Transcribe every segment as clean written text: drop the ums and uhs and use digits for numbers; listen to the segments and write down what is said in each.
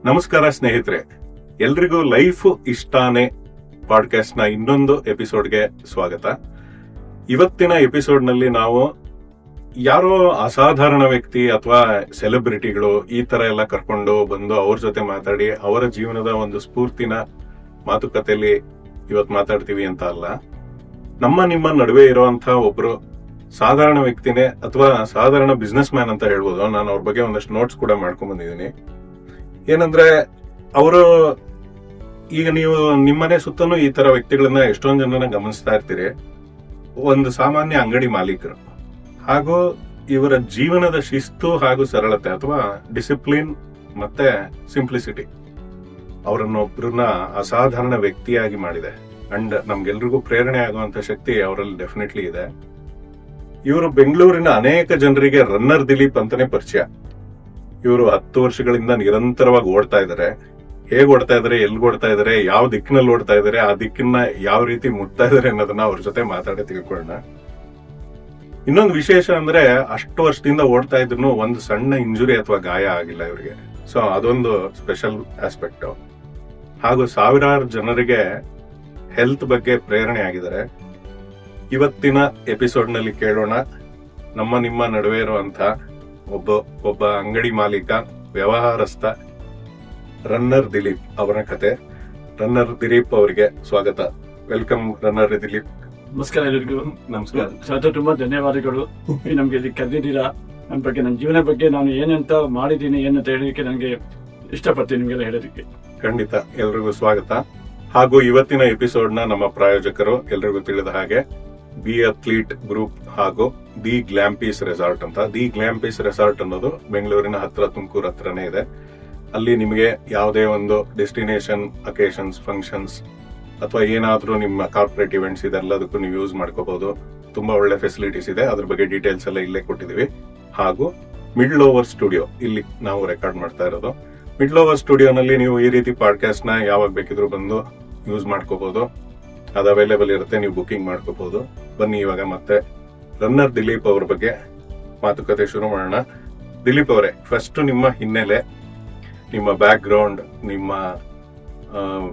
ನಮಸ್ಕಾರ ಸ್ನೇಹಿತರೆ, ಎಲ್ರಿಗೂ ಲೈಫ್ ಇಷ್ಟಾನೆ ಪಾಡ್ಕಾಸ್ಟ್ ನ ಇನ್ನೊಂದು ಎಪಿಸೋಡ್ಗೆ ಸ್ವಾಗತ. ಇವತ್ತಿನ ಎಪಿಸೋಡ್ ನಲ್ಲಿ ನಾವು ಯಾರೋ ಅಸಾಧಾರಣ ವ್ಯಕ್ತಿ ಅಥವಾ ಸೆಲೆಬ್ರಿಟಿಗಳು ಈ ತರ ಎಲ್ಲ ಕರ್ಕೊಂಡು ಬಂದು ಅವ್ರ ಜೊತೆ ಮಾತಾಡಿ ಅವರ ಜೀವನದ ಒಂದು ಸ್ಫೂರ್ತಿನ ಮಾತುಕತೆಯಲ್ಲಿ ಇವತ್ತು ಮಾತಾಡ್ತೀವಿ ಅಂತ ಅಲ್ಲ. ನಿಮ್ಮ ನಡುವೆ ಇರುವಂತಹ ಒಬ್ರು ಸಾಧಾರಣ ವ್ಯಕ್ತಿನೇ ಅಥವಾ ಸಾಧಾರಣ ಬಿಸ್ನೆಸ್ ಮ್ಯಾನ್ ಅಂತ ಹೇಳ್ಬೋದು. ನಾನು ಅವ್ರ ಬಗ್ಗೆ ಒಂದಷ್ಟು ನೋಟ್ಸ್ ಕೂಡ ಮಾಡ್ಕೊಂಡ್ ಬಂದಿದ್ದೀನಿ. ಏನಂದ್ರೆ ಅವರು ಈಗ ನೀವು ನಿಮ್ಮನೆ ಸುತ್ತಲೂ ಈ ತರ ವ್ಯಕ್ತಿಗಳನ್ನ ಎಷ್ಟೊಂದು ಜನನ ಗಮನಿಸ್ತಾ ಇರ್ತೀರಿ. ಒಂದು ಸಾಮಾನ್ಯ ಅಂಗಡಿ ಮಾಲೀಕರು ಹಾಗೂ ಇವರ ಜೀವನದ ಶಿಸ್ತು ಹಾಗೂ ಸರಳತೆ ಅಥವಾ ಡಿಸಿಪ್ಲಿನ್ ಮತ್ತೆ ಸಿಂಪ್ಲಿಸಿಟಿ ಅವರನ್ನೊಬ್ಬರನ್ನ ಅಸಾಧಾರಣ ವ್ಯಕ್ತಿಯಾಗಿ ಮಾಡಿದೆ. ಅಂಡ್ ನಮ್ಗೆಲ್ರಿಗೂ ಪ್ರೇರಣೆ ಆಗುವಂತ ಶಕ್ತಿ ಅವರಲ್ಲಿ ಡೆಫಿನೆಟ್ಲಿ ಇದೆ. ಇವರು ಬೆಂಗಳೂರಿನ ಅನೇಕ ಜನರಿಗೆ ರನ್ನರ್ ದಿಲೀಪ್ ಅಂತಾನೆ ಪರಿಚಯ. ಇವರು 10 ವರ್ಷಗಳಿಂದ ನಿರಂತರವಾಗಿ ಓಡ್ತಾ ಇದ್ದಾರೆ. ಹೇಗ್ ಓಡ್ತಾ ಇದಾರೆ, ಎಲ್ಗ್ ಓಡ್ತಾ ಇದಾರೆ, ಯಾವ ದಿಕ್ಕಿನಲ್ಲಿ ಓಡ್ತಾ ಇದಾರೆ, ಆ ದಿಕ್ಕನ್ನ ಯಾವ ರೀತಿ ಮುಟ್ತಾ ಇದಾರೆ ಅನ್ನೋದನ್ನ ಅವ್ರ ಜೊತೆ ಮಾತಾಡಿ ತಿಳ್ಕೊಳ್ಳೋಣ. ಇನ್ನೊಂದು ವಿಶೇಷ ಅಂದ್ರೆ ಅಷ್ಟು ವರ್ಷದಿಂದ ಓಡ್ತಾ ಇದ್ರು ಒಂದು ಸಣ್ಣ ಇಂಜುರಿ ಅಥವಾ ಗಾಯ ಆಗಿಲ್ಲ ಇವರಿಗೆ. ಸೊ ಅದೊಂದು ಸ್ಪೆಷಲ್ ಆಸ್ಪೆಕ್ಟ್. ಹಾಗೂ ಸಾವಿರಾರು ಜನರಿಗೆ ಹೆಲ್ತ್ ಬಗ್ಗೆ ಪ್ರೇರಣೆ ಆಗಿದ್ದಾರೆ. ಇವತ್ತಿನ ಎಪಿಸೋಡ್ ನಲ್ಲಿ ಕೇಳೋಣ ನಿಮ್ಮ ನಡುವೆ ಇರುವಂತ ಒಬ್ಬ ಅಂಗಡಿ ಮಾಲೀಕ, ವ್ಯವಹಾರಸ್ಥ ರನ್ನರ್ ದಿಲೀಪ್ ಅವರ ಕತೆ. ರನ್ನರ್ ದಿಲೀಪ್ ಅವರಿಗೆ ಸ್ವಾಗತ. Welcome runner Dilip. ನಮಸ್ಕಾರ ಎಲ್ಲರಿಗೂ. ನಮಸ್ಕಾರ. ತುಂಬಾ ಧನ್ಯವಾದಗಳು ನಮ್ಗೆ ಇಲ್ಲಿ ಕರೆದಿದ್ದೀರಾ. ನನ್ನ ಬಗ್ಗೆ, ನನ್ನ ಜೀವನ ಬಗ್ಗೆ ನಾನು ಏನಂತ ಮಾಡಿದ್ದೀನಿ ಏನಂತ ಹೇಳಲಿಕ್ಕೆ ನನಗೆ ಇಷ್ಟಪಡ್ತೀನಿ ನಿಮ್ಗೆಲ್ಲ ಹೇಳೋದಕ್ಕೆ. ಖಂಡಿತ ಎಲ್ರಿಗೂ ಸ್ವಾಗತ. ಹಾಗೂ ಇವತ್ತಿನ ಎಪಿಸೋಡ್ ನಮ್ಮ ಪ್ರಾಯೋಜಕರು ಎಲ್ರಿಗೂ ತಿಳಿದ ಹಾಗೆ ಬಿ ಅಥ್ಲೀಟ್ ಗ್ರೂಪ್ ಹಾಗೂ ದಿ ಗ್ಲಾಂಪೀಸ್ ರೆಸಾರ್ಟ್ ಅಂತ. ದಿ ಗ್ಲಾಂಪೀಸ್ ರೆಸಾರ್ಟ್ ಅನ್ನೋದು ಬೆಂಗಳೂರಿನ ಹತ್ರ, ತುಮಕೂರು ಹತ್ರನೇ ಇದೆ. ಅಲ್ಲಿ ನಿಮಗೆ ಯಾವುದೇ ಒಂದು ಡೆಸ್ಟಿನೇಷನ್, ಅಕೇಶನ್ಸ್, ಫಂಕ್ಷನ್ಸ್ ಅಥವಾ ಏನಾದ್ರೂ ನಿಮ್ಮ ಕಾರ್ಪೊರೇಟ್ ಇವೆಂಟ್ಸ್ ಇದೆಲ್ಲದಕ್ಕೂ ನೀವು ಯೂಸ್ ಮಾಡ್ಕೋಬಹುದು. ತುಂಬಾ ಒಳ್ಳೆ ಫೆಸಿಲಿಟೀಸ್ ಇದೆ. ಅದ್ರ ಬಗ್ಗೆ ಡೀಟೇಲ್ಸ್ ಎಲ್ಲ ಇಲ್ಲೇ ಕೊಟ್ಟಿದೀವಿ. ಹಾಗೂ ಮಿಡ್ಲ್ ಓವರ್ ಸ್ಟುಡಿಯೋ, ಇಲ್ಲಿ ನಾವು ರೆಕಾರ್ಡ್ ಮಾಡ್ತಾ ಇರೋದು. ಮಿಡ್ಲ್ ಓವರ್ ಸ್ಟುಡಿಯೋನಲ್ಲಿ ನೀವು ಈ ರೀತಿ ಪಾಡ್ಕಾಸ್ಟ್ ನ ಯಾವಾಗ ಬೇಕಿದ್ರು ಬಂದು ಯೂಸ್ ಮಾಡ್ಕೋಬಹುದು. ಅದು ಅವೈಲೇಬಲ್ ಇರುತ್ತೆ, ನೀವು ಬುಕಿಂಗ್ ಮಾಡ್ಕೋಬಹುದು. ಬನ್ನಿ ಇವಾಗ ಮತ್ತೆ ರನ್ನರ್ ದಿಲೀಪ್ ಅವ್ರ ಬಗ್ಗೆ ಮಾತುಕತೆ ಶುರು ಮಾಡೋಣ. ದಿಲೀಪ್ ಅವರೇ, ಫಸ್ಟ್ ನಿಮ್ಮ ಹಿನ್ನೆಲೆ, ನಿಮ್ಮ ಬ್ಯಾಕ್ ಗ್ರೌಂಡ್, ನಿಮ್ಮ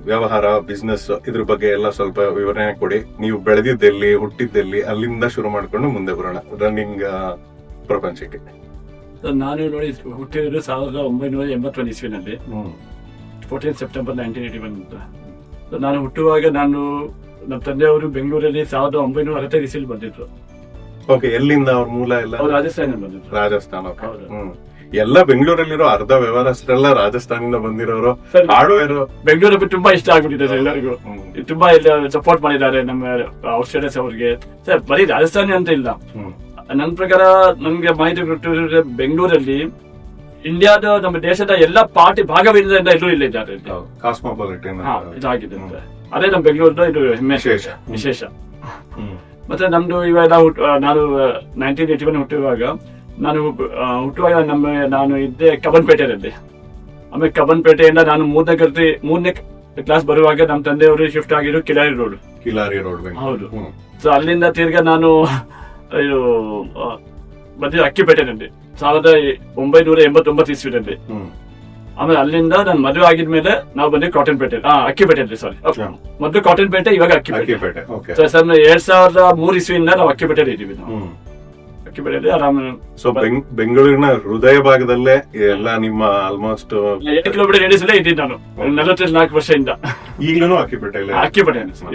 ವ್ಯವಹಾರ, ಬಿಸ್ನೆಸ್, ಇದ್ರ ಬಗ್ಗೆ ಎಲ್ಲ ಸ್ವಲ್ಪ ವಿವರಣೆ ಕೊಡಿ. ನೀವು ಬೆಳೆದಿದ್ದೆಲ್ಲಿ, ಹುಟ್ಟಿದ್ದೆಲ್ಲಿ, ಅಲ್ಲಿಂದ ಶುರು ಮಾಡ್ಕೊಂಡು ಮುಂದೆ ಬರೋಣ ರನ್ನಿಂಗ್ ಪ್ರಪಂಚಕ್ಕೆ. ನಾನು ನೋಡಿ ಹುಟ್ಟಿರೋದು 1981 ಇಸ್ವಿನಲ್ಲಿ, 14 ಸೆಪ್ಟೆಂಬರ್ 1981 ಅಂತ. ನಾನು ಹುಟ್ಟುವಾಗ ನಮ್ಮ ತಂದೆಯವರು ಬೆಂಗಳೂರಲ್ಲಿ 1965 ಇಸ್ವಿಯಲ್ಲಿ ಬಂದಿದ್ರು. ಓಕೆ, ಎಲ್ಲಿಂದ ಅವ್ರ ಮೂಲ ಎಲ್ಲ? ರಾಜಸ್ಥಾನ ಬಂದಿದ್ರು. ರಾಜಸ್ಥಾನ. ಎಲ್ಲ ಬೆಂಗಳೂರಲ್ಲಿರೋ ಅರ್ಧ ವ್ಯವಹಾರಸ್ಥರೆಲ್ಲ ರಾಜಸ್ಥಾನದಿಂದ ಬಂದಿರೋರು. ಬೆಂಗಳೂರು ತುಂಬಾ ಇಷ್ಟ ಆಗ್ಬಿಟ್ಟಿದೆ ಎಲ್ಲರಿಗೂ. ತುಂಬಾ ಸಪೋರ್ಟ್ ಮಾಡಿದ್ದಾರೆ ನಮ್ಮ ಔಟ್ಸೈಡರ್ಸ್ ಅವ್ರಿಗೆ. ಸರ್, ಬರೀ ರಾಜಸ್ಥಾನಿ ಅಂತ ಇಲ್ಲ. ನನ್ನ ಪ್ರಕಾರ ನನ್ಗೆ ಮಾಹಿತಿ ಕೊಟ್ಟಿರೋ ಬೆಂಗಳೂರಲ್ಲಿ ಇಂಡಿಯಾದ, ನಮ್ಮ ದೇಶದ ಎಲ್ಲಾ ಪಾರ್ಟಿ ಭಾಗವಿಲ್ಲದ ಎಲ್ಲರೂ ಇಲ್ಲೇ ಇದ್ದಾರೆ. ಕಾಸ್ಮೋಪಾಲಿಟನ್ ಇದಾಗಿದೆ. ಅದೇ ನಮ್ಮ ಬೆಂಗಳೂರಿನ ಇದು ಹೆಮ್ಮೆ ವಿಶೇಷ. ಮತ್ತೆ ನಮ್ದು ಇವಾಗ ನಾನು 1981 ಹುಟ್ಟುವಾಗ ನಾನು ಇದ್ದೆ ಕಬ್ಬನ್ಪೇಟೆಯಲ್ಲಿ. ಆಮೇಲೆ ಕಬ್ಬನ್ಪೇಟೆಯಿಂದ ನಾನು ಮೂರನೇ ಕ್ಲಾಸ್ ಬರುವಾಗ ನಮ್ಮ ತಂದೆಯವರು ಶಿಫ್ಟ್ ಆಗಿದ್ರು ಕಿಲಾರಿ ರೋಡ್. ಹೌದು. ಸೊ ಅಲ್ಲಿಂದ ತಿರ್ಗಾ ನಾನು ಬಂದಿದ್ದು ಅಕ್ಕಿಪೇಟೆನಲ್ಲಿ 1989 ಇಸ್ವಿನಲ್ಲಿ. ಆಮೇಲೆ ಅಲ್ಲಿಂದ ನಾನು ಮದುವೆ ಆಗಿದ್ಮೇಲೆ ನಾವು ಬಂದಿದ್ದು ಕಾಟನ್ಪೇಟೆ, ಅಕ್ಕಿಪೇಟೆಯಲ್ಲಿ. ಸಾರಿ, ಮೊದಲು ಕಾಟನ್ಪೇಟೆ, ಇವಾಗ ಅಕ್ಕಿಪೇಟೆ. ಸರ್, 2003 ಇಸ್ವಿಯಿಂದ ನಾವು ಅಕ್ಕಿಪೇಟೆಯಲ್ಲಿ ಇದ್ದೀವಿ. ನಾವು ಅಕ್ಕಿಪೇಟೆಯಲ್ಲಿ ಆರಾಮ. ಸೊ ಬೆಂಗಳೂರಿನ ಹೃದಯ ಭಾಗದಲ್ಲೇ ಎಲ್ಲ ನಿಮ್ಮ ಆಲ್ಮೋಸ್ಟ್ 8 ಕಿಲೋಮೀಟರ್ ರೇಡಿಯಸ್ ಅಲ್ಲೇ ಇದ್ದೀನಿ ನಾನು 44 ವರ್ಷದಿಂದ. ಈಗಲೂ ಅಕ್ಕಿಪೇಟೆ.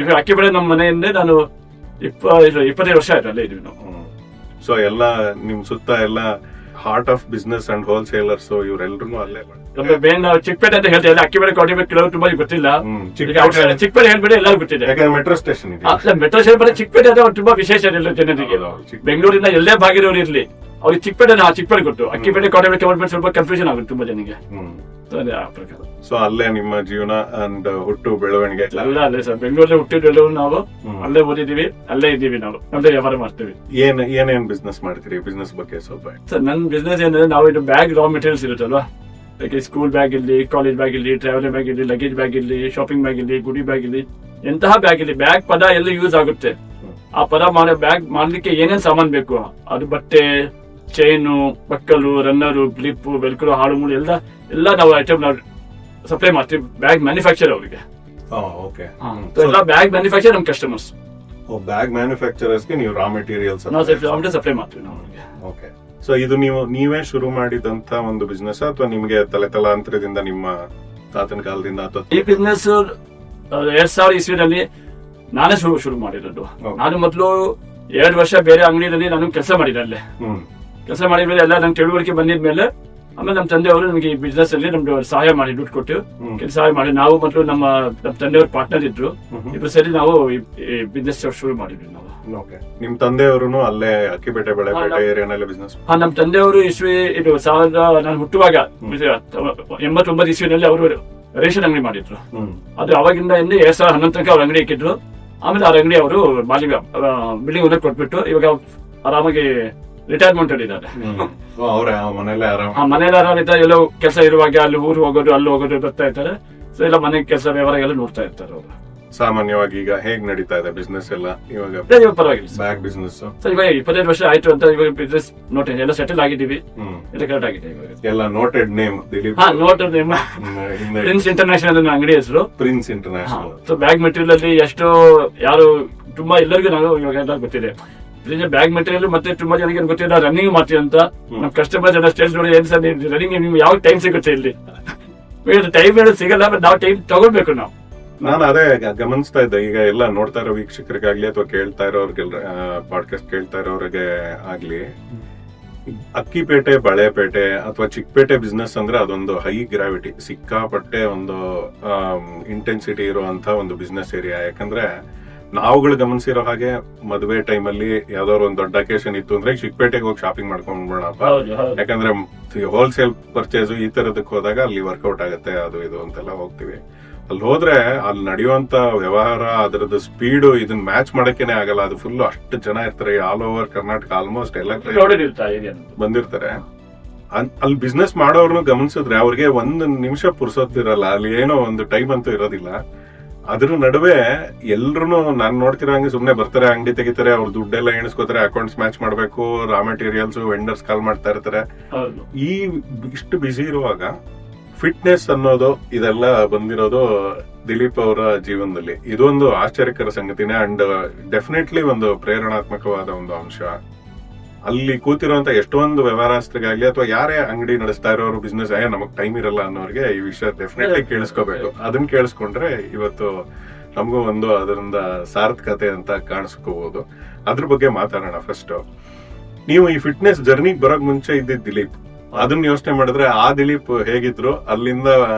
ಈಗ ಅಕ್ಕಿಪೇಟೆ ನಮ್ಮ ಮನೆಯಿಂದ ನಾನು 25 ವರ್ಷ ಆಯ್ತು ಅಲ್ಲೇ ಇದೀವಿ ನಾವು. ಸೊ ಎಲ್ಲ ನಿಮ್ ಸುತ್ತ ಎಲ್ಲ heart of business and wholesalers ಇವರೆಲ್ಲರೂ ಅಲ್ಲೇ. ಚಿಕ್ಕಪೇಟೆ ಅಂತ ಹೇಳ್ತಾ ಅಕ್ಕಿಪೇಟೆ ಕೋಟೆ ಕೆಲವರು ತುಂಬಾ ಗೊತ್ತಿಲ್ಲ. ಚಿಕ್ಕಪೇಟೆ ಹೇಳ್ಬಿಟ್ಟು ಎಲ್ಲರೂ ಗೊತ್ತಿದೆ, metro station. Metro station Chickpet ಅಂದ್ರೆ ತುಂಬಾ ವಿಶೇಷ ಜನರಿಗೆ. ಬೆಂಗಳೂರಿನ ಎಲ್ಲೇ ಭಾಗಿರೋರು ಇರ್ಲಿ, ಅವ್ರಿಗೆ ಚಿಕ್ಕಪೇಟೆ ಗೊತ್ತು. ಅಕ್ಕಿಪೇಟೆ ಕೋಟೆ ಕೆಲವರು ಸ್ವಲ್ಪ ಕನ್ಫ್ಯೂಷನ್ ಆಗುತ್ತೆ ತುಂಬಾ ಜನಕ್ಕೆ. ಸೊ ಅಲ್ಲೇ ನಿಮ್ಮ ಜೀವನ ಅಂಡ್ ಹುಟ್ಟು ಬೆಳವಣಿಗೆ ಎಲ್ಲ ಅಲ್ಲೇ ಸರ್. ಬೆಂಗಳೂರಲ್ಲಿ ಹುಟ್ಟಿದ್ದು ನಾವು, ಅಲ್ಲೇ ಓದಿದೀವಿ, ಅಲ್ಲೇ ಇದ್ದೀವಿ, ನಾವು ಅಲ್ಲೇ ವ್ಯವಹಾರ ಮಾಡ್ತೀವಿ. ಏನೇನ್ ಬಿಸ್ನೆಸ್ ಮಾಡ್ತೀರಿ? ಬಿಸ್ನೆಸ್ ಬಗ್ಗೆ ಸ್ವಲ್ಪ ಸರ್. ನನ್ನ ಬಿಸ್ನೆಸ್ ಏನಂದ್ರೆ, ನಾವು ಇದು ಬ್ಯಾಗ್, ರಾ ಮೆಟೀರಿಯಲ್ಸ್ ಇರುತ್ತಲ್ವಾ, ಸ್ಕೂಲ್ ಬ್ಯಾಗ್ ಇರ್ಲಿ, ಕಾಲೇಜ್ ಬ್ಯಾಗ್ ಇರ್ಲಿ, ಟ್ರಾವೆಲಿಂಗ್ ಬ್ಯಾಗ್ ಇರ್ಲಿ, ಲಗೇಜ್ ಬ್ಯಾಗ್ ಇರ್ಲಿ, ಶಾಪಿಂಗ್ ಬ್ಯಾಗ್ ಇರ್ಲಿ, ಗುಡಿ ಬ್ಯಾಗ್ ಇರ್ಲಿ, ಎಂತಹ ಬ್ಯಾಗ್ ಇರ್ಲಿ, ಬ್ಯಾಗ್ ಪದ ಎಲ್ಲ ಯೂಸ್ ಆಗುತ್ತೆ. ಆ ಪದ ಬ್ಯಾಗ್ ಮಾಡ್ಲಿಕ್ಕೆ ಏನೇನ್ ಸಾಮಾನ್ ಬೇಕು, ಅದು ಬಟ್ಟೆ, ಚೈನು, ಬಕ್ಕಲು, ರನ್ನರು, ಕ್ಲಿಪ್, ವೆಲ್ಕ್ರೋ, ಹಾಳು ಮೂಳು ಎಲ್ಲ ನಾವು ಐಟಮ್ ನಾವು ಸಪ್ಲೈ ಮಾಡ್ತೀವಿ ಬ್ಯಾಗ್ ಮ್ಯಾನುಫ್ಯಾಕ್ಚರ್ ಅವರಿಗೆ. ಓಕೆ. ಎಲ್ಲ ಬ್ಯಾಗ್ ಮ್ಯಾನುಫ್ಯಾಕ್ಚರ್ ನಮ್ ಕಸ್ಟಮರ್ಸ್. ಬ್ಯಾಗ್ ಮ್ಯಾನುಫ್ಯಾಕ್ಚರರ್ಸ್ಗೆ ನೀವು ರಾ ಮೆಟೀರಿಯಲ್ಸ್ ಸಪ್ಲೈ ಮಾಡ್ತೀವಿ ನಾವು ಅವ್ರಿಗೆ. ಓಕೆ. ಸೊ ಇದು ನೀವೇ ಶುರು ಮಾಡಿದಂತ ಒಂದು ಬಿಸ್ನೆಸ್ ಅಥವಾ ನಿಮಗೆ ತಲೆತಲಾಂತರದಿಂದ ನಿಮ್ಮ ತಾತನ ಕಾಲದಿಂದ ಅಥವಾ? ಈ ಬಿಸ್ನೆಸ್ 2000 ಇಸ್ವಿನಲ್ಲಿ ನಾನೇ ಶುರು ಮಾಡಿರೋದು. ನಾನು ಮೊದಲು 2 ವರ್ಷ ಬೇರೆ ಅಂಗಡಿಯಲ್ಲಿ ನಾನು ಕೆಲಸ ಮಾಡಿದೆ. ಅಲ್ಲೇ ಕೆಲಸ ಮಾಡಿದ್ಮೇಲೆ ಎಲ್ಲ ನಂಗೆ ತಿಳುವಳಿಕೆ ಬಂದಿದ್ಮೇಲೆ ಆಮೇಲೆ ನಮ್ಮ ತಂದೆಯವರು ನಮಗೆ ಈ ಬಿಸ್ನೆಸ್ ಅಲ್ಲಿ ನಮ್ಗೆ ಸಹಾಯ ಮಾಡಿ ದುಡ್ಡು ಕೊಟ್ಟು ಸಹಾಯ ಮಾಡಿ ನಾವು ಮತ್ತು ನಮ್ಮ ತಂದೆಯವರು ಪಾರ್ಟ್ನರ್ ಇದ್ರು, ಇಬ್ರು ಸೇರಿ ನಾವು ಈ ಬಿಸ್ನೆಸ್ ಶುರು ಮಾಡಿದ್ವಿ ನಾವು. ನಿಮ್ ತಂದೆಯವರು ಅಲ್ಲೇ ಅಕ್ಕಿಪೇಟೆ ಬೆಳೆಪೇಟೆ ಏರಿಯಾನಲ್ಲಿ ಬಿಸ್ನೆಸ್? ನಮ್ಮ ತಂದೆಯವರು ಇದು ನಾನು ಹುಟ್ಟುವಾಗ 89 ಇಸ್ವಿನಲ್ಲಿ ಅವರು ರೇಷನ್ ಅಂಗಡಿ ಮಾಡಿದ್ರು. ಅದು ಅವಾಗಿಂದ 2011 ತನಕ ಅವ್ರ ಅಂಗಡಿ ಇಕ್ಕಿದ್ರು. ಆಮೇಲೆ ಅವ್ರ ಅಂಗಡಿ ಅವರು ಬಿಲ್ಡಿಂಗ್ ಓನರ್ ಕೊಟ್ಬಿಟ್ಟು ಇವಾಗ ಆರಾಮಾಗಿ ರಿಟೈರ್ಮೆಂಟ್ ಇದ್ದಾರೆ. ಮನೇಲಿ ಆರಾಮಿದ್ದಾರೆ. ಎಲ್ಲೋ ಕೆಲಸ ಇರುವಾಗ ಅಲ್ಲಿ ಊರು ಹೋಗೋದು ಅಲ್ಲಿ ಹೋಗೋದು ಬರ್ತಾ ಇರ್ತಾರೆ. ಸೊ ಎಲ್ಲ ಮನೆ ಕೆಲಸ ವ್ಯವಹಾರ ಎಲ್ಲ ನೋಡ್ತಾ ಇರ್ತಾರೆ ಅವರು. ಸಾಮಾನ್ಯವಾಗಿ ಈಗ ಹೇಗ್ ನಡೀತಾ ಇದೆ ಬಿಸ್ನೆಸ್ ಎಲ್ಲ? ಇವಾಗ ಪರವಾಗಿಲ್ಲ ಬ್ಯಾಗ್ ಬಿಸ್ನೆಸ್ ಇವಾಗ 25 ವರ್ಷ ಆಯ್ತು ಅಂತ ಇವಾಗ ಬಿಸ್ನೆಸ್ ನೋಟೆಡ್ ಎಲ್ಲ ಸೆಟಲ್ ಆಗಿದ್ದೀವಿ. ಎಲ್ಲ ಕರೆಕ್ಟ್ ಆಗಿದೆ ಇವಾಗ. ಎಲ್ಲ noted name Dilip. Noted name prince international ಅಂಗಡಿ ಹೆಸರು prince international. So bag material ಅಲ್ಲಿ ಎಷ್ಟು ಯಾರು ತುಂಬಾ ಎಲ್ಲರಿಗೂ ನಾವು ಇವಾಗ ಎಲ್ಲ ಗೊತ್ತಿದೆ. ಬ್ಯಾಗ್ ಮೆಟೀರಿಯಲ್ ಮತ್ತೆ ತುಂಬಾ ಜನಕ್ಕೆ ಗೊತ್ತಿಲ್ಲ ರನ್ನಿಂಗ್ ಮಾಡ್ತೀವಿ ಅಂತ. ನಮ್ ಕಸ್ಟಮರ್ ಜನ ಸ್ಟೇಜ್ ನೋಡಿ ಏನ್ ಸರ್ ರನ್ನಿಂಗ್ ನಿಮ್ಗೆ ಯಾವ ಟೈಮ್ ಸಿಗುತ್ತೆ ಇಲ್ಲಿ? ಟೈಮ್ ಹೇಳೋದು ಸಿಗಲ್ಲ, ಬಟ್ ನಾವು ಟೈಮ್ ತಗೊಳ್ಬೇಕು ನಾವು. ನಾನು ಅದೇ ಗಮನಿಸ್ತಾ ಇದ್ದೆ. ಈಗ ಎಲ್ಲ ನೋಡ್ತಾ ಇರೋ ವೀಕ್ಷಕರಿಗಾಗ್ಲಿ ಅಥವಾ ಕೇಳ್ತಾ ಇರೋರ್ಗೆಲ್ಲ ಪಾಡ್ಕಾಸ್ಟ್ ಕೇಳ್ತಾ ಇರೋರಿಗೆ ಆಗ್ಲಿ, ಅಕ್ಕಿಪೇಟೆ ಬಳೆಪೇಟೆ ಅಥವಾ ಚಿಕ್ಕಪೇಟೆ ಬಿಸ್ನೆಸ್ ಅಂದ್ರೆ ಅದೊಂದು ಹೈ ಗ್ರಾವಿಟಿ, ಸಿಕ್ಕಾಪಟ್ಟೆ ಒಂದು ಇಂಟೆನ್ಸಿಟಿ ಇರುವಂತ ಒಂದು ಬಿಸ್ನೆಸ್ ಏರಿಯಾ. ಯಾಕಂದ್ರೆ ನಾವುಗಳು ಗಮನಿಸಿರೋ ಹಾಗೆ ಮದುವೆ ಟೈಮಲ್ಲಿ ಯಾವ್ದಾದ್ರು ಒಂದು ದೊಡ್ಡ ಅಕೇಶನ್ ಇತ್ತು ಅಂದ್ರೆ ಚಿಕ್ಕಪೇಟೆಗೆ ಹೋಗಿ ಶಾಪಿಂಗ್ ಮಾಡ್ಕೊಂಡ್ಬಿಡೋಣಪ್ಪ. ಯಾಕಂದ್ರೆ ಹೋಲ್ಸೇಲ್ ಪರ್ಚೇಸ್ ಈ ತರದಕ್ಕೆ ಹೋದಾಗ ಅಲ್ಲಿ ವರ್ಕೌಟ್ ಆಗುತ್ತೆ, ಅದು ಇದು ಅಂತೆಲ್ಲ ಹೋಗ್ತಿವಿ. ಅಲ್ಲಿ ಹೋದ್ರೆ ಅಲ್ಲಿ ನಡೆಯುವಂತ ವ್ಯವಹಾರ, ಅದರದ್ದು ಸ್ಪೀಡು ಇದನ್ನ ಮ್ಯಾಚ್ ಮಾಡಕ್ಕೇನೆ ಆಗಲ್ಲ. ಅದು ಫುಲ್ ಅಷ್ಟು ಜನ ಇರ್ತಾರೆ ಆಲ್ ಓವರ್ ಕರ್ನಾಟಕ, ಆಲ್ಮೋಸ್ಟ್ ಎಲ್ಲ ಬಂದಿರ್ತಾರೆ. ಅಲ್ಲಿ ಬಿಸ್ನೆಸ್ ಮಾಡೋರ್ನು ಗಮನಿಸಿದ್ರೆ ಅವ್ರಿಗೆ 1 ನಿಮಿಷ ಪುರ್ಸೋತಿರಲ್ಲ, ಅಲ್ಲಿ ಏನೋ ಒಂದು ಟೈಮ್ ಅಂತೂ ಇರೋದಿಲ್ಲ. ಅದ್ರ ನಡುವೆ ಎಲ್ರು ನಾನ್ ನೋಡ್ತಿರೋ ಹಂಗೆ ಸುಮ್ನೆ ಬರ್ತಾರೆ, ಅಂಗಡಿ ತೆಗಿತಾರೆ, ಅವ್ರ ದುಡ್ಡೆಲ್ಲ ಎಣಿಸ್ಕೋತಾರೆ, ಅಕೌಂಟ್ಸ್ ಮ್ಯಾಚ್ ಮಾಡ್ಬೇಕು, ರಾ ಮೆಟೀರಿಯಲ್ಸ್ ವೆಂಡರ್ಸ್ ಕಾಲ್ ಮಾಡ್ತಾ ಇರ್ತಾರೆ. ಈ ಇಷ್ಟು ಬಿಸಿ ಇರುವಾಗ ಫಿಟ್ನೆಸ್ ಅನ್ನೋದು ಇದೆಲ್ಲ ಬಂದಿರೋದು ದಿಲೀಪ್ ಅವರ ಜೀವನದಲ್ಲಿ ಇದೊಂದು ಆಶ್ಚರ್ಯಕರ ಸಂಗತಿನೇ. ಅಂಡ್ ಡೆಫಿನೆಟ್ಲಿ ಒಂದು ಪ್ರೇರಣಾತ್ಮಕವಾದ ಒಂದು ಅಂಶ. ಅಲ್ಲಿ ಕೂತಿರುವಂತ ಎಷ್ಟೊಂದು ವ್ಯವಹಾರಸ್ಥರಿಗಾಗ್ಲಿ ಅಥವಾ ಯಾರೇ ಅಂಗಡಿ ನಡೆಸ್ತಾ ಇರೋರು ಬಿಸ್ನೆಸ್ ನಮಗ್ ಟೈಮ್ ಇರಲ್ಲ ಅನ್ನೋರಿಗೆ ಈ ವಿಷಯ ಡೆಫಿನೆಟ್ಲಿ ಕೇಳಿಸ್ಕೋಬೇಕು. ಅದನ್ನ ಕೇಳಿಸ್ಕೊಂಡ್ರೆ ಇವತ್ತು ನಮಗೂ ಒಂದು ಅದರಿಂದ ಸಾರ್ಥಕತೆ ಅಂತ ಕಾಣಿಸ್ಕೋಬಹುದು. ಅದ್ರ ಬಗ್ಗೆ ಮಾತಾಡೋಣ. ಫಸ್ಟ್ ನೀವು ಈ ಫಿಟ್ನೆಸ್ ಜರ್ನಿಗೆ ಬರೋಕ್ ಮುಂಚೆ ಇದ್ದಿದ್ ದಿಲೀಪ್, ಅದನ್ನ ಯೋಚನೆ ಮಾಡಿದ್ರೆ ಆ ದಿಲೀಪ್ ಹೇಗಿದ್ರು, ಅಲ್ಲಿಂದ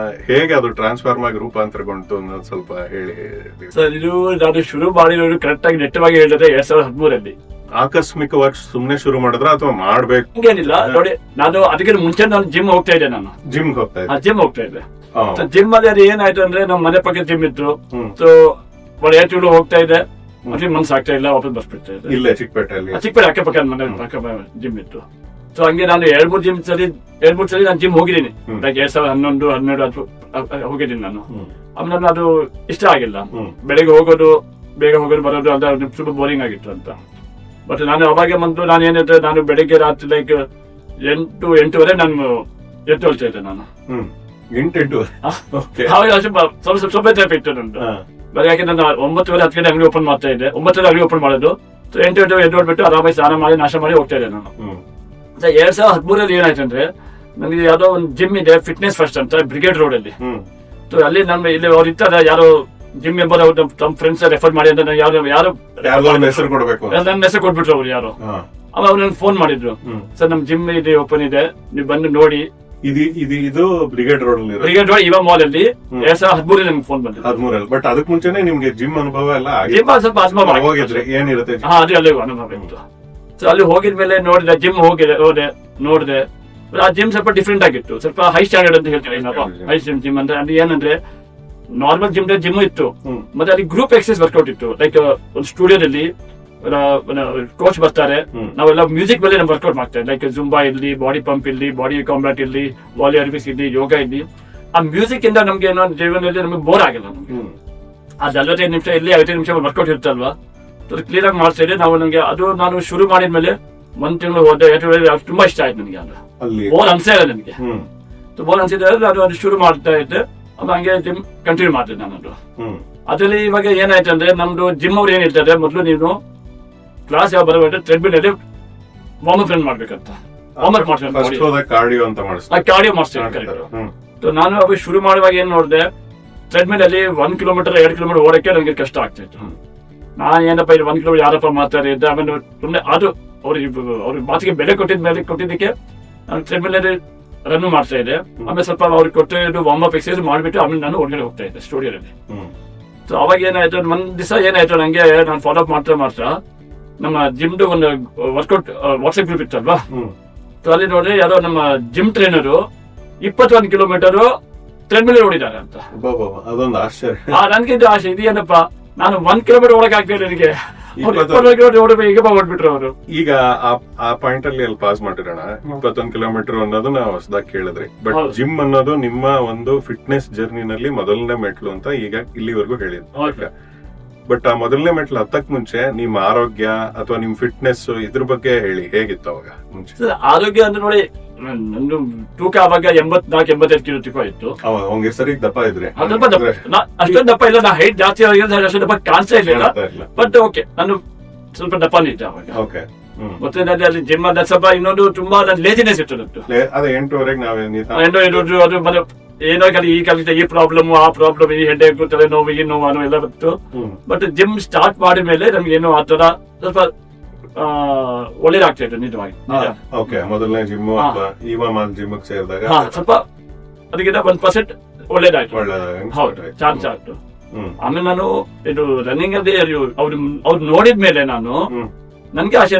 ಹೇಗೆ ಅದು ಟ್ರಾನ್ಸ್ಫಾರ್ಮ್ ಆಗಿ ರೂಪಾಂತರಗೊಂಡು ಅನ್ನೋದು ಸ್ವಲ್ಪ ಹೇಳಿ. ಸರ್, ಇದು ನಾನು ಶುರು ಮಾಡಿರೋದು ಕರೆಕ್ಟ್ ಆಗಿ ನೆಟ್ಟವಾಗಿ ಹೇಳಿದ್ರೆ 2013 ಆಕಸ್ಮಿಕವಾಗಿ ಸುಮ್ನೆ ಶುರು ಮಾಡಿದ್ರ ಅಥವಾ ಮಾಡ್ಬೇಕು? ಹಂಗೇನಿಲ್ಲ ನೋಡಿ, ನಾನು ಅದಕ್ಕೆ ಮುಂಚೆ ನಾನು ಜಿಮ್ ಹೋಗ್ತಾ ಇದ್ದೆ. ನಾನು ಜಿಮ್ ಹೋಗ್ತಾ ಇದ್ದೆ. ಜಿಮ್ ಅಲ್ಲಿ ಅದು ಏನಾಯ್ತು ಅಂದ್ರೆ ನಮ್ಮ ಮನೆ ಪಕ್ಕ ಜಿಮ್ ಇತ್ತು. ಸೊ ಒಳ್ಳೆ ತಿಂಗಳು ಹೋಗ್ತಾ ಇದ್ದೆ, ಅದೇ ಮನ್ಸ್ ಆಗ್ತಾ ಇಲ್ಲ, ವಾಪಸ್ ಬರ್ಸ್ಬಿಡ್ತಾ ಇದ್ದೆ. ಇಲ್ಲೇ ಚಿಕ್ಕಪೇಟೆ ಅಕ್ಕಪಕ್ಕ ಮನೆ ಪಕ್ಕ ಜಿಮ್ ಇತ್ತು. ಸೊ ಹಂಗೆ ನಾನು 2-3 ಸಲ ನಾನು ಜಿಮ್ ಹೋಗಿದ್ದೀನಿ. 2011, 12 ಹೋಗಿದ್ದೀನಿ ನಾನು. ಆಮೇಲೆ ನಾನು ಅದು ಇಷ್ಟ ಆಗಿಲ್ಲ. ಬೆಳಗ್ಗೆ ಹೋಗೋದು, ಬೇಗ ಹೋಗೋದು ಬರೋದು ಅದು ಸ್ವಲ್ಪ ಬೋರಿಂಗ್ ಆಗಿತ್ತು ಅಂತ. ಬಟ್ ನಾನು ಅವಾಗ ಬಂದು ನಾನು ಏನಿದ್ರೆ ನಾನು ಬೆಳಿಗ್ಗೆ ರಾತ್ರಿ ಲೈಕ್ 8-8ವರೆ ನಾನು ಎತ್ತೊಳ್ತಾ ಇದ್ದೆ. ನಾನು 8 ಸ್ವಲ್ಪ ಟೈಪ್ ಇತ್ತು ನಂದು. ಯಾಕೆ ನಾನು 9-10 ಗಂಟೆ ಅಂಗಡಿ ಓಪನ್ ಮಾಡ್ತಾ ಇದ್ದೆ. 9 ಅಂಗಡಿ ಓಪನ್ ಮಾಡೋದು. 8 ಎದ್ದೋಡ್ಬಿಟ್ಟು ಆರಾಮಾಗಿ ಸ್ನಾನ ಮಾಡಿ ನಾಶ ಮಾಡಿ ಹೋಗ್ತಾ ಇದ್ದೆ ನಾನು. 2013 ಏನಾಯ್ತು ಅಂದ್ರೆ ನನಗೆ ಯಾವ್ದೋ ಒಂದು ಜಿಮ್ ಇದೆ, ಫಿಟ್ನೆಸ್ ಫಸ್ಟ್ ಅಂತ, ಬ್ರಿಗೇಡ್ ರೋಡ್ ಅಲ್ಲಿ. ಅಲ್ಲಿ ನಮ್ಮ ಇಲ್ಲಿ ಅವ್ರು ಇರ್ತಾರೆ ಯಾರು ಜಿಮ್ ಮೆಂಬರ್, ಅವ್ರು ತಮ್ಮ ಫ್ರೆಂಡ್ಸ್ ರೆಫರ್ ಮಾಡಿ ಅಂತ ಯಾರು ನನ್ನ ಹೆಸರು ಕೊಟ್ಬಿಟ್ರು ಅವ್ರು ಯಾರು. ಆಮೇಲೆ ಅವ್ರು ನನ್ಗೆ ಫೋನ್ ಮಾಡಿದ್ರು, ಸರ್ ನಮ್ ಜಿಮ್ ಇದೆ, ಓಪನ್ ಇದೆ, ನೀವು ಬಂದು ನೋಡಿ. ಇದು ಬ್ರಿಗೇಡ್ ರೋಡ್ ಇವಾಗ ಮಾಲ್ ಅಲ್ಲಿ 2013 ನಮ್ಗೆ ಫೋನ್ ಬಂದಿದೆ. 13. ಬಟ್ ಅದಕ್ಕೆ ಮುಂಚೆನೆ ನಿಮ್ಗೆ ಜಿಮ್ ಅನುಭವ ಎಲ್ಲ ಸ್ವಲ್ಪ ಹೋಗಿದ್ರೆ ಏನಿರುತ್ತೆ? ಅದೇ ಅಲ್ಲಿ ಅನುಭವ ಇತ್ತು. ಸೊ ಅಲ್ಲಿ ಹೋಗಿದ್ಮೇಲೆ ನೋಡಿದೆ, ಜಿಮ್ ನೋಡಿದೆ. ಆ ಜಿಮ್ ಸ್ವಲ್ಪ ಡಿಫ್ರೆಂಟ್ ಆಗಿತ್ತು, ಸ್ವಲ್ಪ ಹೈ ಸ್ಟ್ಯಾಂಡರ್ಡ್ ಅಂತ ಹೇಳ್ತೀವಿ ನಾವು. ಹೈ ಜಿಮ್ ಅಂದ್ರೆ ಅಲ್ಲಿ ಏನಂದ್ರೆ ನಾರ್ಮಲ್ ಜಿಮ್ ಇತ್ತು, ಮತ್ತೆ ಅಲ್ಲಿ ಗ್ರೂಪ್ ಎಕ್ಸರ್ಸೈಸ್ ವರ್ಕೌಟ್ ಇತ್ತು. ಲೈಕ್ ಒಂದು ಸ್ಟುಡಿಯೋದಲ್ಲಿ ಕೋಚ್ ಬರ್ತಾರೆ, ನಾವೆಲ್ಲ ಮ್ಯೂಸಿಕ್ ಮೇಲೆ ನಾವು ವರ್ಕೌಟ್ ಮಾಡ್ತೇವೆ. ಲೈಕ್ ಜುಂಬಾ ಇರ್ಲಿ, ಬಾಡಿ ಪಂಪ್ ಇರ್ಲಿ, ಬಾಡಿ ಕಾಂಬ್ಯಾಟ್ ಇರ್ಲಿ, ವಾಲಿ ಅರಬಿಕ್ಸ್ ಇರ್ಲಿ, ಯೋಗ ಇರ್ಲಿ. ಆ ಮ್ಯೂಸಿಕ್ ಇಂದ ನಮ್ಗೆ ಏನೋ ಜೀವನದಲ್ಲಿ ನಮಗೆ ಬೋರ್ ಆಗಿಲ್ಲ. ನಮ್ಗೆ ಆ 45 ನಿಮಿಷ ಇಲ್ಲಿ 55 ನಿಮಿಷ ವರ್ಕೌಟ್ ಇರುತ್ತಲ್ವಾ, ಕ್ಲಿಯರ್ ಆಗಿ ಮಾಡ್ತಾ ಇದ್ದೆ ನಾವು. ನನಗೆ ಅದು ನಾನು ಶುರು ಮಾಡಿದ್ಮೇಲೆ 1 ತಿಂಗಳು ಹೋದೆ, ತುಂಬಾ ಇಷ್ಟ ಆಯ್ತು ನನಗೆ. ಅದು ಬೋರ್ ಅನ್ಸೇ ಇಲ್ಲ ನನಗೆ. ಬೋರ್ ಅನ್ಸಿದ್ರೆ ನಾನು ಅದು ಶುರು ಮಾಡ್ತಾ ಇದ್ದೆ. ಆಮೇಲೆ ಹಂಗೆ ಜಿಮ್ ಕಂಟಿನ್ಯೂ ಮಾಡ್ತೀನಿ ನಾನು. ಹ್ಮ್ ಅದ್ರಲ್ಲಿ ಇವಾಗ ಏನಾಯ್ತು ಅಂದ್ರೆ ನಮ್ದು ಜಿಮ್ ಅವ್ರು ಏನ್ ಹೇಳ್ತಾರೆ, ಮೊದಲು ನೀನು ಕ್ಲಾಸ್ ಯಾವ ಬರಬೇಕು ಟ್ರೆಡ್ಮಿಲ್ ಅಲ್ಲಿ ವಾರ್ಮಪ್ ರನ್ ಮಾಡ್ಬೇಕಂತ, ವಾರ್ಮಪ್ ಮಾಡ್ಕೊಂಡು ಕಾರ್ಡಿಯೋ ಅಂತ ಮಾಡಿಸ್ತಾರೆ, ಕಾರ್ಡಿಯೋ ಮಾಡ್ತೀನಿ. ನಾನು ಅವಾಗ ಶುರು ಮಾಡುವಾಗ ಏನ್ ನೋಡಿದೆ, ಟ್ರೆಡ್ಮಿಲ್ ಅಲ್ಲಿ 1 ಕಿಲೋಮೀಟರ್ 2 ಕಿಲೋಮೀಟರ್ ಓಡಕ್ಕೆ ನನಗೆ ಕಷ್ಟ ಆಗ್ತಿತ್ತು. ನಾನು ಏನಪ್ಪ ಇಲ್ಲಿ 1 ಕಿಲೋಮೀಟರ್ ಯಾರಪ್ಪ ಮಾತಾಡಿ ಇದ್ದೆ. ಆಮೇಲೆ ಸುಮ್ಮನೆ ಅದು ಅವ್ರಿಗೆ ಮಾತಿಗೆ ಬೆಲೆ ಕೊಟ್ಟಿದ್ದಕ್ಕೆ ನಾನು ಟ್ರೆಡ್ಮಿಲ್ ಅಲ್ಲಿ ರನ್ ಮಾಡ್ತಾ ಇದ್ದೆ. ಆಮೇಲೆ ಸ್ವಲ್ಪ ಅವ್ರಿಗೆ ಕೊಟ್ಟು ವಾರ್ಮ್ ಅಪ್ ಎಕ್ಸರ್ಸೈಸ್ ಮಾಡ್ಬಿಟ್ಟು ಆಮೇಲೆ ನಾನು ಹೊರಗಡೆ ಹೋಗ್ತಾ ಇದ್ದೆ ಸ್ಟುಡಿಯೋದಲ್ಲಿ. ಸೊ ಅವಾಗ ಏನಾಯ್ತು, ಒಂದ್ ದಿವಸ ಏನಾಯ್ತು ನಂಗೆ, ನಾನು ಫಾಲೋ ಅಪ್ ಮಾಡ್ತಾ ನಮ್ಮ ಜಿಮ್ದು ಒಂದು ವರ್ಕೌಟ್ ವಾಟ್ಸ್ಆಪ್ ಗ್ರೂಪ್ ಇತ್ತಲ್ವಾ, ಸೊ ಅಲ್ಲಿ ನೋಡ್ರಿ ಯಾರೋ ನಮ್ಮ ಜಿಮ್ ಟ್ರೈನರು 21 ಕಿಲೋಮೀಟರ್ ಟ್ರೆಡ್ಮಿಲ್ ಓಡಿದ್ದಾರೆ ಅಂತ. ಅದೊಂದು ಆಶ್ಚರ್ಯ. ನನ್ಗೆ ಇದು ಆಸೆ ಇದೇನಪ್ಪ, ನಾನು 1 ಕಿಲೋಮೀಟರ್ ಓಡಕ್ ಆಗ್ತಿಲ್ಲ ನನಗೆ, 21 ಕಿಲೋಮೀಟರ್ ಓಡಬೇಕು, ಈಗ ಓಡ್ಬಿಟ್ರು ಅವರು. ಈಗ ಆ ಪಾಯಿಂಟ್ ಅಲ್ಲಿ ಪಾಸ್ ಮಾಡಿರೋಣ. 21 ಕಿಲೋಮೀಟರ್ ಅನ್ನೋದು ನಾವು ಹೊಸದಾಗಿ ಕೇಳಿದ್ರಿ. ಬಟ್ ಜಿಮ್ ಅನ್ನೋದು ನಿಮ್ಮ ಒಂದು ಫಿಟ್ನೆಸ್ ಜರ್ನಿನಲ್ಲಿ ಮೊದಲನೇ ಮೆಟ್ಲು ಅಂತ ಈಗ ಇಲ್ಲಿವರೆಗೂ ಹೇಳಿದ್ರು. ಬಟ್ ಆ ಮೊದಲನೇ ಮೆಟ್ಲು ಹತ್ತಕ್ ಮುಂಚೆ ನಿಮ್ಮ ಆರೋಗ್ಯ ಅಥವಾ ನಿಮ್ ಫಿಟ್ನೆಸ್ ಇದ್ರ ಬಗ್ಗೆ ಹೇಳಿ, ಹೇಗಿತ್ತು ಅವಾಗ ಮುಂಚೆ? ಆರೋಗ್ಯ ಅಂದ್ರೆ ನೋಡಿ, ನಂದು ತೂಕ ಅವಾಗ 84-85 ಕಿಲೋ ತೂಕ ಇತ್ತು. ಅವ್ನಿಗೆ ಸರಿ ದಪ್ಪ ಇದ್ರೆ ಅಷ್ಟೊಂದು ದಪ್ಪ ಇಲ್ಲ, ನಾ ಹೈಟ್ ಜಾಸ್ತಿ ಆಗಿರೋದು ಅಷ್ಟು ದಪ್ಪ ಕಾಣಿಸ್ತಾ ಇರ್ಲಿಲ್ಲ. ಬಟ್ ಓಕೆ, ನಾನು ಸ್ವಲ್ಪ ದಪ್ಪನೇ ಇದ್ದೆ ಅವಾಗ. ಮತ್ತೆ ಅಲ್ಲಿ ಜಿಮ್ ಅಲ್ಲಿ ಸ್ವಲ್ಪ ಇನ್ನೊಂದು ತುಂಬಾ ಲೇಜಿನೆಸ್ ಇತ್ತು ನಂದು. ಅದೇ 8:00 ನಾವೇನು ಅದು ಮತ್ತೆ ಏನೋ ಈ ಕಾಲದ ಈ ಪ್ರಾಬ್ಲಮ್ ಆ ಪ್ರಾಬ್ಲಮ್, ಈ ಹೆಡ್ ತಲೆ ನೋವು ಈ ನೋವು ಎಲ್ಲ ಬಂತು. ಬಟ್ ಜಿಮ್ ಸ್ಟಾರ್ಟ್ ಮಾಡಿದ ಮೇಲೆ ನಮ್ಗೆ ಏನೋ ಆತರ ಸ್ವಲ್ಪ ಒಳ್ಳೇದಾಗ್ತಾ ಇತ್ತು ನಿಜವಾಗಿ. ಮೊದಲನೇ ಜಿಮ್ ಜಿಮ್ ಸೇರಿದಾಗ ಸ್ವಲ್ಪ ಅದಕ್ಕಿಂತ 1% ಒಳ್ಳೇದಾಯ್ತು. ಹೌದು, ಚಾನ್ಸ್ ಆಯ್ತು. ಆಮೇಲೆ ನಾನು ಇದು ರನ್ನಿಂಗ್ ಅಲ್ಲಿ ಅವ್ರು ನೋಡಿದ್ಮೇಲೆ ನನ್ಗೆ ಆಸೆ,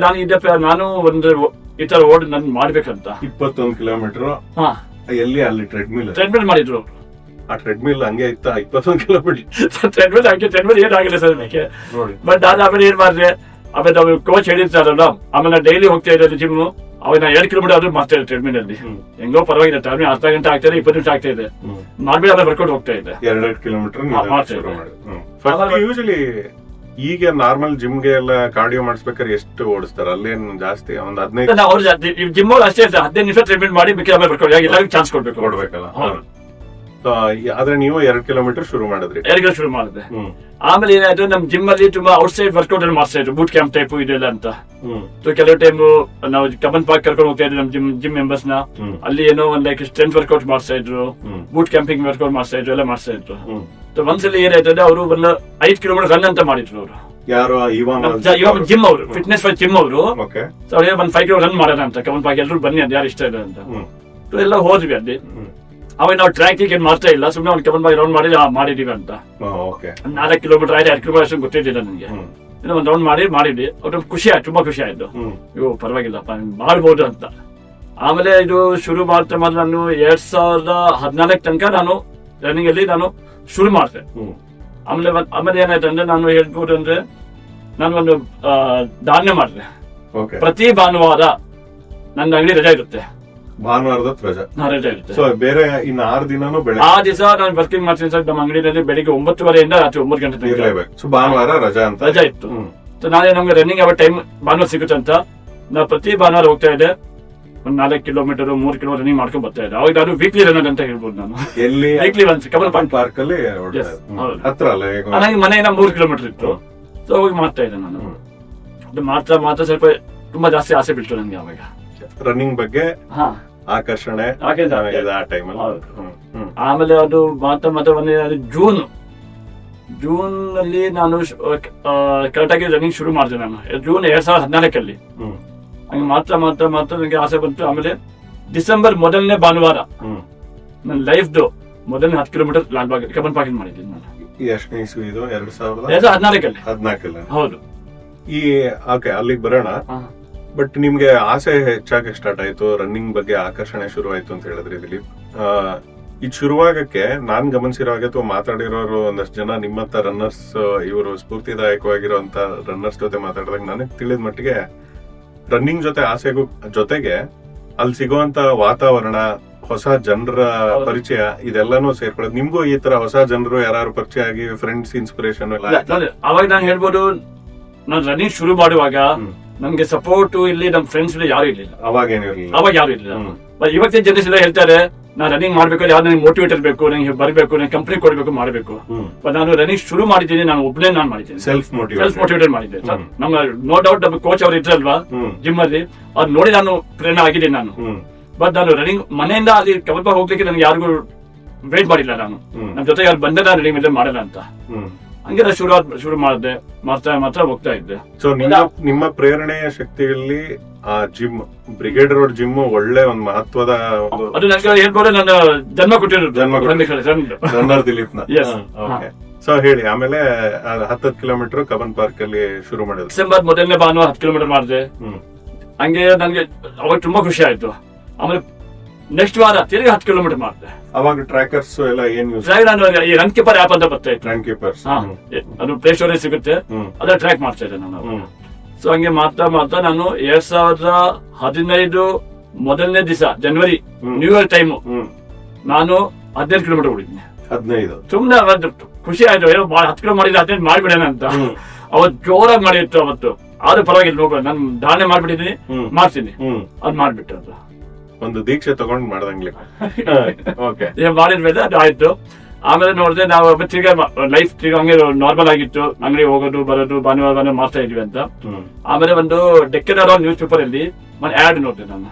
ನಾನು ಒಂದು ಈ ತರ ನನ್ ಮಾಡ್ಬೇಕಂತ. 21 ಕಿಲೋಮೀಟರ್ ಎಲ್ಲಿ ಅಲ್ಲಿ ಟ್ರೆಡ್ಮಿಲ್ ಮಾಡಿದ್ರು. ಆ ಟ್ರೆಡ್ಮಿಲ್ ಹಂಗೆ ಇತ್ತ 21 ಕಿಲೋಮೀಟರ್ ಟ್ರೆಡ್ಮಿಲ್ ಏನಾಗಿಲ್ಲ ಸರ್ ನನಗೆ. ಬಟ್ ನಾನು ಆಮೇಲೆ ಏನ್ ಮಾಡಿದೆ, ಆಮೇಲೆ ನಾವು ಕೋಚ್ ಹೇಳಿರ್ತಾರಲ್ಲ, ಆಮೇಲೆ ಡೈಲಿ ಹೋಗ್ತಾ ಇದ್ದಾರೆ ಜಿಮ್. ಅವಾಗ ನಾ 2 ಕಿಲೋಮೀಟರ್ ಆದ್ರೂ ಮಾಡ್ತಾ ಇದ್ದೆ ಟ್ರೆಡ್ಮಿಲ್ ಅಲ್ಲಿ. ಹೆಂಗೋ ಪರವಾಗಿಲ್ಲ, ಟೈಮ್ ಅರ್ಧ ಗಂಟೆ ಆಗ್ತಾ ಇದೆ, 20 ನಿಮಿಷ ಆಗ್ತಾ ಇದೆ, ಮಾಡ್ಬಿಟ್ಟು ಆಮೇಲೆ ವರ್ಕೌಟ್ ಹೋಗ್ತಾ ಇದ್ದೆ. 2 ಕಿಲೋಮೀಟರ್ ಯೂಶಲಿ. ಈಗ ನಾರ್ಮಲ್ ಜಿಮ್ಗೆ ಎಲ್ಲ ಕಾರ್ಡಿಯೋ ಮಾಡಿಸ್ಬೇಕಾದ್ರೆ ಎಷ್ಟು ಓಡಿಸ್ತಾರೆ? ಅಲ್ಲೇನು ಜಾಸ್ತಿ ಒಂದು 15 ಅವ್ರು ಜಿಮ್ ಅವ್ರು ಅಷ್ಟೇ 15 ನಿಮಿಷ ಟ್ರೆಡ್ಮಿಲ್ ಮಾಡಿ ಬೇಕಾದ್ರೆ ವರ್ಕೌಟ್ ಎಲ್ಲರಿಗೂ ಚಾನ್ಸ್ ಕೊಡ್ಬೇಕಲ್ಲ. ಆದ್ರೆ ನೀವು 2 ಕಿಲೋಮೀಟರ್ ಶುರು ಮಾಡಿದ್ರಿ. 2 ಕಿಲೋಮೀಟರ್ ಶುರು ಮಾಡಿದೆ. ಆಮೇಲೆ ಏನಾಯ್ತು, ನಮ್ ಜಿಮ್ ಅಲ್ಲಿ ತುಂಬಾ ಔಟ್ ಸೈಡ್ ವರ್ಕೌಟ್ ಅಲ್ಲಿ ಮಾಡ್ತಾ ಇದ್ರು, ಬೂಟ್ ಕ್ಯಾಂಪ್ ಟೈಪ್ ಇದೆಲ್ಲ ಅಂತ. ಸೊ ಕೆಲವು ಟೈಮ್ ನಾವು ಕಮನ್ ಪಾರ್ಕ್ ಕರ್ಕೊಂಡು ಹೋಗ್ತಾ ಇದ್ವಿ ನಮ್ ಜಿಮ್ ಮೆಂಬರ್ಸ್ ನ. ಅಲ್ಲಿ ಏನೋ ಒಂದ್ ಸ್ಟ್ರೆಂತ್ ವರ್ಕೌಟ್ ಮಾಡ್ತಾ ಇದ್ರು, ಬೂಟ್ ಕ್ಯಾಂಪಿಂಗ್ ವರ್ಕೌಟ್ ಮಾಡ್ತಾ ಇದ್ರು, ಎಲ್ಲ ಮಾಡ್ತಾ ಇದ್ರು. ಒಂದ್ಸಲಿ ಏನಾಯ್ತು, ಅವರು ಒಂದು 5 ಕಿಲೋಮೀಟರ್ ರನ್ ಅಂತ ಮಾಡಿದ್ರು ಅವರು. ಯಾರು? ಇವಾಗ ಜಿಮ್ ಅವರು, ಫಿಟ್ನೆಸ್ ಜಿಮ್ ಅವರು. ಅವ್ರಿಗೆ 5 ಕಿಲೋ ರನ್ ಮಾಡೋಣ ಅಂತ ಕಮನ್ ಪಾರ್ಕ್, ಎಲ್ಲರೂ ಬನ್ನಿ ಅದು ಯಾರು ಇಷ್ಟ ಇದೆ ಅಂತ. ಎಲ್ಲ ಹೋದ್ವಿ ಅಲ್ಲಿ. ಅವಾಗ ನಾವು ಟ್ರ್ಯಾಕ್ ಏನ್ ಮಾಡ್ತಾ ಇಲ್ಲ, ಸುಮ್ಮನೆ ಅವ್ನು ಕಮನ್ ಪಾರ್ಕ್ ರೌಂಡ್ ಮಾಡಿದೀವಿ ಅಂತ. 4 ಕಿಲೋಮೀಟರ್ 5 ಕಿಲೋಮೀಟರ್ ಅಷ್ಟು ಗೊತ್ತಿದ್ದಿಲ್ಲ ನನಗೆ. ಒಂದ್ ರೌಂಡ್ ಮಾಡಿದ್ವಿ. ಅವ್ರಿಗೆ ಖುಷಿ ಆಯ್ತು, ತುಂಬಾ ಖುಷಿ ಆಯ್ತು. ಇವು ಪರವಾಗಿಲ್ಲಪ್ಪ ಮಾಡ್ಬೋದು ಅಂತ. ಆಮೇಲೆ ಇದು ಶುರು ಮಾಡ್ತಾ ನಾನು 2014 ತನಕ ನಾನು ರನ್ನಿಂಗ್ ಅಲ್ಲಿ ನಾನು ಶುರು ಮಾಡಿದೆ. ಆಮೇಲೆ ಏನಾಯ್ತು ಅಂದ್ರೆ, ನಾನು ಹೇಳ್ಬೋದು ಅಂದ್ರೆ, ನಾನು ಒಂದು ಧಾನ್ಯ ಮಾಡಿದೆ. ಪ್ರತಿ ಭಾನುವಾರ ನನ್ನ ಅಂಗಡಿ ರಜಾ ಇರುತ್ತೆ. ಭಾನುವಾರದ ರಜಾ ಇರುತ್ತೆ. ಬೇರೆ ಇನ್ನು 6 ದಿನನೂ ಆ ದಿವಸ ನಾನು ವರ್ಕಿಂಗ್ ಮಾಡ್ತೀನಿ ಸರ್. ನಮ್ಮ ಅಂಗಡಿಯಲ್ಲಿ ಬೆಳಿಗ್ಗೆ 9:30 ರಾತ್ರಿ 9 ಗಂಟೆ ತನಕ ಭಾನುವಾರ ರಜಾ ಇತ್ತು. ನಮ್ಗೆ ರನ್ನಿಂಗ್ ಯಾವ ಟೈಮ್ ಭಾನುವಾರ ಸಿಗುತ್ತೆ ಅಂತ ನಾವು ಪ್ರತಿ ಭಾನುವಾರ ಹೋಗ್ತಾ ಇದ್ದೆ. 4 ಕಿಲೋಮೀಟರ್ 3 ಕಿಲೋಮೀಟರ್ ರನ್ನಿಂಗ್ ಮಾಡ್ಕೊಂಡು ಬರ್ತಾ ಇದ್ದೆ. ಅವಾಗ ನಾನು ವೀಕ್ಲಿ ರನ್ನರ್ ಅಂತ ಹೇಳ್ಬೋದು. ನಾನು ವೀಕ್ಲಿ ಒನ್ಸ್ ಕಮಲ್ ಪಾರ್ಕ್ ಅಲ್ಲಿ ಹತ್ರ ಅಲ್ಲ, ನನಗೆ ಮನೆಯಿಂದ 3 ಕಿಲೋಮೀಟರ್ ಇತ್ತು. ಸೊ ಹೋಗಿ ಮಾಡ್ತಾ ಇದ್ದೆ ನಾನು. ಮಾತ್ರ ಸ್ವಲ್ಪ ತುಂಬಾ ಜಾಸ್ತಿ ಆಸೆ ಬಿಟ್ಟು ನನಗೆ ಅವಾಗ ರನ್ನಿಂಗ್ ಬಗ್ಗೆ ಆಕರ್ಷಣೆ. ಆಮೇಲೆ ಅದು ಮಾತ್ರ ಜೂನ್ ಅಲ್ಲಿ ನಾನು ಕರೆಕ್ಟಾಗಿ ರನ್ನಿಂಗ್ ಶುರು ಮಾಡಿದೆ. ನಾನು ಜೂನ್ 2014 ಹಂಗೆ ಮಾತ್ರ ನನಗೆ ಆಸೆ ಬಂತು. ಆಮೇಲೆ ಡಿಸೆಂಬರ್ ಮೊದಲನೇ ಭಾನುವಾರ ನನ್ನ ಲೈಫ್ದು ಮೊದಲನೇ 10 ಕಿಲೋಮೀಟರ್ ಲಾಲ್ಬಾಗ್ ಕಮನ್ ಪಾರ್ಕ್ ಮಾಡಿದ್ದೀನಿ ನಾನು. 2014 ಹೌದು. ಅಲ್ಲಿಗೆ ಬರೋಣ. ಬಟ್ ನಿಮ್ಗೆ ಆಸೆ ಹೆಚ್ಚಾಗಿ ಸ್ಟಾರ್ಟ್ ಆಯ್ತು, ರನ್ನಿಂಗ್ ಬಗ್ಗೆ ಆಕರ್ಷಣೆ ಶುರು ಆಯ್ತು ಅಂತ ಹೇಳಿದ್ರಿ ದಿಲೀಪ್. ಇದು ಶುರುವಾಗಕ್ಕೆ ನಾನ್ ಗಮನಿಸಿರೋ ಹಾಗೆ ಅಥವಾ ಮಾತಾಡಿರೋರು ಒಂದಷ್ಟು ಜನ ನಿಮ್ಮತ್ತ ರನ್ನರ್ಸ್, ಇವರು ಸ್ಫೂರ್ತಿದಾಯಕವಾಗಿರುವಂತ ರನ್ನರ್ಸ್ ಜೊತೆ ಮಾತಾಡಿದಾಗ ನನಗೆ ತಿಳಿದ ಮಟ್ಟಿಗೆ ರನ್ನಿಂಗ್ ಜೊತೆ ಆಸೆಗೂ ಜೊತೆಗೆ ಅಲ್ಲಿ ಸಿಗುವಂತ ವಾತಾವರಣ, ಹೊಸ ಜನರ ಪರಿಚಯ, ಇದೆಲ್ಲಾನು ಸೇರ್ಕೊಳ್ಳೋದು. ನಿಮ್ಗೂ ಈ ತರ ಹೊಸ ಜನರು ಯಾರು ಪರಿಚಯ ಆಗಿ ಫ್ರೆಂಡ್ಸ್ ಇನ್ಸ್ಪಿರೇಷನ್ ಅವಾಗ ನಾನು ಹೇಳ್ಬೋದು, ನಾನು ರನ್ನಿಂಗ್ ಶುರು ಮಾಡುವಾಗ ನಮ್ಗೆ ಸಪೋರ್ಟ್ ಇಲ್ಲಿ ನಮ್ ಫ್ರೆಂಡ್ಸ್ ಯಾರು ಇರ್ಲಿಲ್ಲ. ಅವಾಗ ಯಾರು ಇರ್ಲಿಲ್ಲ. ಇವತ್ತಿನ ಜನರೇಷನ್ ಹೇಳ್ತಾರೆ ನಾನು ರನ್ನಿಂಗ್ ಮಾಡ್ಬೇಕು, ಯಾರು ನನಗೆ ಮೋಟಿವೇಟರ್ ಬೇಕು, ನನಗೆ ಬರಬೇಕು, ನನಗೆ ಕಂಪ್ನಿ ಕೊಡಬೇಕು, ಮಾಡಬೇಕು. ಬಟ್ ನಾನು ರನ್ನಿಂಗ್ ಶುರು ಮಾಡಿದ್ದೀನಿ, ನಾನು ಒಬ್ಬನೇ ನಾನು ಮಾಡಿದ್ದೀನಿ, ಸೆಲ್ಫ್ ಮೋಟಿವೇಟೆಡ್ ಮಾಡಿದ್ದೆ. ನಮ್ಮ ನೋ ಡೌಟ್ ನಮ್ಮ ಕೋಚ್ ಅವ್ರು ಇದ್ರಲ್ವಾ ಜಿಮ್ ಅಲ್ಲಿ, ಅವ್ರು ನೋಡಿ ನಾನು ಪ್ರೇರಣೆ ಆಗಿದ್ದೀನಿ ನಾನು. ಬಟ್ ನಾನು ರನ್ನಿಂಗ್ ಮನೆಯಿಂದ ಅಲ್ಲಿ ಕವಲ್ಪಾಗ ಹೋಗ್ಲಿಕ್ಕೆ ನನಗೆ ಯಾರಿಗೂ ವೇಟ್ ಮಾಡಿಲ್ಲ. ನಾನು ನಮ್ಮ ಜೊತೆ ಯಾರು ಬಂದೆ ನಾನು ರನ್ನಿಂಗ್ ಮೇಲೆ ಮಾಡಲ್ಲ ಅಂತ, ಹಂಗೆ ನಾನು ಶುರು ಮಾಡಿದೆ, ಮಾತ್ರ ಹೋಗ್ತಾ ಇದ್ದೆ. ಸೊ ನಿಮ್ಮ ಪ್ರೇರಣೆಯ ಶಕ್ತಿಯಲ್ಲಿ ಆ ಜಿಮ್, ಬ್ರಿಗೇಡ್ ರೋಡ್ ಜಿಮ್ ಒಳ್ಳೆ ಒಂದು ಮಹತ್ವದ ಅದು ನನಗೆ ಹೇಳ್ಬೋದು, ನನ್ನ ಜನ್ಮ ಕೊಟ್ಟಿರೋದು ರನ್ನರ್ ದಿಲೀಪ್ನ. ಸೊ ಹೇಳಿ, ಆಮೇಲೆ 10 ಕಿಲೋಮೀಟರ್ ಕಬ್ಬನ್ ಪಾರ್ಕ್ ಅಲ್ಲಿ ಶುರು ಮಾಡಿದ್ರು. ಡಿಸೆಂಬರ್ ಮೊದಲನೇ ಭಾನುವಾರ 10 ಕಿಲೋಮೀಟರ್ ಮಾಡಿದೆ. ಹಂಗೆ ನನಗೆ ಅವಾಗ ತುಂಬಾ ಖುಷಿ ಆಯ್ತು. ಆಮೇಲೆ ನೆಕ್ಸ್ಟ್ ವಾರ ತಿರುಗಿ 10 ಕಿಲೋಮೀಟರ್ ಮಾಡಿದೆ. ಅವಾಗ ಟ್ರ್ಯಾಕರ್ಸ್ ಎಲ್ಲ ಏನ್ ಈ ರನ್ ಕೀಪರ್ ಆಪ್ ಅಂತ ಬರ್ತಾ ಇತ್ತು, ರನ್ ಕೀಪರ್ಸ್, ಅದು ಪ್ಲೇ ಸ್ಟೋರ್ ಸಿಗುತ್ತೆ, ಅದ ಟ್ರ್ಯಾಕ್ ಮಾಡ್ತಾ ಇದ್ದೆ ನಾನು. ಸೊ ಹಂಗೆ ಮಾಡ್ತಾ ನಾನು 2015 ಮೊದಲನೇ ದಿವಸ ಜನವರಿ ನ್ಯೂ ಇಯರ್ ಟೈಮ್ ನಾನು 15 ಕಿಲೋಮೀಟರ್ ಓಡಿದ್ನಿ. 15 ಸುಮ್ನೆ ಖುಷಿ ಆಯ್ತು, 10 ಕಿಲೋ ಮಾಡಿದ್ರೆ 15 ಮಾಡ್ಬಿಡೋಣ ಅಂತ. ಅವತ್ತು ಜೋರಾಗಿ ಮಾಡಿತ್ತು ಅವತ್ತು, ಆದ್ರೂ ಪರವಾಗಿಲ್ಲ, ಹೋಗ ನಾನು ಧಾರಣೆ ಮಾಡ್ಬಿಟ್ಟಿದ್ದೀನಿ, ಮಾಡ್ತೀನಿ, ಅದ್ ಮಾಡ್ಬಿಟ್ಟು ಅದು ಒಂದು ದೀಕ್ಷೆ ತಗೊಂಡ್ ಮಾಡ್ದಂಗ್ಲಿ ಮಾಡಿದ್ಮೇಲೆ ಅದು ಆಯ್ತು. ಆಮೇಲೆ ನೋಡಿದ್ರೆ ನಾವು ತಿರ್ಗಾ ಲೈಫ್ ತಿರ್ಗಾ ಹಂಗೆ ನಾರ್ಮಲ್ ಆಗಿತ್ತು, ಅಂಗಡಿ ಹೋಗೋದು ಬರೋದು ಭಾನುವಾರ ಮಾಡ್ತಾ ಇದ್ವಿ ಅಂತ. ಆಮೇಲೆ ಒಂದು ಡೆಕ್ಕನ್ ಅರೌಂಡ್ ನ್ಯೂಸ್ ಪೇಪರ್ ಅಲ್ಲಿ ಒಂದು ಆಡ್ ನೋಡಿದೆ ನಾನು,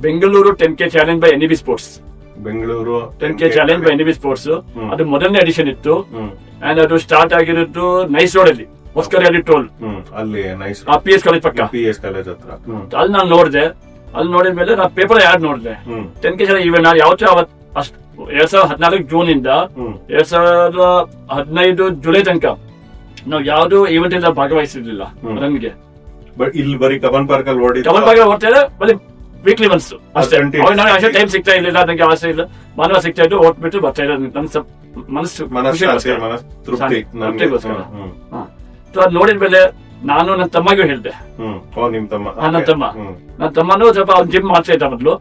Bengaluru 10K challenge by NEB sports. Bengaluru 10K challenge by NEB sports, ಅದು ಮೊದಲನೇ ಎಡಿಷನ್ ಇತ್ತು. ಅಂಡ್ ಅದು ಸ್ಟಾರ್ಟ್ ಆಗಿರೋದು ನೈಸ್ ರೋಡ್ ಅಲ್ಲಿ, ಹೊಸ್ಕರಿಯಲ್ಲಿ ಟೋಲ್ ಅಲ್ಲಿ, ನೈಸ್ PS ಕಾಲೇಜ್ ಪಕ್ಕ, PS ಕಾಲೇಜ್ ಹತ್ರ. ಅಲ್ಲಿ ನಾನು ನೋಡಿದೆ. ಅಲ್ಲಿ ನೋಡಿದ್ಮೇಲೆ ನಾನು ಪೇಪರ್ ಆಡ್ ನೋಡಿದೆ 10K ಚಾಲೆಂಜ್ ಈವೆಂಟ್. ನಾನು ಯಾವತ್ತೂ 2014 ಜೂನ್ ಇಂದ 2015 ಜುಲೈ ತನಕ ನಾವು ಯಾವ್ದು ಈವೆಂಟ್ ಇಂದ ಭಾಗವಹಿಸಿರ್ಲಿಲ್ಲ ರನ್ಗೆ. ಬಟ್ ಇಲ್ಲಿ ಬರೀ ಕಬ್ಬನ್ ಪಾರ್ಕ್ ಅಲ್ಲಿ ಓಡಿ, ಕಬ್ಬನ್ ಪಾರ್ಕ್ ಓಡ್ತಾ ಇದೆ ಬರೀ ವೀಕ್ಲಿ ಒನ್ಸ್ ಅಷ್ಟೇ. ನನಗೆ ಟೈಮ್ ಸಿಗ್ತಾ ಇಲ್ಲ, ನನಗೆ ಆಸೆ ಇಲ್ಲ, ಭಾನುವಾರ ಸಿಗ್ತಾ ಇದ್ದು ಓದ್ಬಿಟ್ಟು ಬರ್ತಾ ಇರೋದು ನನ್ನ ಮನಸ್ಸು ತೃಪ್ತಿಗೋಸ್ಕರ. ಅದು ನೋಡಿದ್ಮೇಲೆ ನಾನು ನನ್ನ ತಮ್ಮಗೂ ಹೇಳ್ದೆ, ನನ್ನ ತಮ್ಮನೂ ಸ್ವಲ್ಪ ಅವ್ನು ಜಿಮ್ ಮಾಡ್ತಾ ಇದ್ದ ಮೊದ್ಲು.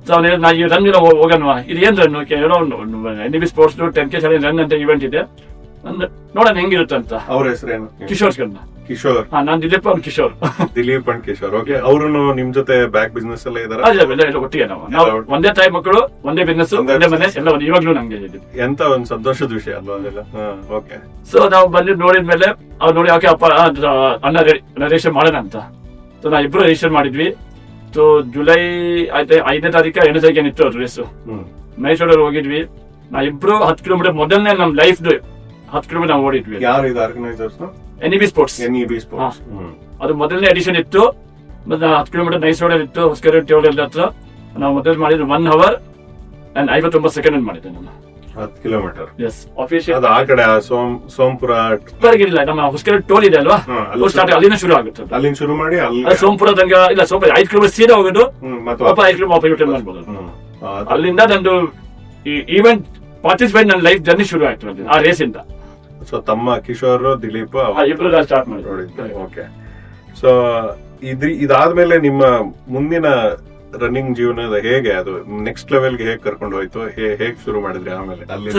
ಸೊ ಅವ್ನು ನಾ ಈ ರನ್ ಹೋಗೋಣ, ಇದು ಏನ್ run NEB sports 10K challenge run ಅಂತ ಇವೆಂಟ್ ಇದೆ, ನೋಡೋಣ ಹೆಂಗಿರುತ್ತೆ ಅಂತ. ಅವ್ರ ಹೆಸರೇನು? ಕಿಶೋರ್ ಕಿಶೋರ್. ನಾನು ದಿಲೀಪ್ ಅವ್ನು ಕಿಶೋರ್. ದಿಲೀಪ್ ಅಂಡ್ ಕಿಶೋರ್. ಓಕೆ, ಅವರು ನಿಮ್ ಜೊತೆ ಬ್ಯಾಕ್ ಬಿಸ್ನೆಸ್ ಎಲ್ಲ ಇದಾರೆ? ಒಟ್ಟಿಗೆ ನಾವು ಒಂದೇ ತಾಯಿ ಮಕ್ಕಳು, ಒಂದೇ ಬಿಸ್ನೆಸ್, ಒಂದೇ ಮನೆ, ಎಲ್ಲ ಇವಾಗ್ಲೂ ನಂಗೆ ಎಂತ ಒಂದ್ ಸಂತೋಷದ ವಿಷಯ ಅಲ್ವಾ ಅದೆಲ್ಲ. ಓಕೆ, ಸೊ ನಾವು ಬಂದು ನೋಡಿದ್ಮೇಲೆ ಅವ್ರು ನೋಡಿ ಓಕೆ ಅಪ್ಪ ಅನ್ನ ರಿಜಿಸ್ಟರ್ ಮಾಡೋಣ ಅಂತ. ಸೊ ನಾವು ಇಬ್ರು ರಿಜಿಸ್ಟರ್ ಮಾಡಿದ್ವಿ. ಸೊ ಜುಲೈ 5ನೇ ತಾರೀಕು 8ನೇ ತಾರೀಕು ಏನಿತ್ತು ಅದು ರೇಸು, ಮೈಸೂರಲ್ಲಿ ಹೋಗಿದ್ವಿ. ನಾ ಇಬ್ರು 10 ಕಿಲೋಮೀಟರ್ ಮೊದಲನೇ ನಮ್ ಲೈಫ್ 10 ಕಿಲೋಮೀಟರ್ ನಾವು ಓಡಿದ್ವಿ. ಯಾರು ಇದು ಆರ್ಗನೈಸರ್ಸ್? NEB sports. ಅದು ಮೊದಲನೇ ಎಡಿಷನ್ ಇತ್ತು. ಮತ್ತೆ 10 ಕಿಲೋಮೀಟರ್ ನೈಸ್ ರೋಡ್ ಇತ್ತು, ಹೊಸಕೆರೆ ಟೋಲ್ ಹತ್ರ. ನಾವು ಮೊದಲು ಮಾಡಿದ್ದು 1 hour and 59 seconds ಮಾಡಿದ್ದೆ ನಾನು 10 ಕಿಲೋಮೀಟರ್. S, official. ಅದು ಆ ಕಡೆ ಸೋಂಪುರ ಇಲ್ಲ, ನಮ್ಮ ಹೊಸಕೆರೆ ಟೋಲ್ ಇದೆ ಅಲ್ವಾ, ಸ್ಟಾರ್ಟ್ ಅಲ್ಲಿಂದ ಶುರು ಆಗುತ್ತೆ. ಅಲ್ಲಿಂದ ಶುರು ಮಾಡಿ ಸೋಂಪುರ ತನಕ ಇಲ್ಲ, ಸೋಂಪುರ 5 ಕಿಲೋಮೀಟರ್ ಸೀದಾ ಹೋಗೋದು, 5 ಕಿಲೋಮೀಟರ್ ರಿಟರ್ನ್ ಮಾಡ್ಬೋದು. ಅಲ್ಲಿಂದ ನಂದು ಈ ಈವೆಂಟ್ ಪಾರ್ಟಿಸಿಪೇಟ್ ನನ್ನ ಲೈಫ್ ಜರ್ನಿ ಶುರು ಆಯ್ತು ಆ ರೇಸ್ ಇಂದ. ಸೊ ತಮ್ಮ ಕಿಶೋರ್, ದಿಲೀಪ್ ಇಬ್ರು ಸ್ಟಾರ್ಟ್ ಮಾಡಿದ್ರು. ಓಕೆ, ಸೊ ಇದಾದ್ಮೇಲೆ ನಿಮ್ಮ ಮುಂದಿನ ರನ್ನಿಂಗ್ ಜೀವನದ ಹೇಗೆ, ಅದು ನೆಕ್ಸ್ಟ್ ಲೆವೆಲ್ಗೆ ಹೇಗೆ ಕರ್ಕೊಂಡು ಹೋಯ್ತು, ಹೇಗೆ ಶುರು ಮಾಡಿದ್ರಿ? ಆಮೇಲೆ ಅಲ್ಲಿ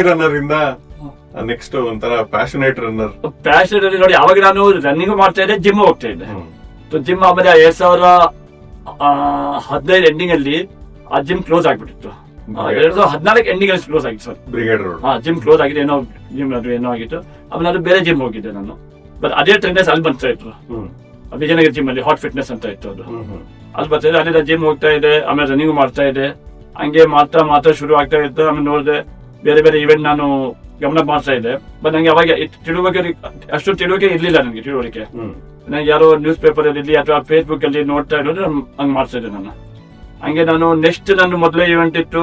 ರನ್ನರ್ ಇಂದ ನೆಕ್ಸ್ಟ್ ಒಂಥರ ಪ್ಯಾಷನೇಟ್ ರನ್ನರ್. ಪ್ಯಾಷನೇಟ್ ನೋಡಿ, ಅವಾಗ ನಾನು ರನ್ನಿಂಗ್ ಮಾಡ್ತಾ ಇದ್ದೆ, ಜಿಮ್ ಹೋಗ್ತಾ ಇದ್ದೆ. ಜಿಮ್ ಆಮೇಲೆ 2015 ಎಂಡಿಂಗ್ ಅಲ್ಲಿ ಆ ಜಿಮ್ ಕ್ಲೋಸ್ ಆಗ್ಬಿಟ್ಟಿತ್ತು. 2014 ಎಂಡಿಂಗ್ ಅಲ್ಲಿ ಕ್ಲೋಸ್ ಆಗಿತ್ತು sir, brigade road. Gym close ಆಗಿದೆ, ಏನೋ ಜಿಮ್ ಅದು ಏನೋ ಆಗಿತ್ತು. ಆಮೇಲೆ ಅದು ಬೇರೆ ಜಿಮ್ ಹೋಗಿದ್ದೆ ನಾನು. ಬಟ್ ಅದೇ ಟ್ರೆಂಡರ್ಸ್ ಅಲ್ಲಿ ಬರ್ತಾ ಇತ್ತು, ವಿಜಯನಗರ ಜಿಮ್ ಅಲ್ಲಿ ಹಾಟ್ ಫಿಟ್ನೆಸ್ ಅಂತ ಇತ್ತು, ಅದು ಅಲ್ಲಿ ಬರ್ತಾ ಇದೆ. ಅಲ್ಲಿಂದ ಜಿಮ್ ಹೋಗ್ತಾ ಇದೆ, ಆಮೇಲೆ ರನ್ನಿಂಗ್ ಮಾಡ್ತಾ ಇದೆ. ಹಂಗೆ ಮಾತ್ರ ಶುರು ಆಗ್ತಾ ಇತ್ತು. ಆಮೇಲೆ ನೋಡಿದೆ ಬೇರೆ ಬೇರೆ ಇವೆಂಟ್ ನಾನು ಗಮನ ಮಾಡ್ತಾ ಇದ್ದೆ. ಬಟ್ ನಂಗೆ ಅವಾಗ ಅಷ್ಟು ತಿಳುವಳಿಕೆ ಇರ್ಲಿಲ್ಲ. ನನಗೆ ತಿಳುವಳಿಕೆ ನಂಗೆ ಯಾರೋ ನ್ಯೂಸ್ ಪೇಪರ್ ಅಲ್ಲಿ ಅಥವಾ ಫೇಸ್ಬುಕ್ ಅಲ್ಲಿ ನೋಡ್ತಾ ಇರೋದು ಹಂಗ್ ಮಾಡ್ತಾ ಇದ್ದೆ ನಾನು. ಹಂಗೆ ನಾನು ನೆಕ್ಸ್ಟ್ ನನ್ನ ಮೊದಲೇ ಇವೆಂಟ್ ಇತ್ತು,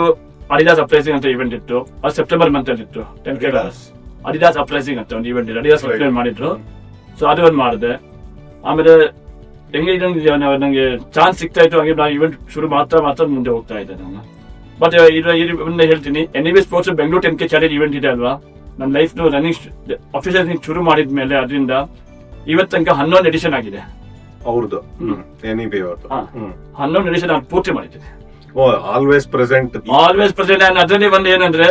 ಅಡಿದಾಸ್ ಅಪ್ರೈಸಿಂಗ್ ಅಂತ ಇವೆಂಟ್ ಇತ್ತು. ಅದು ಸೆಪ್ಟೆಂಬರ್ ಮಂತ್ ಅಲ್ಲಿ ಇತ್ತು. ಅಡಿದಾಸ್ ಅಪ್ರೈಸಿಂಗ್ ಅಂತ ಒಂದು ಇವೆಂಟ್ ಇತ್ತು, ಅಡಿದಾಸ್ ಮಾಡಿದ್ರು. ಸೊ ಅದು ಒಂದು ಮಾಡಿದೆ. ಆಮೇಲೆ ಹೆಂಗೆ ನಂಗೆ ಚಾನ್ಸ್ ಸಿಗ್ತಾ ಇತ್ತು, ಹಂಗೆ ನಾನು ಇವೆಂಟ್ ಶುರು ಮಾತ್ರ ಮುಂದೆ ಹೋಗ್ತಾ ಇದ್ದೆ ನಾನು. ಬಟ್ ಹೇಳ್ತೀನಿ, NEB sports Bengaluru 10K challenge event ಇದೆ ಅಲ್ವಾ, ನನ್ನ ಲೈಫ್ ರನ್ನಿಂಗ್ ಆಫೀಸರ್ ಶುರು ಮಾಡಿದ ಮೇಲೆ ಅದರಿಂದ ಇವತ್ತು ತನಕ 11 ಎಡಿಷನ್ ಆಗಿದೆ ಅವ್ರದ್ದು. NEB 11 ಎಡಿಷನ್ ನಾನು ಪೂರ್ತಿ ಮಾಡಿದ್ದೀನಿ. Always present. ಅದರಲ್ಲಿ ಒಂದು ಏನಂದ್ರೆ,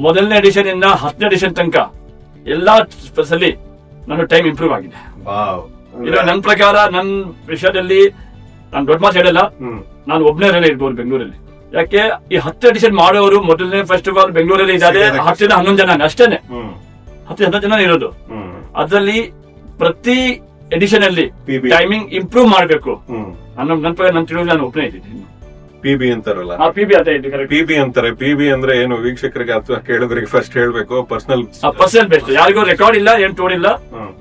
ಮೊದಲನೇ ಎಡಿಷನ್ ಇಂದ 10ನೇ ಎಡಿಷನ್ ತನಕ ಎಲ್ಲಾ ಅಲ್ಲಿ ನನ್ನ ಟೈಮ್ ಇಂಪ್ರೂವ್ ಆಗಿದೆ. ಇದು ನನ್ನ ಪ್ರಕಾರ, ನನ್ನ ವಿಷಯದಲ್ಲಿ ನಾನು ದೊಡ್ಡ ಮಾತು ಹೇಳಲ್ಲ, ನಾನು ಒಬ್ಬನೇ ರನ್ ಇರ್ಬೋದು ಬೆಂಗಳೂರಲ್ಲಿ. ಯಾಕೆ ಈ 10 ಎಡಿಷನ್ ಮಾಡೋರು ಮೊದಲನೇ ಫೆಸ್ಟಿವಲ್ ಬೆಂಗಳೂರಲ್ಲಿ ಇದ್ದಾರೆ 10 11 ಜನ ಅಷ್ಟೇನೆ, 10 ಜನ ಇರೋದು. ಅದರಲ್ಲಿ ಪ್ರತಿ ಎಡಿಷನ್ ಅಲ್ಲಿ ಟೈಮಿಂಗ್ ಇಂಪ್ರೂವ್ ಮಾಡಬೇಕು ನನ್ನ ತಿಳಿದು ನಾನು ಒಬ್ಬನೇ ಇದ್ದೀನಿ. PB ಅಂತಾರಲ್ಲ, PB ಅಂತ ಇದೆ, PB ಅಂತಾರೆ. PB ಅಂದ್ರೆ ಏನು ವೀಕ್ಷಕರಿಗೆ ಅಥವಾ ಕೇಳುಗರಿಗೆ ಫಸ್ಟ್ ಹೇಳ್ಬೇಕು, ಪರ್ಸನಲ್ ಬೇಸ್ಟ್. ಯಾರಿಗೂ ರೆಕಾರ್ಡ್ ಇಲ್ಲ, ಏನ್ ತೋಡಿಲ್ಲ,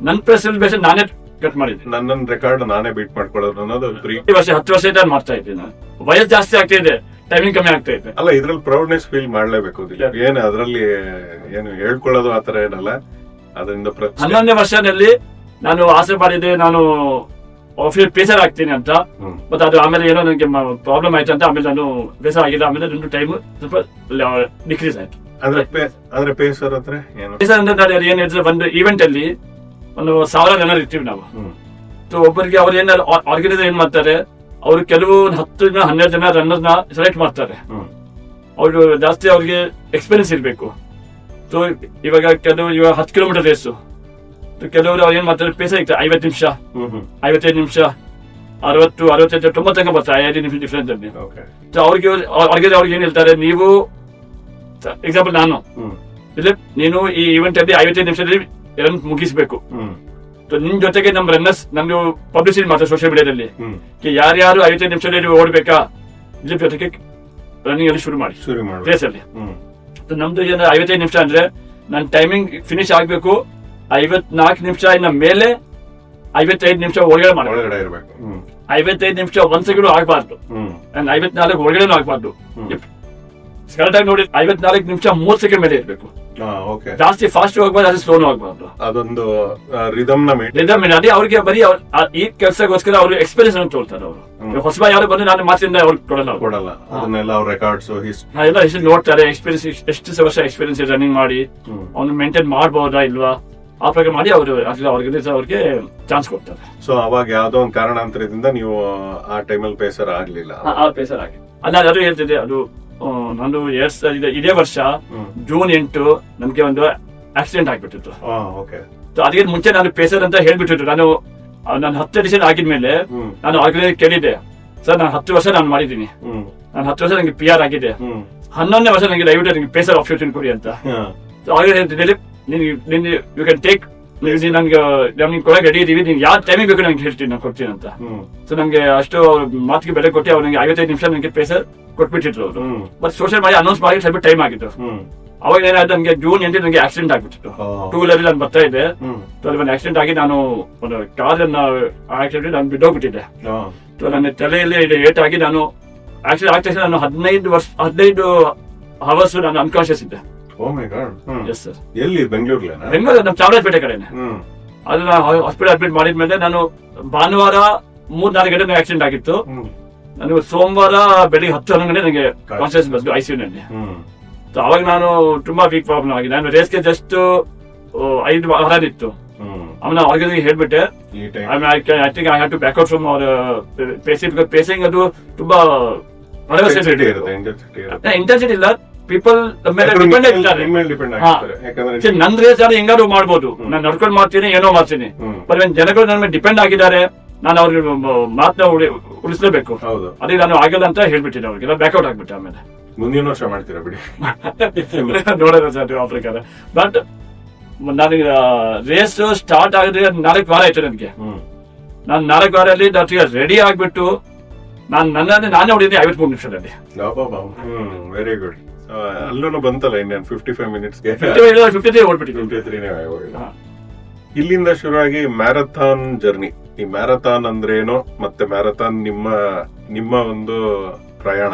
ನನ್ ಪರ್ಸನಲ್ ಬೇಸ್ಟ್ ನಾನೇ ಕಟ್ ಮಾಡಿದ್ದೀನಿ. ನನ್ನ ರೆಕಾರ್ಡ್ ನಾನೇ ಬೀಟ್ ಮಾಡ್ಕೊಳ್ಳೋದು ಅನ್ನೋದು 10 ವರ್ಷದಿಂದ ಮಾಡ್ತಾ ಇದ್ದೀನಿ. ನಾನು ವಯಸ್ಸು ಜಾಸ್ತಿ ಆಗ್ತಾ ಇದೆ, ಟೈಮಿಂಗ್ ಕಮ್ಮಿ ಆಗ್ತಾ ಇದೆ. ಅಲ್ಲ, ಇದ್ರಲ್ಲಿ ಪ್ರೌಡ್ನೆಸ್ ಫೀಲ್ ಮಾಡ್ಲೇಬೇಕು. ಏನು ಅದ್ರಲ್ಲಿ ಏನು ಹೇಳ್ಕೊಳ್ಳೋದು ಆತರ ಏನಲ್ಲ. ಅದರಿಂದ 11ನೇ ವರ್ಷದಲ್ಲಿ ನಾನು ಆಸೆ ಮಾಡಿದ್ದೆ ನಾನು ಆಫೀಸ್ ಪೇಸರ್ ಆಗ್ತೀನಿ ಅಂತ. ಮತ್ತೆ ಅದು ಆಮೇಲೆ ಏನೋ ನನಗೆ ಪ್ರಾಬ್ಲಮ್ ಆಯ್ತು ಅಂತ ಆಮೇಲೆ ನಾನು ಪೇಸರ್ ಆಗಿಲ್ಲ. ಆಮೇಲೆ ನನ್ನ ಟೈಮ್ ಸ್ವಲ್ಪ ಡಿಕ್ರೀಸ್ ಆಯ್ತು. ಅಂದ್ರೆ ಪೇಸರ್ ಅಂದ್ರೆ ನಾನು ಏನ್ ಹೇಳ್ತಾರೆ, ಒಂದು ಈವೆಂಟ್ ಅಲ್ಲಿ 1000 ಜನ ಇರ್ತೀವಿ ನಾವು. ಒಬ್ಬರಿಗೆ ಅವ್ರು ಏನ್ ಆರ್ಗನೈಸರ್ ಏನ್ ಮಾಡ್ತಾರೆ, ಅವರು ಕೆಲವು 10 ಜನ 12 ಜನ ರನ್ನರ್ನ ಸೆಲೆಕ್ಟ್ ಮಾಡ್ತಾರೆ. ಅವರು ಜಾಸ್ತಿ ಅವ್ರಿಗೆ ಎಕ್ಸ್ಪೀರಿಯನ್ಸ್ ಇರ್ಬೇಕು. ಸೊ ಇವಾಗ 10 ಕಿಲೋಮೀಟರ್ ರೇಸು, ಕೆಲವರು ಅವ್ರು ಏನ್ ಮಾಡ್ತಾರೆ, ಪೇಸರ್ ಇರ್ತಾರೆ 50 ನಿಮಿಷ 55 ನಿಮಿಷ 60 65 90 ತನಕ ಬರ್ತಾರೆ 5 ನಿಮಿಷ ಡಿಫ್ರೆನ್ಸ್ ಅಲ್ಲಿ. ಸೊ ಅವ್ರಿಗೆ ಏನ್ ಹೇಳ್ತಾರೆ, ನೀವು ಎಕ್ಸಾಂಪಲ್ ನಾನು ಇಲ್ಲ, ನೀನು ಈ ಇವೆಂಟ್ ಅಲ್ಲಿ 55 ನಿಮಿಷದಲ್ಲಿ ರನ್ ಮುಗಿಸ್ಬೇಕು. ನಿಮ್ ಜೊತೆಗೆ ನಮ್ ರನ್ನರ್ಸ್ ನಮ್ದು ಪಬ್ಲಿಸಿಟಿ ಮಾಡ್ತಾರೆ ಸೋಷಿಯಲ್ ಮೀಡಿಯಾದಲ್ಲಿ, ಯಾರ್ಯಾರು 55 ನಿಮಿಷದಲ್ಲಿ ಓಡ್ಬೇಕಾ ಇದ್ರ ಜೊತೆಗೆ ರನ್ನಿಂಗ್ ಅಲ್ಲಿ ಶುರು ಮಾಡಿ ರೇಸ್ ಅಲ್ಲಿ. ನಮ್ದು ಏನು 55 ನಿಮಿಷ ಅಂದ್ರೆ ನನ್ನ ಟೈಮಿಂಗ್ ಫಿನಿಶ್ ಆಗ್ಬೇಕು 54 ನಿಮಿಷ ಇನ್ನ ಮೇಲೆ 55 ನಿಮಿಷ ಒಳಗಡೆ ಮಾಡಬೇಕು. 55 ನಿಮಿಷ 1 ಸೆಕೆಂಡ್ ಆಗ್ಬಾರ್ದು, 54 ಒಳಗಡೆನೂ ಆಗ್ಬಾರ್ದು. ಕರೆಕ್ಟ್ ಆಗಿ ನೋಡಿ 54 ನಿಮಿಷ 3 ಸೆಕೆಂಡ್ ಮೇಲೆ ಇರ್ಬೇಕು. ಜಾಸ್ತಿ ಫಾಸ್ಟ್ ಹೋಗ್ಬಾರ್ದು, ಜಾಸ್ತಿ ಸ್ಲೋನು ಆಗ್ಬಾರ್ದು. ಅದೊಂದು ರಿದಮ್ ಅದೇ ಅವ್ರಿಗೆ ಬರೀ ಈ ಕೆಲಸಗೋಸ್ಕರ ಅವ್ರು ಎಕ್ಸ್ಪೀರಿಯನ್ಸ್ ಅನ್ನು ತೋರ್ತಾರೆ. ಅವರು ಹೊಸಬ ಯಾರು ಬಂದು ನಾನು ಮಾತಿಂದ ಅವ್ರಿಗೆ ಕೊಡಲ್ಲ. ಎಲ್ಲ ಹಿಸ್ಟ್ರಿ ನೋಡ್ತಾರೆ, ಎಕ್ಸ್ಪೀರಿಯನ್ಸ್ ಎಷ್ಟು ವರ್ಷ ಎಕ್ಸ್ಪೀರಿಯನ್ಸ್ ರನ್ನಿಂಗ್ ಮಾಡಿ ಅವ್ನು ಮೇಂಟೈನ್ ಮಾಡಬಹುದಾ ಇಲ್ವಾ ಆ ಪ್ರಕಾರ ಮಾಡಿ ಅವರು ಆರ್ಗನೈಸರ್ ಅವ್ರಿಗೆ ಚಾನ್ಸ್ ಕೊಡ್ತಾರೆ. ಸೊ ಅವಾಗ ಯಾವ್ದೋ ಒಂದು ಕಾರಣಾಂತರದಿಂದ ನೀವು ಆ ಟೈಮಲ್ಲಿ ಪೇಸರ್ ಆಗ್ಲಿಲ್ಲ. ಪೇಸರ್ ಆಗಿ ಅದು ಹೇಳ್ತಿದ್ದೆ. ಅದು ನಂದು ಇದೇ ವರ್ಷ ಜೂನ್ 8 ನನ್ಗೆ ಒಂದು ಆಕ್ಸಿಡೆಂಟ್ ಆಗ್ಬಿಟ್ಟಿತ್ತು. ಅದಕ್ಕೆ ಮುಂಚೆ ನಾನು ಪೇಸರ್ ಅಂತ ಹೇಳ್ಬಿಟ್ಟಿತ್ತು. ನಾನು 10 ಎಡಿಷನ್ ಆಗಿದ್ಮೇಲೆ ನಾನು ಆರ್ಗನೈಸರ್ ಕೇಳಿದ್ದೆ, ಸರ್ ನಾನು 10 ವರ್ಷ ನಾನು ಮಾಡಿದ್ದೀನಿ, ನಾನು 10 ವರ್ಷ ನಂಗೆ PR ಆಗಿದೆ, 11ನೇ ವರ್ಷ ನಂಗೆ ದಯವಿಟ್ಟು ನಂಗೆ ಪೇಸರ್ ಆಪ್ಷನ್ ಕೊಡಿ ಅಂತ. ಯು ಕ್ಯಾನ್ ಟೇಕ್, ನನ್ಗೆ ಕೊಡಕ್ಕೆ ರೆಡಿ ಇದೀವಿ, ನೀವು ಯಾವ ಟೈಮಿಗೆ ಬೇಕು ನಂಗೆ ಹೇಳ್ತೀನಿ, ನಾನು ಕೊಡ್ತೀನಿ ಅಂತ. ಸೊ ನಂಗೆ ಅಷ್ಟು ಮಾತಿಗೆ ಬೆಲೆ ಕೊಟ್ಟು ಅವ್ರು ನಂಗೆ 55 ನಿಮಿಷ ನಂಗೆ ಪೇಸರ್ ಕೊಟ್ಬಿಟ್ಟಿದ್ರು ಅವರು. ಬಟ್ ಸೋಷಿಯಲ್ ಮೀಡಿಯಾ ಅನೌನ್ಸ್ ಮಾಡಿ ಸ್ವಲ್ಪ ಟೈಮ್ ಆಗಿತ್ತು. ಅವಾಗ ಏನಾಯ್ತು, ನನಗೆ ಜೂನ್ 8 ನನಗೆ ಆಕ್ಸಿಡೆಂಟ್ ಆಗ್ಬಿಟ್ಟಿತ್ತು. 2 ವೀಲರ್ ನಾನು ಬರ್ತಾ ಇದ್ದೆ, ಒಂದು ಆಕ್ಸಿಡೆಂಟ್ ಆಗಿ ನಾನು ಒಂದು ಕಾರನ್ನ ಆಕ್ಸಿಡೆಂಟ್ ನಾನು ಬಿದ್ದೋಗ್ಬಿಟ್ಟಿದ್ದೆ. ನನ್ನ ತಲೆಯಲ್ಲಿ ಏಟ್ ಆಗಿ ನಾನು ಆಕ್ಸಿಡೆಂಟ್ ಆಗ್ತಾ ನಾನು 15 ಅವರ್ಸ್ ನಾನು ಅನ್ಕಾನ್ಶಿಯಸ್ ಇದ್ದೆ. ಬೆಂಗಳೂರು ನಮ್ಮ ಚಾಮರಾಜಪೇಟೆ ಕಡೆನೆ. ಅದು ನಾನು ಹಾಸ್ಪಿಟಲ್ ಅಡ್ಮಿಟ್ ಮಾಡಿದ್ಮೇಲೆ ನಾನು ಭಾನುವಾರ 3-4 ಗಂಟೆ ಆಕ್ಸಿಡೆಂಟ್ ಆಗಿತ್ತು. ನನಗೆ ಸೋಮವಾರ ಬೆಳಿಗ್ಗೆ 10-11 ಗಂಟೆ ನನಗೆ ಕಾನ್ಶಿಯಸ್ ಬಂತು ICU ನಲ್ಲಿ. ಅವಾಗ ನಾನು ತುಂಬಾ ವೀಕ್ ಪ್ರಾಬ್ಲಮ್ ಆಗಿದೆ. ನಾನು ರೇಸ್ಗೆ ಜಸ್ಟ್ 5 ವಾರ ಇತ್ತು. ಆಮೇಲೆ ಆರ್ಗನೈಸರ್ಗೆ ಹೇಳ್ಬಿಟ್ಟೆ, I think I have to back out from our pacing. ಅದು ತುಂಬಾ ಇಂಟೆನ್ಸಿಟಿ ಇಲ್ಲ, ಪೀಪಲ್ ಮೇಲೆ ಡಿಪೆಂಡ್ ಇರ್ತಾರೆ. ನನ್ ರೇಸ್ ನಾನು ಹೆಂಗಾದ್ರು ಮಾಡ್ಬೋದು, ನಾನು ನಡ್ಕೊಂಡು ಮಾಡ್ತೀನಿ, ಏನೋ ಮಾಡ್ತೀನಿ. ಬಟ್ ಜನಗಳು ನನ್ನ ಮೇಲೆ ಡಿಪೆಂಡ್ ಆಗಿದ್ದಾರೆ, ನಾನು ಅವ್ರಿಗೆ ಮಾತನ್ನ ಉಳಿಸಲೇಬೇಕು. ಅದೇ ನಾನು ಆಗಲ್ಲ ಅಂತ ಹೇಳ್ಬಿಟ್ಟಿದ್ದೆ ಅವ್ರಿಗೆಲ್ಲ, ಬ್ಯಾಕ್ಔಟ್ ಆಗ್ಬಿಟ್ಟೆ. ಆಮೇಲೆ ಮುಂದಿನ ವರ್ಷ ಮಾಡ್ತೀರಾ ಬಿಡಿ, ನೋಡೋಣ ಸರ್ ಆ ಪ್ರಕಾರ. ಬಟ್ ನನಗೆ ರೇಸ್ ಸ್ಟಾರ್ಟ್ ಆಗಿದ್ರೆ 4 ವಾರ ಆಯ್ತು ನನಗೆ. ನಾನು 4 ವಾರಲ್ಲಿ ರೆಡಿ ಆಗ್ಬಿಟ್ಟು ನಾನೇ ಹೊಡಿದ್ದೆ 53 ನಿಮಿಷದಲ್ಲಿ. Very good. ಅಲ್ಲೂ ಬಂತಲ್ಲ ಇನ್ನೇನು 55 ಮಿನಿಟ್ಸ್ಗೆ 53 ಓಡ್ಬಿಟ್ಟಿದ್ದೆ. ಇಲ್ಲಿಂದ ಶುರುವಾಗಿ ಮ್ಯಾರಥಾನ್ ಜರ್ನಿ. ಈ ಮ್ಯಾರಥಾನ್ ಅಂದ್ರೇನು, ಮತ್ತೆ ಮ್ಯಾರಥಾನ್ ನಿಮ್ಮ ಒಂದು ಪ್ರಯಾಣ,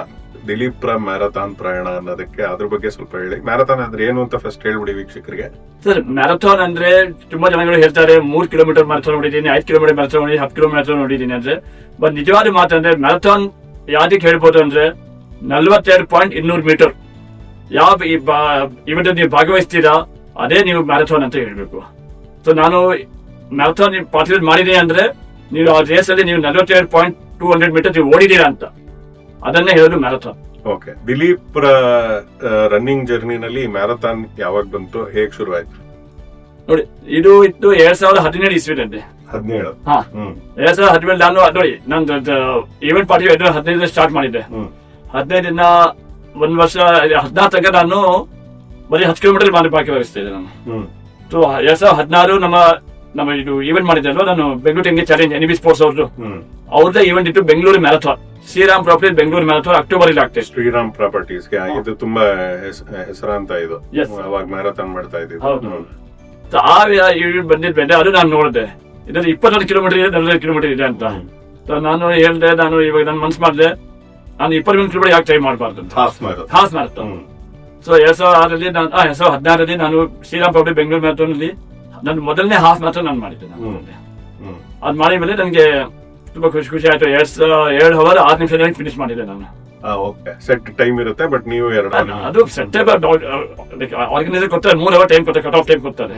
ದಿಲೀಪ್ ಮ್ಯಾರಥಾನ್ ಪ್ರಯಾಣ ಅನ್ನೋದಕ್ಕೆ ಅದ್ರ ಬಗ್ಗೆ ಸ್ವಲ್ಪ ಹೇಳಿ. ಮ್ಯಾರಥಾನ್ ಅಂದ್ರೆ ಏನು ಅಂತ ಫಸ್ಟ್ ಹೇಳ್ಬಿಡಿ ವೀಕ್ಷಕರಿಗೆ. ಸರ್, ಮ್ಯಾರಥಾನ್ ಅಂದ್ರೆ ತುಂಬಾ ಜನಗಳು ಹೇಳ್ತಾರೆ 3 ಕಿಲೋಮೀಟರ್ ಮ್ಯಾರಥಾನ್ ನೋಡಿದ್ದೀನಿ, 5 ಕಿಲೋಮೀಟರ್ ಮ್ಯಾರಥಾನ್ ನೋಡಿ, 10 ಕಿಲೋಮೀಟರ್ ನೋಡಿದ್ದೀನಿ ಅಂದ್ರೆ. ಬಟ್ ನಿಜವಾದ ಮಾತಂದ್ರೆ ಮ್ಯಾರಥಾನ್ ಯಾವ್ದಕ್ಕೆ ಹೇಳ್ಬೋದು ಅಂದ್ರೆ 42.200 ಮೀಟರ್ ಯಾವ ಇವೆಂಟ್ ನೀವು ಭಾಗವಹಿಸ್ತೀರಾ ಅದೇ ನೀವು ಮ್ಯಾರಥಾನ್ ಅಂತ ಹೇಳ್ಬೇಕು. ಸೊ ನಾನು ಮ್ಯಾರಥಾನ್ ಪಾರ್ಟಿಸಿಪೇಟ್ ಮಾಡಿದೀನಿ ಅಂದ್ರೆ ನೀವು ಆ ರೇಸ್ ಅಲ್ಲಿ ನೀವು 42.200 ಮೀಟರ್ ನೀವು ಓಡಿದೀರಾ ಅಂತ, ಅದನ್ನೇ ಹೇಳೋದು ಮ್ಯಾರಥಾನ್. ಓಕೆ, ದಿಲೀಪ್ ರನ್ನಿಂಗ್ ಜರ್ನಿನಲ್ಲಿ ಮ್ಯಾರಥಾನ್ ಯಾವಾಗ ಬಂತು, ಹೇಗ್ ಶುರು ಆಯ್ತು? ನೋಡಿ, ಇದು ಇತ್ತು 2017 ಇಸ್ವಿನಲ್ಲಿ. 2017 ನಾನು ನೋಡಿ ನಾನು ಈವೆಂಟ್ ಪಾರ್ಟಿ 2015 ಸ್ಟಾರ್ಟ್ ಮಾಡಿದ್ದೆ. 15 ದಿನ, 1 ವರ್ಷ, 16 ತನಕ ನಾನು ಬರೀ 10 ಕಿಲೋಮೀಟರ್ ಮಾಡಿ ಭಾಗವಹಿಸ್ತಾ ಇದ್ದೆ ನಾನು. ಸೊ 2016 ನಮ್ಮ ಇದು ಈವೆಂಟ್ ಮಾಡಿದ್ದೆ ಅಲ್ವಾ ನಾನು, ಬೆಂಗಳೂರು ಟೆನ್ಗೆ ಚಾಲೆಂಜ್ NB ಸ್ಪೋರ್ಟ್ಸ್ ಅವ್ರದ್ದೇ ಈವೆಂಟ್ ಇತ್ತು, Bengaluru marathon, Shriram properties Bengaluru marathon October ಅಲ್ಲಿ ಆಗ್ತದೆ. ಶ್ರೀರಾಮ್ ಪ್ರಾಪರ್ಟೀಸ್ ಇದು ತುಂಬಾ ಹೆಸರಾಂತ ಇದು, ಅವಾಗ ಮ್ಯಾರಥಾನ್ ಮಾಡ್ತಾ ಇದ್ದೀವಿ. ಆ ಈವೆಂಟ್ ಬಂದಿದ್ಮೇಲೆ ಅದು ನಾನು ನೋಡಿದೆ, ಇದರಲ್ಲಿ 22 ಕಿಲೋಮೀಟರ್ ಇದೆ, 40 ಕಿಲೋಮೀಟರ್ ಇದೆ ಅಂತ. ನಾನು ಹೇಳ್ದೆ, ನಾನು ಇವಾಗ ನನ್ನ ಮನ್ಸು ಮಾಡಿದೆ, ನಾನು 21 ಕಿಲೋಮೀಟರ್ ಯಾಕೆ ಟ್ರೈ ಮಾಡಬಾರ್ದು ಅಂತ, ಹಾಫ್ ಮ್ಯಾರಥಾನ್. ಸೊ 2016 ನಾನು 2016 ನಾನು ಶ್ರೀರಾಮ್ ಪ್ರಾಪರ್ಟಿ ಬೆಂಗಳೂರು ಮ್ಯಾರಥಾನ್ ಅಲ್ಲಿ ನನ್ನ ಮೊದಲನೇ ಹಾಫ್ ಮ್ಯಾರಥಾನ್ ನಾನು ಮಾಡಿದ್ದೆ. ಅದ್ ಮಾಡಿದ್ಮೇಲೆ ನನಗೆ ತುಂಬಾ ಖುಷಿ ಆಯ್ತು. 2 ಅವರ್ 6 ನಿಮಿಷದಲ್ಲಿ ಫಿನಿಶ್ ಮಾಡಿದ್ದೆ ನಾನು. ಸೆಟ್ ಟೈಮ್ ಇರುತ್ತೆ, ಬಟ್ ನೀವು ಅದು ಸೆಟ್ ಆರ್ಗನೈಸರ್ ಕೊಡ್ತಾರೆ, 3 ಅವರ್ ಟೈಮ್ ಕೊಡ್ತಾರೆ, ಕಟ್ ಆಫ್ ಟೈಮ್ ಕೊಡ್ತಾರೆ.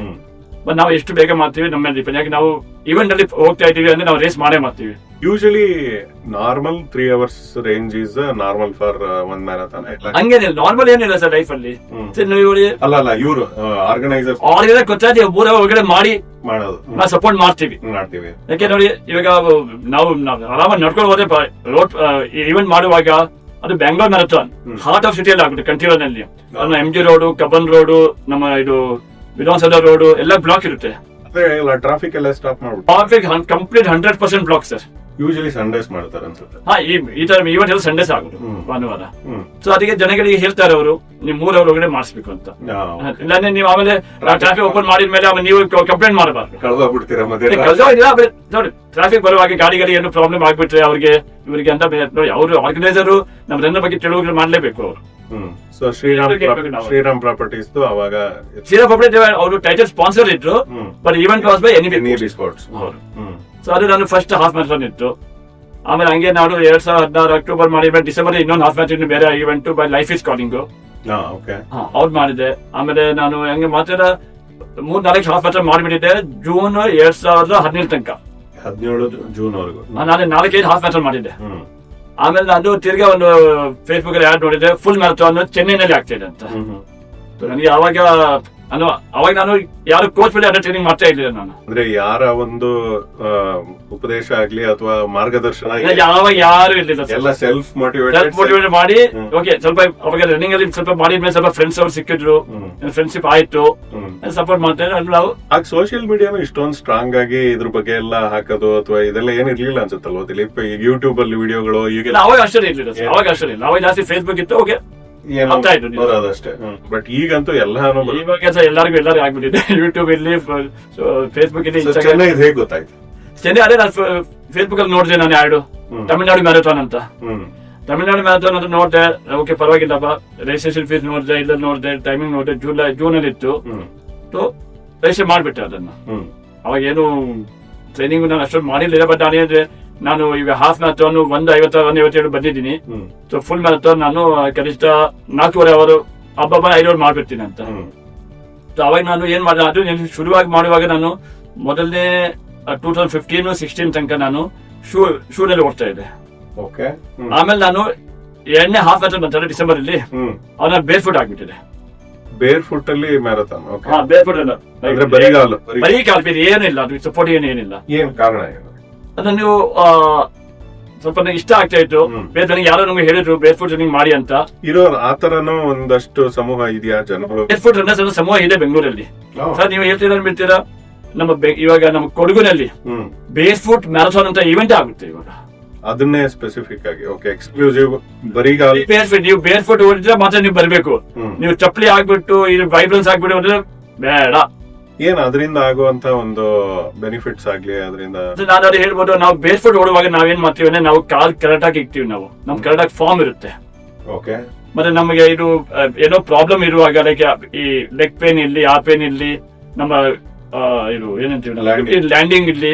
ಬಟ್ ನಾವು ಎಷ್ಟು ಬೇಗ ಮಾಡ್ತೀವಿ ನಮ್ಮ ಮೇಲೆ ಡಿಪೆಂಡ್. ಯಾಕೆ ನಾವು ಈವೆಂಟ್ ಅಲ್ಲಿ ಹೋಗ್ತಾ ಇದೀವಿ ಅಂದ್ರೆ ನಾವು ರೇಸ್ ಮಾಡೇ ಮಾಡ್ತೀವಿ. Usually normal 3 hours range is normal for one marathon. ಹಂಗೇನಿಲ್ಲ, ನಾರ್ಮಲ್ ಏನಿಲ್ಲ ಸರ್ ಲೈಫ್ ಅಲ್ಲಿ. ಅಲ್ಲ ಇವರು ಆರ್ಗನೈಸರ್ ಗೊತ್ತಾಯ್ತು 3 ಅವರ್ ಒಳಗಡೆ ಮಾಡಿ ಮಾಡೋದು, ನಾವು ಸಪೋರ್ಟ್ ಮಾಡ್ತೀವಿ. ಯಾಕೆ ನೋಡಿ, ಇವಾಗ ನಾವು ಆರಾಮಾಗಿ ನಡ್ಕೊಂಡು ಹೋದ್ರೆ ರೋಡ್ ಈವೆಂಟ್ ಮಾಡುವಾಗ ಅದು ಬೆಂಗಳೂರು ಮ್ಯಾರಥಾನ್ ಹಾರ್ಟ್ ಆಫ್ ಸಿಟಿಯಲ್ಲಿ ಆಗುತ್ತೆ, ಕಂಠೀರವನಲ್ಲಿ. MG ರೋಡ್, ಕಬ್ಬನ್ ರೋಡ್, ನಮ್ಮ ಇದು ವಿಧಾನಸೌಧ ರೋಡ್ ಎಲ್ಲ ಬ್ಲಾಕ್ ಇರುತ್ತೆ. ಟ್ರಾಫಿಕ್ ಎಲ್ಲ ಸ್ಟಾಪ್ ಮಾಡ್ಬಿಟ್ಟು traffic complete 100% block sir. Usually Sundays ಮಾಡ್ತಾರೆ ಅನ್ಸುತ್ತೆ. ಈ ತರ ಈವೆಂಟ್ ಎಲ್ಲ ಸಂಡೇಸ್ ಆಗುದು, ಭಾನುವಾರ. ಸೊ ಅದಕ್ಕೆ ಜನಗಳಿಗೆ ಹೇಳ್ತಾರೆ ಅವರು, ನೀವು 3 ಅವರ್ ಒಳಗಡೆ ಮಾಡಿಸ್ಬೇಕು ಅಂತ. ಇಲ್ಲಾಂದ್ರೆ ನೀವು ಆಮೇಲೆ ಟ್ರಾಫಿಕ್ ಓಪನ್ ಮಾಡಿದ್ಮೇಲೆ ಆಮೇಲೆ ನೀವು ಕಂಪ್ಲೇಂಟ್ ಮಾಡಬಾರ್ದು, ಕಳ್ದೋಗ್ಬಿಡ್ತೀರಾ. ನೋಡಿ ಟ್ರಾಫಿಕ್ ಬರುವಾಗ ಗಾಡಿಗಳಿಗೆ ಏನು ಪ್ರಾಬ್ಲಮ್ ಆಗ್ಬಿಟ್ರೆ ಅವ್ರಿಗೆ ಇವರಿಗೆ ಅಂತ ನೋಡಿ, ಅವರು ಆರ್ಗನೈಸರ್ ನಮ್ಮ ರನ್ನ ಬಗ್ಗೆ ತಿಳುವಳಿಕೆ ಮಾಡ್ಲೇಬೇಕು ಅವರು. ಸೊ ಶ್ರೀರಾಮ್ ಪ್ರಾಪರ್ಟೀಸ್ ಅವಾಗ ಶ್ರೀರಾಮ್ ಪ್ರಾಪರ್ಟಿ ಅವರು ಟೈಟಲ್ ಸ್ಪಾನ್ಸರ್ ಇದ್ರು, but event was by NB sports. So ಅದು ನಾನು ಫಸ್ಟ್ ಹಾಫ್ ಮ್ಯಾರಥಾನ್ ಇತ್ತು. ಆಮೇಲೆ ಹಂಗೆ ನಾವು 2016 ಅಕ್ಟೋಬರ್ ಮಾಡಿದ್ಮೇಲೆ ಡಿಸೆಂಬರ್ ಇನ್ನೊಂದು ಹಾಫ್ ಮ್ಯಾರಥಾನ್ ಬೇರೆ event by life is calling ಅವ್ರು ಮಾಡಿದೆ. ಆಮೇಲೆ ನಾನು ಹಂಗೆ ಮಾತ್ರ 3-4 ಹಾಫ್ ಮ್ಯಾರಥಾನ್ ಮಾಡಿಬಿಟ್ಟಿದ್ದೆ. ಜೂನ್ 2017 ತನಕ, 17 ಜೂನ್ ವರೆಗೂ ನಾನು 4-5 ಹಾಫ್ ಮ್ಯಾರಥಾನ್ ಮಾಡಿದ್ದೆ. ಆಮೇಲೆ ನಾನು ತಿರ್ಗಾ ಒಂದು ಫೇಸ್ಬುಕ್ ಅಲ್ಲಿ ಆಡ್ ನೋಡಿದ್ದೆ, ಫುಲ್ ಮ್ಯಾರಥಾನ್ ಚೆನ್ನೈನಲ್ಲಿ ಆಗ್ತಿದೆ ಅಂತ. ನನಗೆ ಅವಾಗ ನಾನು ಯಾರು ಕೋಚ್ ಮೇಲೆ ಅದೇ ಟ್ರೈನಿಂಗ್ ಮಾಡ್ತಾ ಇರ್ಲಿಲ್ಲ ನಾನು. ಅಂದ್ರೆ ಯಾರ ಒಂದು ಉಪದೇಶ ಆಗ್ಲಿ ಅಥವಾ ಮಾರ್ಗದರ್ಶನ ಯಾವಾಗ ಯಾರು ಇರ್ಲಿಲ್ಲ, ಎಲ್ಲ ಸೆಲ್ಫ್ ಮೋಟಿವೇಟ್ ಮಾಡಿ ಓಕೆ ಸ್ವಲ್ಪ ಅವಾಗ ರನ್ನಿಂಗ್ ಅಲ್ಲಿ ಸ್ವಲ್ಪ ಮಾಡಿದ್ಮೇಲೆ ಸ್ವಲ್ಪ ಫ್ರೆಂಡ್ಸ್ ಅವ್ರು ಸಿಕ್ಕಿದ್ರು, ಫ್ರೆಂಡ್ಶಿಪ್ ಆಯ್ತು, ಸಪೋರ್ಟ್ ಮಾಡ್ತಾರೆ. ನಾವು ಆಗ ಸೋಷಿಯಲ್ ಮೀಡಿಯಾನು ಇಷ್ಟೊಂದು ಸ್ಟ್ರಾಂಗ್ ಆಗಿ ಇದ್ರ ಬಗ್ಗೆ ಎಲ್ಲ ಹಾಕೋದು ಅಥವಾ ಇದೆಲ್ಲ ಏನ್ ಇರ್ಲಿಲ್ಲ ಅನ್ಸುತ್ತಲ್ವ ದಿಲೀಪ್? ಯೂಟ್ಯೂಬ್ ಅಲ್ಲಿ ವಿಡಿಯೋಗಳು ಈಗ ಅವಾಗ ಅಷ್ಟೇ ಇರ್ಲಿಲ್ಲ, ಅವಾಗ ಜಾಸ್ತಿ ಫೇಸ್ಬುಕ್ ಇತ್ತು, ಓಕೆ ಅಷ್ಟೇ. ಬಟ್ ಈಗಂತೂ ಎಲ್ಲಾನು ಎಲ್ಲರಿಗೂ ಆಗ್ಬಿಟ್ಟಿದೆ, ಯೂಟ್ಯೂಬ್ ಇಲ್ಲಿ, ಫೇಸ್ಬುಕ್ ಇಲ್ಲಿ. ಚೆನ್ನೈ ಹೇಗೆ ಗೊತ್ತಾಯ್ತು? ಚೆನ್ನೈ ಅದೇ ನಾನು ಫೇಸ್ಬುಕ್ ಅಲ್ಲಿ ನೋಡಿದೆ, ನಾನು ಎರಡು ತಮಿಳ್ನಾಡು ಮ್ಯಾರಥಾನ್ ಅಂತ. ತಮಿಳ್ನಾಡು ಮ್ಯಾರಥಾನ್ ಅಂತ ನೋಡಿದೆ, ಓಕೆ ಪರವಾಗಿಲ್ಲಪ್ಪ, ರಿಜಿಸ್ಟ್ರೇಷನ್ ಫೀಸ್ ನೋಡಿದೆ, ಇಲ್ಲ ನೋಡಿದೆ, ಟೈಮಿಂಗ್ ನೋಡಿದೆ, ಜೂನ್ ಅಲ್ಲಿ ಇತ್ತು. ರಿಜಿಸ್ಟರ್ ಮಾಡ್ಬಿಟ್ಟೆ ಅದನ್ನ. ಅವಾಗ ಏನು ಟ್ರೈನಿಂಗ್ ನಾನು ಅಷ್ಟೊಂದು ಮಾಡಿರ್ಲಿಲ್ಲ, ಬಟ್ ನಾನೇಂದ್ರೆ ನಾನು ಈಗ ಹಾಫ್ ಮ್ಯಾರಥಾನ್ 1:50-1:57 ಬಂದಿದ್ದೀನಿ. ಸೊ ಫುಲ್ ಮ್ಯಾರಥಾನ್ ನಾನು ಕನಿಷ್ಠ 4.5 ಅವರ್ ಹಬ್ಬ 5 ಅವರ್ ಮಾಡ್ಬಿಡ್ತೀನಿ ಅಂತ. ಸೊ ಅವಾಗ ನಾನು ಏನ್ ಮಾಡಿದೆ, ಅದು ಶುರುವಾಗಿ ಮಾಡುವಾಗ ನಾನು ಮೊದಲನೇ 2015-16 ತನಕ ನಾನು ಶೂನಲ್ಲಿ ಓಡ್ತಾ ಇದ್ದೆ. ಆಮೇಲೆ ನಾನು 2ನೇ ಹಾಫ್ ಮ್ಯಾರಥಾನ್ ಬಂತಾರೆ ಡಿಸೆಂಬರ್ ಅಲ್ಲಿ, ಅವನ್ನ ಬೇರ್ ಫುಟ್ ಆಗ್ಬಿಟ್ಟಿದೆ. ಬೇರ್ ಫುಟ್ ಅಲ್ಲಿ ಮ್ಯಾರಥಾನ್? ಬೇರ್ ಫುಟ್ ಅಲ್ಲ, ಬರೀ ಕಾಲ್, ಬೇರೆ ಏನಿಲ್ಲ, ಅದು ಸಪೋರ್ಟ್ ಏನಿಲ್ಲ. ಏನ್ ಕಾರಣ? ಅದನ್ನ ನೀವು ಸ್ವಲ್ಪ ನನಗೆ ಇಷ್ಟ ಆಗ್ತಾ ಇತ್ತು. ಬೇರೆ ನನಗೆ ಯಾರೋ ನಮ್ಗೆ ಹೇಳಿದ್ರು ಬೇರ್ ಫುಟ್ ರನ್ನಿಂಗ್ ಮಾಡಿ ಅಂತ. ಇರೋ ಆತರನೂ ಒಂದಷ್ಟು ಸಮೂಹ ಇದೆಯಾ ಜನಗಳು? ಬೇರ್ ಫುಟ್ ರನ್ನರ್ಸ್ ಸಮೂಹ ಇದೆ ಬೆಂಗಳೂರಲ್ಲಿ ಸರ್. ನೀವು ಹೇಳ್ತೀರಾ ಬಿಡ್ತೀರಾ, ಇವಾಗ ನಮ್ಮ ಕೊಡಗುನಲ್ಲಿ ಬೇರ್ ಫುಟ್ ಮ್ಯಾರಥಾನ್ ಅಂತ ಇವೆಂಟ್ ಆಗುತ್ತೆ ಇವಾಗ. ಅದನ್ನೇ ಸ್ಪೆಸಿಫಿಕ್ ಆಗಿ ಎಕ್ಸ್ಕ್ಲೂಸಿವ್ ಬರೀಗಾಲ್ ನೀವು ಬೇರ್ ಫುಟ್ ಓಡಿದ್ರೆ ಮಾತ್ರ ನೀವು ಬರ್ಬೇಕು. ನೀವು ಚಪ್ಪಲಿ ಆಗ್ಬಿಟ್ಟು ಇದು ವೈಬ್ರೆನ್ಸ್ ಆಗ್ಬಿಟ್ಟು ಹೋದ್ರೆ ಬೇಡ. ಏನ್ ಅದರಿಂದ ಆಗುವಂತ ಒಂದು ಬೆನಿಫಿಟ್ಸ್ ಆಗ್ಲಿ ಅದರಿಂದ? ನಾನು ಅವ್ರಿಗೆ ಹೇಳ್ಬೋದು, ನಾವು ಬೇರ್ ಫುಟ್ ಓಡುವಾಗ ನಾವೇನ್ ಮಾಡ್ತೀವಿ ಅಂದ್ರೆ ನಾವು ಕಾಲ್ ಕರೆಕ್ಟ್ ಆಗಿ ಇಕ್ತೀವಿ, ನಾವು ನಮ್ ಕರೆಕ್ಟ್ ಆಗಿ ಫಾರ್ಮ್ ಇರುತ್ತೆ. ಮತ್ತೆ ನಮಗೆ ಇದು ಏನೋ ಪ್ರಾಬ್ಲಮ್ ಇರುವಾಗ, ಲೈಕ್ ಈ ಲೆಗ್ ಪೇನ್ ಇರ್ಲಿ, ಆ ಪೇನ್ ಇರ್ಲಿ, ನಮ್ಮ ಇದು ಏನಂತೀವಿ ಲ್ಯಾಂಡಿಂಗ್ ಇರ್ಲಿ,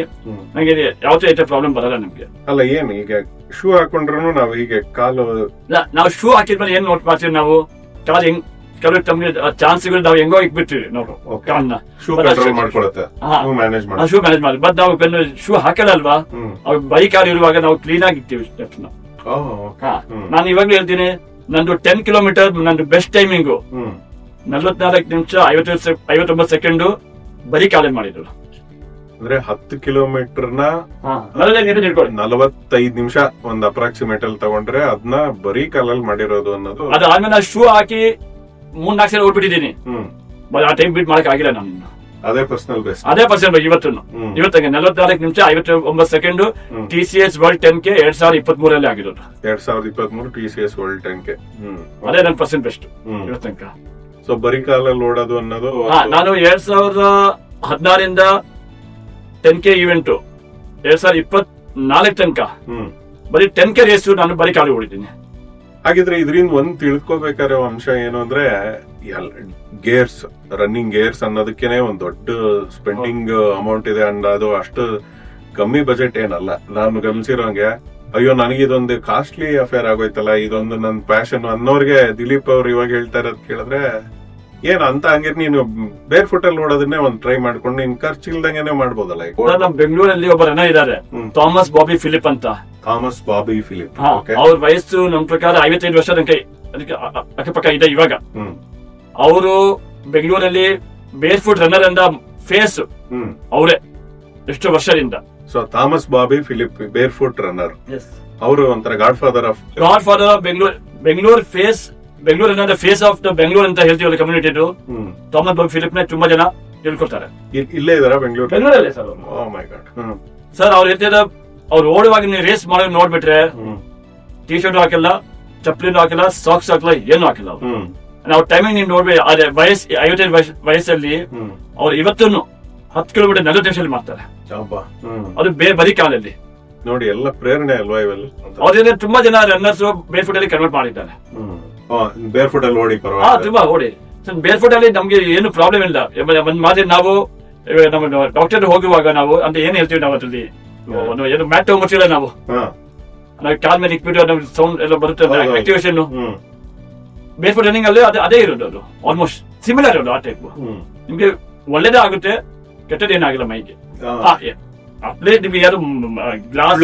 ನಮಗೆ ಯಾವತ್ತೂ ಐತೆ ಪ್ರಾಬ್ಲಮ್ ಬರಲ್ಲ ನಮ್ಗೆ. ಅಲ್ಲ ಏನ್ ಈಗ ಶೂ ಹಾಕೊಂಡ್ರು ನಾವು ಹೀಗೆ ಕಾಲು, ನಾವು ಶೂ ಹಾಕಿದ್ಮೇಲೆ ಏನ್ ನೋಟ್ ಮಾಡ್ತೀವಿ, ನಾವು ಕಾಲ್ ಹೆಂಗ್ ಕೆಲವು ತಮ್ಗೆ ಚಾನ್ಸ್ಗಳು ನಾವು ಹೆಂಗೋ ಇಕ್ಬಿಡ್ತೀವಿ ನಾವು ಕಾಲ್ನ, ಶೂ ಮ್ಯಾನೇಜ್ ಮಾಡಿ. ಬಟ್ ನಾವು ಶೂ ಹಾಕಲ್ಲಲ್ವಾ, ಬೈ ಕಾಲ್ ಇರುವಾಗ ನಾವು ಕ್ಲೀನ್ ಆಗಿ ಇಕ್ತೀವಿ ಸ್ಟೆಪ್ಸ್. ನಾನು ಇವಾಗ್ಲೂ ಹೇಳ್ತೀನಿ, ನಂದು 10 ಕಿಲೋಮೀಟರ್ ನಂದು ಬೆಸ್ಟ್ ಟೈಮಿಂಗು 44 ನಿಮಿಷ 59 ಸೆಕೆಂಡ್ ಬರೀ ಕಾಲೇಜ್ ಮಾಡಿದ್ರು. ಅಂದ್ರೆ 10 ಕಿಲೋಮೀಟರ್ನ ಇಟ್ಕೊಳ್ಳಿ. 45 ನಿಮಿಷ ಒಂದ್ ಅಪ್ರಾಕ್ಸಿಮೇಟ್ ಅಲ್ಲಿ ತಗೊಂಡ್ರೆ ಅದನ್ನ ಬರೀ ಕಾಲಲ್ಲಿ ಮಾಡಿರೋದು ಅನ್ನೋದು. ಅದಾದ್ಮೇಲೆ ನಾನು ಶೂ ಹಾಕಿ 3-4 ಸಲ ಓಡ್ಬಿಟ್ಟಿದ್ದೀನಿ. ಆ ಟೈಮ್ ಬೀಟ್ ಮಾಡಕ್ ಆಗಿಲ್ಲ ನಾನು. ಅದೇ ಪರ್ಸನಲ್ ಬೆಸ್ಟ್. ಅದೇ ಪರ್ಸೆಂಟ್ ಇವತ್ತಿಗೆ 44 ನಿಮಿಷ 59 ಸೆಕೆಂಡ್ TCS ವರ್ಲ್ಡ್ 10K 2023 ಆಗಿರೋದು. 2023 TCS ವರ್ಲ್ಡ್ 10K. ಅದೇ ನನ್ನ ಪರ್ಸೆಂಟ್ ಬೆಸ್ಟ್ ಇವತ್ತು ತನಕ. ಸೊ ಬರೀ ಕಾಲಲ್ಲಿ ಓಡೋದು ಅನ್ನೋದು. ನಾನು 2016 10K ಇವೆಂಟ್ 2024 ತನಕ ಬರೀ 10K ರೇಸು ನಾನು ಬರೀ ಕಾಲು ಓಡಿದ್ದೀನಿ. ಹಾಗಿದ್ರೆ ಇದರಿಂದ ಒಂದ್ ತಿಳ್ಕೊಬೇಕಾರೋ ಅಂಶ ಏನು ಅಂದ್ರೆ ಗೇರ್ಸ್, ರನ್ನಿಂಗ್ ಗೇರ್ಸ್ ಅನ್ನೋದಕ್ಕೇನೆ ಒಂದ್ ದೊಡ್ಡ ಸ್ಪೆಂಡಿಂಗ್ ಅಮೌಂಟ್ ಇದೆ ಅಂಡ್ ಅದು ಅಷ್ಟು ಕಮ್ಮಿ ಬಜೆಟ್ ಏನಲ್ಲ. ನಾನು ಗಮನಿಸಿರೋಂಗೆ ಅಯ್ಯೋ ನನಗಿದೊಂದು ಕಾಸ್ಟ್ಲಿ ಅಫೇರ್ ಆಗೋಯ್ತಲ್ಲ, ಇದೊಂದು ನನ್ನ ಪ್ಯಾಷನ್ ಅನ್ನೋರ್ಗೆ ದಿಲೀಪ್ ಅವ್ರು ಇವಾಗ ಹೇಳ್ತಾ ಇರೋದ್ ಕೇಳಿದ್ರೆ ಏನ್ ಅಂತ ಹಂಗೆ ನೀನು ಬೇರ್ ಫುಟ್ ಅಲ್ಲಿ ನೋಡೋದನ್ನೇ ಒಂದ್ ಟ್ರೈ ಮಾಡ್ಕೊಂಡು ನೀನ್ ಖರ್ಚಿಲ್ದಂಗೆನೆ ಮಾಡ್ಬೋದಲ್ಲ. ನಮ್ ಬೆಂಗಳೂರಲ್ಲಿ ಒಬ್ಬ ರನ್ನ ಇದ್ದಾರೆ, ಥಾಮಸ್ ಬಾಬಿ ಫಿಲಿಪ್ ಅಂತ. ಥಾಮಸ್ ಬಾಬಿ ಫಿಲಿಪ್ ಅವ್ರ ವಯಸ್ಸು ನಮ್ ಪ್ರಕಾರ 55 ವರ್ಷ ತನಕ ಅದಕ್ಕೆ ಅಕ್ಕಪಕ್ಕ ಇದೆ ಇವಾಗ. ಅವರು ಬೆಂಗಳೂರಲ್ಲಿ ಬೇರ್ ಫುಟ್ ರನ್ನರ್ ಅಂದ ಫೇಸ್ ಅವರೇ ಎಷ್ಟು ವರ್ಷದಿಂದ. So Thomas Bobby Philip bare foot runner, ಅವರು ಒಂಥರ godfather of Bengaluru face, ಬೆಂಗಳೂರಿನ ಫೇಸ್ ಆಫ್ ದ ಬೆಂಗಳೂರು ಅಂತ ಹೇಳ್ತೀವಲ್ಲ ಕಮ್ಯುನಿಟಿ. ಥಾಮಸ್ ಬಾಬಿ ಫಿಲಿಪ್ ನ ತುಂಬಾ ಜನ ತಿಳ್ಕೊತಾರೆ. ಇಲ್ಲೇ ಇದಾರ ಬೆಂಗಳೂರಲ್ಲೇ ಸರ್. ಓ ಮೈ ಗಾಡ್. ಸರ್ ಅವ್ರು ಹೇಳ್ತಿದ್ದ ಅವ್ರು ಓಡುವಾಗ ನೀವು ರೇಸ್ ಮಾಡೋದು ನೋಡ್ಬಿಟ್ರೆ ಟಿ ಶರ್ಟ್ ಹಾಕಿಲ್ಲ, ಚಪ್ಪಲಿನೂ ಹಾಕಿಲ್ಲ, ಸಾಕ್ಸ್ ಹಾಕಿಲ್ಲ, ಏನು ಹಾಕಿಲ್ಲ. ನಾವು ಟೈಮಿಂಗ್ ನೀವು ನೋಡ್ಬೇಕು. ಅದೇ 55 ವಯಸ್ಸಲ್ಲಿ ಅವ್ರು ಇವತ್ತು 10 ಕಿಲೋಮೀಟರ್ 40 ನಿಮಿಷದಲ್ಲಿ ಮಾಡ್ತಾರೆ. ಅದು ಬರೀ ಕಾಲಲ್ಲಿ ನೋಡಿ, ಎಲ್ಲ ಪ್ರೇರಣೆ ಅಲ್ವಾ ಇವೆಲ್ಲ. ಅವ್ರಿಂದ ತುಂಬಾ ಜನ ರನ್ನರ್ಸ್ ಬೇರ್ ಫುಟ್ ಅಲ್ಲಿ ಕನ್ವರ್ಟ್ ಮಾಡಿದ್ದಾರೆ. ಬೇರ್ ಫುಟ್ ಅಲ್ಲಿ ಓಡಿ ತುಂಬಾ ಓಡಿ. ಬೇರ್ ಫುಟ್ ಅಲ್ಲಿ ನಮ್ಗೆ ಏನು ಪ್ರಾಬ್ಲಮ್ ಇಲ್ಲ. ಒಂದ್ ಮಾತ್ರ ನಾವು ನಮ್ಮ ಡಾಕ್ಟರ್ ಹೋಗುವಾಗ ನಾವು ಅಂತ ಏನ್ ಹೇಳ್ತೀವಿ, ನಾವು ಅದ್ರಲ್ಲಿ ಏನು ಮ್ಯಾಟ್ ತಗೊಂಡ್ಬಿಡ್ತಿಲ್ಲ ನಾವು ಕಾಲ್ ಮೇಲೆ ಇಕ್ಬಿಟ್ಟು ನಮ್ಗೆ ಸೌಂಡ್ ಎಲ್ಲ ಬರುತ್ತೆ, ಆಕ್ಟಿವೇಶನ್. ಬೇರ್ ಫುಟ್ ರನ್ನಿಂಗ್ ಅಲ್ಲಿ ಅದೇ ಇರೋದು, ಅದು ಆಲ್ಮೋಸ್ಟ್ ಸಿಮಿಲರ್ ಇರೋದು. ಆ ಟೈಪ್ ನಿಮ್ಗೆ ಒಳ್ಳೇದೇ ಆಗುತ್ತೆ, ಕೆಟ್ಟದೇನಾಗಿಲ್ಲ ಮೈಗೆ. ಅಪ್ಲೇ ನಿಮ್ಗೆ ಯಾರು ಗ್ಲಾಸ್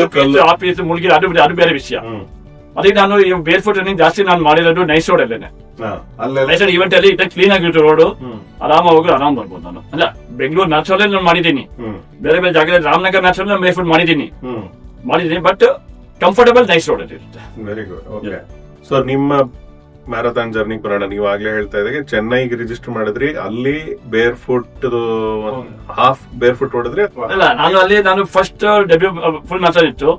ಆಫೀಸ್ ಮುಳುಗಿ ಅದು ಬೇರೆ ವಿಷಯ. ಅದಕ್ಕೆ ನಾನು ಬೇರ್ ಫುಟ್ ರನ್ನಿಂಗ್ ಜಾಸ್ತಿ ನಾನು ಮಾಡಿರೋದು ನೈಸ್ ರೋಡ್ ಅಲ್ಲೇನೆ. ನೈಸ್ ರೋಡ್ ಇವೆಂಟ್ ಅಲ್ಲಿ ಕ್ಲೀನ್ ಆಗಿರೋ ರೋಡ್, ಆರಾಮ ಹೋಗಿ ಆರಾಮ್ ಬರ್ಬೋದು. ನಾನು ಅಲ್ಲ ಬೆಂಗಳೂರು ನ್ಯಾಚುರಲ್ ನಾನು ಮಾಡಿದ್ದೀನಿ, ಬೇರೆ ಬೇರೆ ಜಾಗದಲ್ಲಿ ರಾಮನಗರ್ ನ್ಯಾಚುರಲ್ ನಾನು ಬೇರ್ ಫುಟ್ ಮಾಡಿದ್ದೀನಿ, ಬಟ್ ಕಂಫರ್ಟಬಲ್ ನೈಸ್ ರೋಡ್ ಅಲ್ಲಿ ಇರುತ್ತೆ. Very good. ಓಕೆ. ಸೊ ನಿಮ್ಮ ಮ್ಯಾರಥಾನ್ ಜರ್ನಿ ಬರೋಣ. ನೀವು ಆಗ್ಲೇ ಹೇಳ್ತಾ ಇದ್ದಾಗ ಚೆನ್ನೈಗೆ ರಿಜಿಸ್ಟರ್ ಮಾಡಿದ್ರಿ, ಅಲ್ಲಿ ಬೇರ್ ಫುಟ್ ಹಾಫ್ ಬೇರ್ ಫುಟ್ ಹೊಡೆದ್ರಿ? ಅಲ್ಲ, ನಾನು ಫಸ್ಟ್ ಡೆಬ್ಯೂ ಫುಲ್ ಮ್ಯಾಚ್ ಇತ್ತು.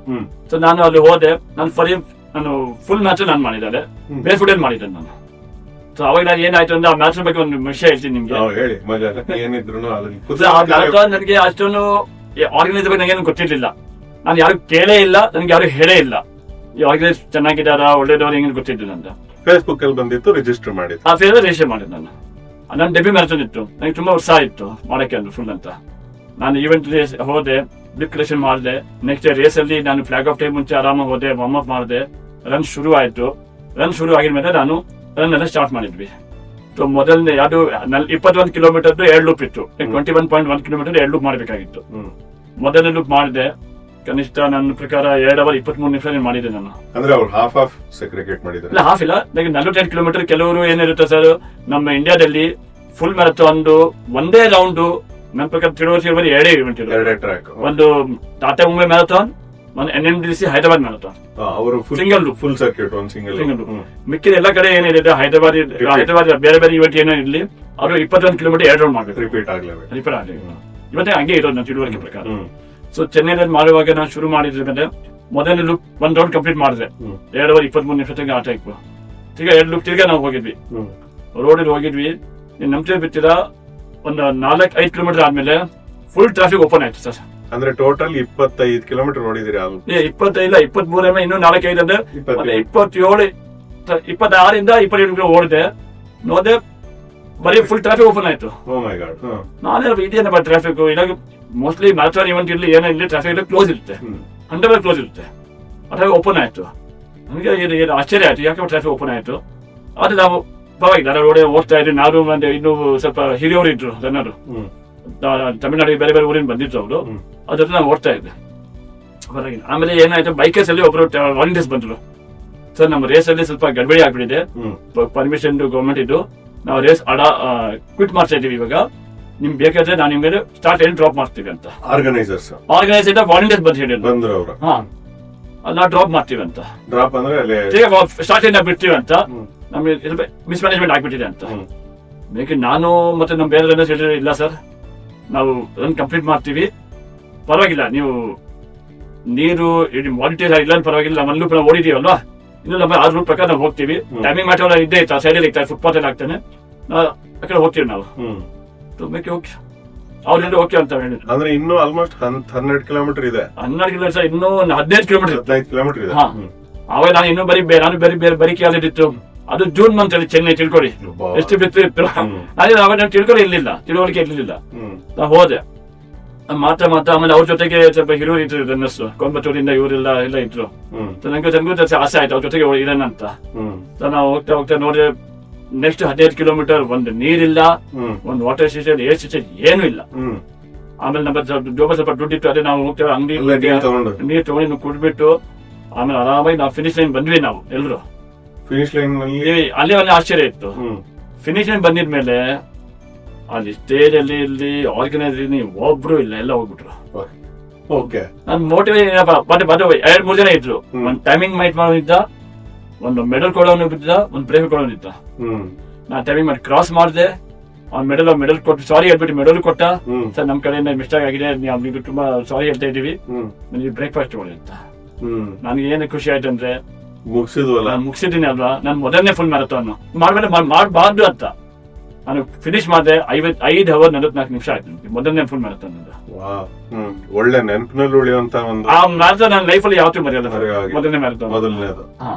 ಸೊ ನಾನು ಅಲ್ಲಿ ಹೋದೆ. ನಾನು ಫುಲ್ ಮ್ಯಾಚ್ ನಾನು ಮಾಡಿದ್ದಾರೆ, ಬೇರ್ ಫುಟ್ ಅಲ್ಲಿ ಮಾಡಿದ್ದೆ ನಾನು. ಸೊ ಅವಾಗ ನಾನು ಏನಾಯ್ತು ಅಂದ್ರೆ ಆ ಮ್ಯಾಚ್ ಬಗ್ಗೆ ಒಂದು ವಿಷಯ ಹೇಳ್ತೀನಿ ನಿಮ್ಗೆ. ಹೇಳಿ. ಏನಿದ್ರು ನನಗೆ ಅಷ್ಟೊಂದು ಆರ್ಗನೈಸ್ ಬಗ್ಗೆ ನನಗೇನು ಗೊತ್ತಿರ್ಲಿಲ್ಲ. ನಾನು ಯಾರು ಕೇಳೇ ಇಲ್ಲ, ನನಗೆ ಯಾರು ಹೇಳೇ ಇಲ್ಲ ಈ ಆರ್ಗನೈಸ್ ಚೆನ್ನಾಗಿದ್ದಾರ ಒಳ್ಳೇದವ್ರು ಹೆಂಗ್ ಗೊತ್ತಿದ್ದಿಲ್ಲ ಅಂತ. ಫೇಸ್ಬುಕ್ ಅಲ್ಲಿ ಬಂದಿತ್ತು, ರಿಜಿಸ್ಟರ್ ಮಾಡಿದ್ದು. ಆ ಫೇಸ್ ರಿಜಿಸ್ಟರ್ ಮಾಡಿದ್ದು ನಾನು. ನನ್ನ ಡೆಬ್ಯೂ ಮ್ಯಾರಥಾನ್ ಇತ್ತು, ನನಗೆ ತುಂಬಾ ಉತ್ಸಾಹ ಇತ್ತು ಮಾಡಕ್ಕೆ ಅದು ಫುಲ್ ಅಂತ. ನಾನು ಈವೆಂಟ್ ರೇಸ್ ಹೋದೆ, ಡಿಕ್ಲರೇಷನ್ ಮಾಡಿದೆ. ನೆಕ್ಸ್ಟ್ ಡೇ ರೇಸ್ ಅಲ್ಲಿ ನಾನು ಫ್ಲಾಗ್ ಆಫ್ ಟೈಮ್ ಮುಂಚೆ ಆರಾಮಾಗಿ ಹೋದೆ, ವಾರ್ಮ್ ಅಪ್ ಮಾಡಿದೆ. ರನ್ ಶುರು ಆಯ್ತು. ರನ್ ಶುರು ಆಗಿದ್ಮೇಲೆ ನಾನು ರನ್ ಎಲ್ಲ ಸ್ಟಾರ್ಟ್ ಮಾಡಿದ್ವಿ. ಸೊ ಮೊದಲನೇ ಅದು 21 ಕಿಲೋಮೀಟರ್ 2 ಲೂಪ್ ಇತ್ತು. 21.1 ಕಿಲೋಮೀಟರ್ 2 ಲೂಪ್ ಮಾಡಬೇಕಾಗಿತ್ತು. ಮೊದಲನೇ ಲೂಪ್ ಮಾಡಿದೆ. ಕನಿಷ್ಠ ನನ್ನ ಪ್ರಕಾರ 2 ಅವರ್ 23 ನಿಮಿಷ ಮಾಡಿದೆ ನಾನು. ಅಂದ್ರೆ ಅವ್ರು ಹಾಫ್ ಸೆಗ್ರಿಗೇಟ್ ಮಾಡಿದ್ದಾರೆ. ಇಲ್ಲ, ಹಾಫ್ ಇಲ್ಲ. 48 ಕಿಲೋಮೀಟರ್. ಕೆಲವರು ಏನಿರುತ್ತೆ ಸರ್, ನಮ್ಮ ಇಂಡಿಯಾದಲ್ಲಿ ಫುಲ್ ಮ್ಯಾರಥಾನ್ ಒಂದೇ ರೌಂಡ್ ನನ್ನ ಪ್ರಕಾರ ತಿಳುವಳಿ 2 ಇವೆಂಟ್ ಇರುತ್ತೆ. ಒಂದು ಟಾಟಾ ಮುಂಬೈ ಮ್ಯಾರಥಾನ್, ಒಂದು NMDC ಹೈದರಾಬಾದ್ ಮ್ಯಾರಥಾನ್. ಅವರು ಸಿಂಗಲ್ ಲೂಪ್, ಫುಲ್ ಸರ್ಕ್ಯೂಟ್, ಒಂದು ಸಿಂಗಲ್ ಲೂಪ್. ಮಿಕ್ಕಿದ ಎಲ್ಲ ಕಡೆ ಏನಿದೆ ಹೈದರಾಬಾದ್ ಬೇರೆ ಬೇರೆ ಇವೆಂಟ್ ಏನೋ ಇರಲಿ, ಅವರು 21 ಕಿಲೋಮೀಟರ್ 2 ರೌಂಡ್ ಮಾಡಬೇಕು. ರಿಪೀಟ್ ಆಗಲಿ. ಇವತ್ತೇ ಹಂಗೆ ಇರೋದು ನನ್ನ ತಿಳುವಳಿಕೆ ಪ್ರಕಾರ. ಸೊ ಚೆನ್ನೈನಲ್ಲಿ ಮಾಡುವಾಗ ನಾನು ಶುರು ಮಾಡಿದ್ರೆ ಮೊದಲನೇ ಲೂಪ್ 1 ರೌಂಡ್ ಕಂಪ್ಲೀಟ್ ಮಾಡಿದೆ. 2 ಅವರ್ 23 ನಿಮಿಷ ತನಕ ಆಟ ಇತ್ತು. ತಿರ್ಗಾ 2 ಲೂಪ್ ತಿರ್ಗಾ ನಾವು ಹೋಗಿದ್ವಿ, ರೋಡಲ್ಲಿ ಹೋಗಿದ್ವಿ. ನೀನ್ ನಂಬಿಕೆ ಬಿತ್ತಿರ ಒಂದು 4-5 ಕಿಲೋಮೀಟರ್ ಆದ್ಮೇಲೆ ಫುಲ್ ಟ್ರಾಫಿಕ್ ಓಪನ್ ಆಯ್ತು ಸರ್. ಅಂದ್ರೆ ಟೋಟಲ್ 25 ಕಿಲೋಮೀಟರ್ ನೋಡಿದಿರಿ? 25 23 ಇನ್ನೂ 4-5 ಅಂದ್ರೆ 27 26 27 ಓಡಿದೆ. ನೋಡಿದೆ ಬರೀ ಫುಲ್ ಟ್ರಾಫಿಕ್ ಓಪನ್ ಆಯ್ತು. ನಾನೇ ಇದೇನಪ್ಪ ಟ್ರಾಫಿಕ್, ಇದಾಗ ಮೋಸ್ಟ್ಲಿ ಮ್ಯಾರಥಾನ್ ಇವೆಂಟ್ ಇರಲಿ ಏನೋ ಇಲ್ಲಿ ಟ್ರಾಫಿಕ್ ಕ್ಲೋಸ್ ಇರುತ್ತೆ, 100% ಕ್ಲೋಸ್ ಇರುತ್ತೆ. ಟ್ರಾಫಿಕ್ ಓಪನ್ ಆಯ್ತು. ನನಗೆ ಆಶ್ಚರ್ಯ ಆಯ್ತು, ಯಾಕೆ ಟ್ರಾಫಿಕ್ ಓಪನ್ ಆಯ್ತು. ಆದ್ರೆ ನಾವು ಪರವಾಗಿಲ್ಲ, ರೋಡ್ ಓಡ್ತಾ ಇದ್ರಿ. ನಾನು ಇನ್ನೂ ಸ್ವಲ್ಪ ಹಿರಿಯವರು ಇದ್ರು ಜನರು, ತಮಿಳ್ನಾಡು ಬೇರೆ ಬೇರೆ ಊರಿನ ಬಂದಿದ್ರು ಅವರು. ಅದ್ರ ನಾವು ಓಡ್ತಾ ಇದ್ದೆ ಪರವಾಗಿಲ್ಲ. ಆಮೇಲೆ ಏನಾಯ್ತು, ಬೈಕರ್ಸ್ ಅಲ್ಲಿ ಒಬ್ರು ವಾಲಂಟಿಯರ್ಸ್ ಬಂದ್ರು. ಸರ್ ನಮ್ಮ ರೇಸ್ ಅಲ್ಲಿ ಸ್ವಲ್ಪ ಗಡ್ಬಡಿ ಆಗ್ಬಿಟ್ಟಿದೆ, ಪರ್ಮಿಷನ್ ಗೌರ್ಮೆಂಟ್ ಇದ್ದು ನಾವು ರೇಸ್ ಕ್ವಿಟ್ ಮಾಡ್ತಾ ಇದೀವಿ ಇವಾಗ, ನಿಮ್ಗೆ ಬೇಕಾದ್ರೆ ನಾನು ನಿಮ್ಗೆ ಸ್ಟಾರ್ಟ್ ಏನು ಡ್ರಾಪ್ ಮಾಡ್ತೀವಿ ಅಂತ. ಆರ್ಗನೈಸರ್ಸ್ ಆರ್ಗನೈಸರ್ ವಾಲಂಟಿಯರ್ಸ್ ಬಂದು ಹೇಳಿದ್ರು ಬಂದ್ರು ಅವರು. ಹಾ ನಾವು ಡ್ರಾಪ್ ಮಾಡ್ತೀವಿ ಅಂತ. ಡ್ರಾಪ್ ಅಂದ್ರೆ ಅಲ್ಲಿ ಸ್ಟಾರ್ಟಿಂಗ್ ಬಿಡ್ತೀವಿ ಅಂತ. ನಮ್ಗೆ ಮಿಸ್ಮ್ಯಾನೇಜ್ಮೆಂಟ್ ಆಗ್ಬಿಟ್ಟಿದೆ ಅಂತ. ಬೇಕೆ ನಾನು ಮತ್ತೆ ನಮ್ ಬೇರೆ ಹೇಳಿದ್ರೆ ಇಲ್ಲ ಸರ್ ನಾವು ರನ್ ಕಂಪ್ಲೀಟ್ ಮಾಡ್ತೀವಿ, ಪರವಾಗಿಲ್ಲ ನೀವು ನೀರು ವಾಲಂಟಿಯರ್ ಇಲ್ಲ ಪರವಾಗಿಲ್ಲ, ನಮ್ಮಲ್ಲೂ ಪುನಃ ಓಡಿದೀವಲ್ವಾ, ಇನ್ನು ನಮ್ಮ ಆ ರೂಟ್ ಪ್ರಕಾರ ನಾವು ಹೋಗ್ತೀವಿ. ಟೈಮಿಂಗ್ ಮ್ಯಾಟರ್ ಇದ್ದೇ ಇತ್ತು, ಸೈಡಲ್ಲಿ ಇರ್ತಾರೆ, ಫುಟ್ಪಾತ್ ಅಲ್ಲಿ ಆಗ್ತಾನೆ, ಆ ಕಡೆ ಹೋಗ್ತೀವಿ ನಾವು. ಬೇಕೆ ಓಕೆ ಅವ್ರಿಂದ ಓಕೆ ಅಂತ ಹೇಳಿದ್ರು. ಅಂದ್ರೆ ಇನ್ನೂ ಆಲ್ಮೋಸ್ಟ್ 12 ಕಿಲೋಮೀಟರ್ ಇದೆ. 12 ಕಿಲೋಮೀಟರ್ ಇನ್ನೂ 15 ಕಿಲೋಮೀಟರ್ 15 ಕಿಲೋಮೀಟರ್ ಇದೆ. ಅವಾಗ ನಾನು ಇನ್ನೂ ಬರೀ ಕೇಳಿತ್ತು. ಅದು ಜೂನ್ ಮಂತ್ ಅಲ್ಲಿ ಚೆನ್ನೈ, ತಿಳ್ಕೊಳ್ಳಿ ಎಷ್ಟು ಬಿತ್ತು ಇತ್ತು. ಅದೇ ಅವಾಗ ತಿಳ್ಕೊಳ್ಳಿ ಇರ್ಲಿಲ್ಲ, ತಿಳುವಳಿಕೆ ಇರ್ಲಿಲ್ಲ. ನಾ ಹೋದೆ ಮಾತಾ ಆಮೇಲೆ ಅವ್ರ ಜೊತೆಗೆ ಸ್ವಲ್ಪ ಹಿರಿಯರು ಇದ್ರು, ರನ್ನರ್ಸ್ ಕೊಯಂಬತ್ತೂರಿಂದ ಇವರೆಲ್ಲ ಇದ್ರು. ನಂಗೆ ಆಸೆ ಆಯ್ತು ಅವ್ರ ಜೊತೆಗೆ ಇರೋಣ ಅಂತ. ನಾವು ಹೋಗ್ತಾ ನೋಡಿದ್ರೆ ನೆಕ್ಸ್ಟ್ 15 ಕಿಲೋಮೀಟರ್ ಒಂದು ನೀರಿಲ್ಲ, ಒಂದು ವಾಟರ್ ಸ್ಟೇಷನ್, ಏರ್ ಸ್ಟೇಷನ್ ಏನೂ ಇಲ್ಲ. ಆಮೇಲೆ ನಮ್ಮ ಜೋಬ ಸ್ವಲ್ಪ ದುಡ್ಡಿತ್ತು, ಅದೇ ನಾವು ಹೋಗ್ತೇವೆ ಅಂಗಡಿ ನೀರು ತಗೊಂಡು ಕುಡ್ಬಿಟ್ಟು ಆಮೇಲೆ ಆರಾಮಾಗಿ ನಾವು ಫಿನಿಶ್ ಲೈನ್ ಬಂದ್ವಿ ನಾವು ಎಲ್ರು. ಫಿನಿಶ್ ಲೈನ್ ಅಲ್ಲಿ ಒಂದು ಆಶ್ಚರ್ಯ ಇತ್ತು. ಫಿನಿಶ್ ಲೈನ್ ಬಂದಿದ್ಮೇಲೆ ಅಲ್ಲಿ ಸ್ಟೇಜ್ ಅಲ್ಲಿ ಇಲ್ಲಿ ಆರ್ಗನೈಸರ್ ಒಬ್ರು ಇಲ್ಲ, ಎಲ್ಲ ಹೋಗ್ಬಿಟ್ರು. ನನ್ ಮೋಟಿವೇಶನ್ ಏನಪ್ಪ, 2-3 ಜನ ಇದ್ರು. ಒಂದ್ ಟೈಮಿಂಗ್ ಮೈಟ್ ಮಾಡೋನಿದ್ದ, ಒಂದು ಮೆಡಲ್ ಕೊಡೋನು ಬಿದ್ದ, ಒಂದು ಬ್ರೇಕ್ ಕೊಡೋನಿದ್ದ. ನಾನ್ ಟೈಮಿಂಗ್ ಮಾಡಿ ಕ್ರಾಸ್ ಮಾಡಿದೆ, ಅವ್ನ್ ಮೆಡಲ್ ಕೊಟ್ಟು ಸಾರಿ ಹೇಳ್ಬಿಟ್ಟು ಮೆಡಲ್ ಕೊಟ್ಟ. ಸರ್ ನಮ್ ಕಡೆಯಿಂದ ಮಿಸ್ಟೇಕ್ ಆಗಿದೆ, ನೀವು ತುಂಬಾ ಸಾರಿ ಹೇಳ್ತಾ ಇದೀವಿ, ನನಗೆ ಬ್ರೇಕ್ಫಾಸ್ಟ್ ತಗೊಳ್ಳಿ ಅಂತ. ನನ್ಗೆ ಏನು ಖುಷಿ ಆಯ್ತು ಅಂದ್ರೆ ಮುಗಿಸಿದೀನಿ ಅಲ್ವಾ, ನಾನು ಮೊದಲನೇ ಫುಲ್ ಮ್ಯಾರಥಾನ್ ಮಾಡಬಾರ್ದು ಅಂತ ನಾನು ಫಿನಿಶ್ ಮಾಡಿದೆ. 5 ಅವರ್ 44 ನಿಮಿಷ ಆಯ್ತು ಮೊದಲನೇ ಫುಲ್ ಮ್ಯಾರಥಾನ್. ಒಳ್ಳೆ ನೆನಪಿನಲ್ಲಿ ಉಳಿಯುವಂತ ಒಂದು ಆ ಮ್ಯಾರಥಾನ್ ನನ್ನ ಲೈಫ್ ಅಲ್ಲಿ ಯಾವತ್ತೂ ಮರೆಯಲ್ಲ, ಮೊದಲನೇ ಮ್ಯಾರಥಾನ್. ಮೊದಲನೇದು